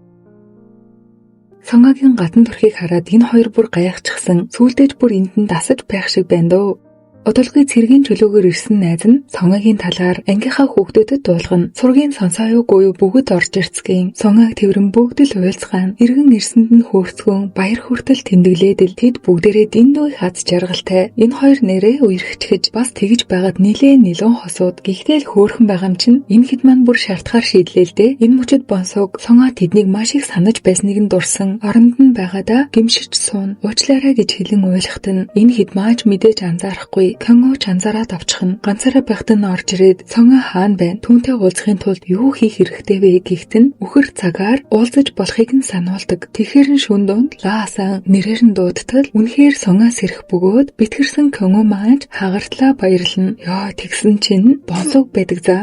Сонгогийн гадна төрхийг хараад энэ хоёр бүр гайхчихсан. Сүүлдээж бүр энд нь дасаж байх шиг байна дөө. Удалгүй цэргийн чөлөөгөөр ирсэн найз нь Сонгогийн талаар ангийнхаа хүүхдүүдэд дуулгана. Сургийн сонсоо юугүй юу бүгд орж ирцгээе. Сонгог тэрэн бүгд л уйлцгаана. Иргэн ирсэнд нь хөөрцгөн баяр хүртэл тэмдэглээдэл тэд бүгдээрээ дэндүү хац жаргалтай. Энэ хоёр нэрээ үерхчихэж бас тэгж байгаад нилээн хосууд гихтэл хөөрхөн байгаа юм чинь энэ хэд маань бүр шалтгаар шийдлээ л дээ. Энэ мөчөд бонсог Сонгоо тэднийг маш их санаж байсныг нь дурсан. Оронд нь байгаадаа гимшиж суун. Уучлаарай гэж хэлэн уйлахт нь энэ хэд мааж мэдээж анзаарахгүй. Кёнго ч анзаараад авчихна. Ганцаараа байхад нь орж ирээд Сонгоо хаана байна? Түүнтэй уулзахын тулд юу хийх хэрэгтэй вэ гэхт нь үхэр цагаар уулзаж болохыг нь сануулдаг. Тэгэхээр нь шүн дунд лаасан нэрээр нь дуудтал үнэхээр Сонгоо сэрэх бөгөөд битгэрсэн Кёнго маань хагартлаа баярлна. Ёо тэгсэн чинь бонсог байдаг за.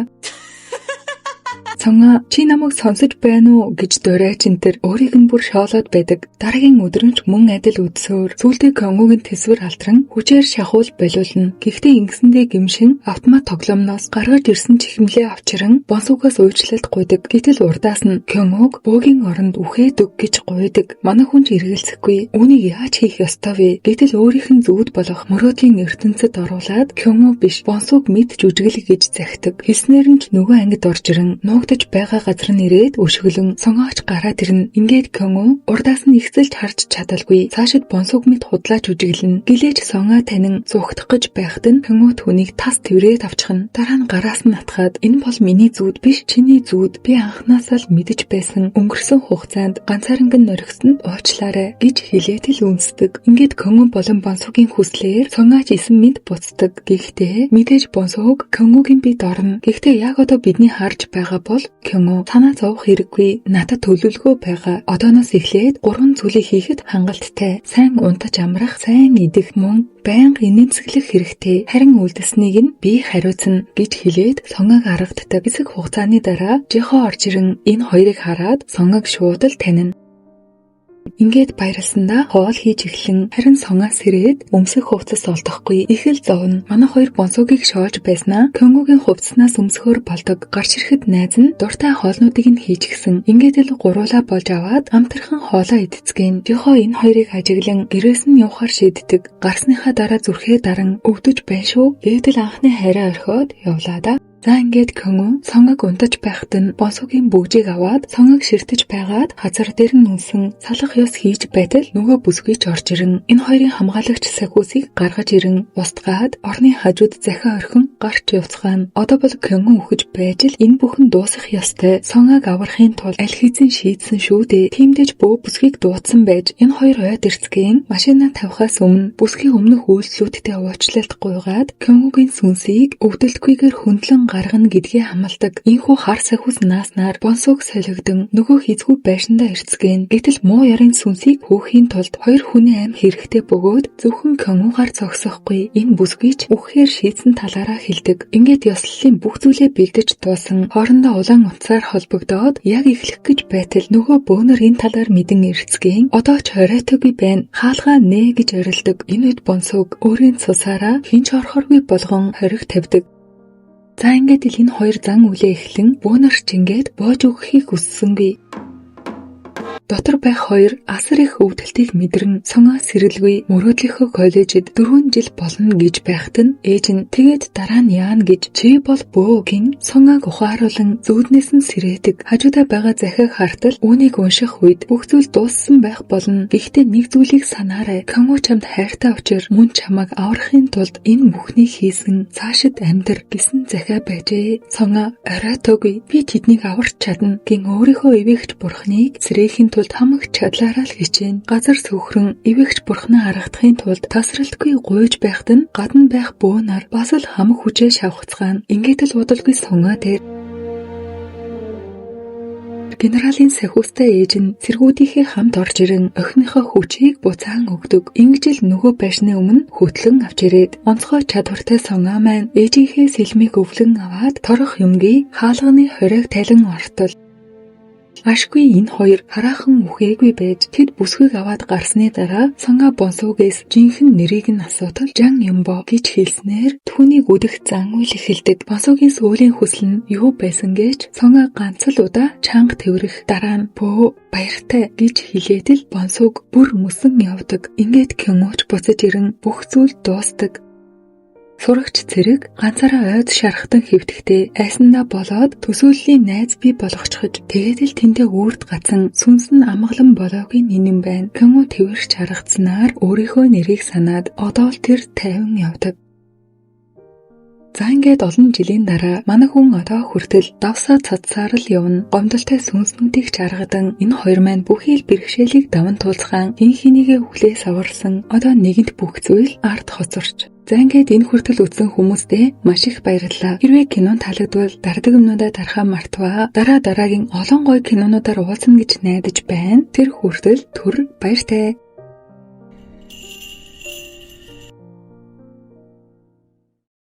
Сонгоо чи намайг сонсож байна уу гэж дурайч энэ төр өөрийг нь бүр шоолоод байдаг. Дараагийн өдрөнч мөн адил үдсөөр сүүлдээ Кёнгогийн төсвөр алтран хүчээр шахуул болиулна. Гэхдээ ингэсэндээ гимшин автомат тоглоомноос гаргаж ирсэн чихмлээ авчиран бонсуугаас уучлалт гуйдаг. Гэтэл урдаас нь Кёнгог бөөгийн оронд үхээдэг гэж гуйдаг. Манай хүн ч эргэлзэхгүй. Үүнийг яаж хийх ёстой вэ? Гэтэл өөрийнх нь зүуд болох мөрөөдлийн ертөнцид оруулаад Кёнго биш бонсууг мэд жүжиглэх гэж захидаг. Хэлснээр нь ч нөгөө ангид орж ирэн нуугдаж байгаа газар нь ирээд өшгөлөн Сонгооч гараад ирнэ. Ингээд Кёнго урдаас нь ихсэлж харж чадалгүй. Цаашид бонсууг мэд худлаач үжиглэн. Гэлээж Сонгоо танин зугтах гэж байхад нь Кёнго түүнийг тас тврээд авчихна. Дараа нь гараас нь атгаад энэ бол миний зүуд биш чиний зүуд. Би анхнаасаа л мэдэж байсан. Өнгөрсөн хугацаанд ганцааранган норхисонд уучлаарай гэж хэлээд л үнсдэг. Ингээд Кёнго болон бонсуугийн хүслээр Сонгооч исэн мэд буцдаг. Гэхдээ мэдээж бонсууг Кёнгогийн бид орно. Гэхдээ яг одоо бидний харж байгаа бол Кёнго санаа зовох хэрэггүй. Надад төлөвлөгөө байгаа. Одооноос эхлээд 3 зүйлийг хийхэд хангалттай. Сайн унтаж амрах, сайн идэх, мөн байнга инээмсэглэх хэрэгтэй. Харин үлдсэнийг нь би хариуцна гэж хэлээд Сонгог аргаддаг. Хэсэг хугацааны дараа Жихо орж ирэн энэ хоёрыг хараад Сонгог шууд л танина. Ингээд баярлсандаа хоол хийж эхлэн харин Сонгоо сэрээд өмсөх хувцас олдохгүй их л зовно. Манай хоёр бонсуугийг шоолж байснаа Кёнгогийн хувцаснаас өмсөхөр болдог. Гарч ирэхэд найз нь дуртай хоолнуудыг нь хийчихсэн. Ингээд л гуруулаа болж аваад амтархан хоолоо идцгээе. Жихо энэ хоёрыг ажиглан гэрээс нь явахаар шийддэг. Гарсныхаа дараа зүрхээ даран өвдөж байна шүү. Гэтэл анхны хайраа орхиод явлаа да. За ингээд Кёнго Сонгог унтаж байхад нь бонсуугийн бүгжийг аваад Сонгог ширтэж байгаад газар дээр нь үнсэн салах ёс хийж байтал нөгөө бүсгүй ч орж ирэн энэ хоёрын хамгаалагч сахиусыг гаргаж ирэн устгаад орны хажууд захиа орхин гарч явцгаана. Одоо бол Кёнго үхэж байж л энэ бүхэн дуусах ёстой. Сонгог аврахын тулд аль хэзээ шийдсэн шүү дээ. Тиймдээж бөө бүсгийг дуудсан байж энэ хоёр ойд ирцгээе. Машинаа тавихаас өмнө бүсгийн өмнөх үйлслүүдтэй уучлалт гуйгаад Кёнгогийн сүнсийг өвдөлтгүйгээр хөндлөн гаргана гэдгээ хамалдаг. Ийхүү хар сахиус нааснаар бонсууг солигдсон нөгөө хизгүй байшиндаа ирцгээе. Гэтэл муу ярын сүнсийг хөөхийн тулд хоёр хүний амь хэрэгтэй бөгөөд зөвхөн Кёнгогаар зогсохгүй. Энэ бүсгүйч үхэхээр шийдсэн талаараа хэлдэг. Ингээд ёслолын бүх зүйлээ бэлдэж дуусан. Хоорондоо улаан утсаар холбогдоод яг эхлэх гэж байтал нөгөө бөөнөр энэ талаар мэдэн ирцгээе. Одоо ч хориотойгүй байна. Хаалгаа нэ гэж орилдог. Энэ үед бонсууг өөрийн цусаараа хинч орохоргүй болгон хориг тавьдаг. За ингээд л энэ хоёр зан үлээ эхлэн бөөнөрч ингээд боож өгөхийг хүссэнгүй. Дотор байх хоёр асар их өвдөлтийг мэдрэн сонгоо сэрэлгүй мөрөөдлийнхөө коллежид 4 жил болно гэж байхад нь ээж нь тэгээд дараа нь яана гэж чи бол бөөгийн сонгоог ухааруулан зүүднээс нь сэрээдэг. Хажуудаа байгаа захиаг хартал үүнийг унших үед бүх зүйл дууссан байх болно. Гэхдээ нэг зүйлийг санаарай. Каму чамд хайртай учир мөн чамайг аврахын тулд энэ бүхнийг хийсэн цаашид амьдр гэсэн захиа байжээ. Сонгоо оройтойгүй би тэднийг аварч чадна гин өөрийнхөө эвээгч бурхныг сэрээхийн тулд хамаг чадлаараа л хичээн. Газар сөхрөн эвээгч бурхнаа харагдахын тулд тасралтгүй гуйж байхад нь гадна байх бөөнөр бас л хамаг хүчээ шавхацгаана. Ингээд л удалгүй сонгоо дээр генералын сахиустай ээж нь цэргүүдийнхээ хамт орж ирэн охиныхоо хүчийг буцаан өгдөг. Ингэж л нөгөө байшны өмнө хөтлөн авч ирээд онцгой чадвартай сонгоо маань ээжийнхээ сэлмийг өвлөн аваад торох юмгийн хаалганы хориг талин ортол. Ашгүй энэ хоёр хараахан үхээгүй байж тэд бүсгийг аваад гарсны дараа сонгоо бонсуугээс жинхэнэ нэрийг нь асуутал Жан Юмбо гэж хэлснээр түүнийг үдэх зан үйл эхэлдэг. Бонсуугийн сүүлийн хүсэл нь юу байсан гэж сонгоо ганц л удаа чанга тэврэх дараа нь бөө баяртай гэж хэлээд л бонсууг бүр мөсөн явдаг. Ингээд Кёнгуч буцаж ирэн бүх зүйл дуустдаг. Сурагч цэрэг ганцаараа ойд шархтан хэвтэхдээ айсандаа болоод төсөөллийн найз бий болгочхож тэгээд л тэндээ үрд гацсан сүнсэн амгалан болоогийн нинэн байна. Кёнгу тэрч харагдсанаар өөрийнхөө нэрийг санаад одоо л тэр тайван явдаг. За ингээд олон жилийн дараа манай хүн одоо хүртэл давсаа цацсаар л явна. Гомдолтой сүнснүүдийг чаргадан энэ хоёр маань бүхий л бэрхшээлийг даван туулцгаан хин хинийгээ хүлээс аварсан одоо нэгэнт бүх зүйл ард хоцорч. За ингээд энэ хүртэл үзсэн хүмүүстээ маш их баярлалаа. Хэрвээ кинон таалагдвал дараадаг юмнуудаа дарахаа мартваа. Дараагийн олон гоё кинонуудаар уулзна гэж найдаж байна. Тэр хүртэл түр баяртай.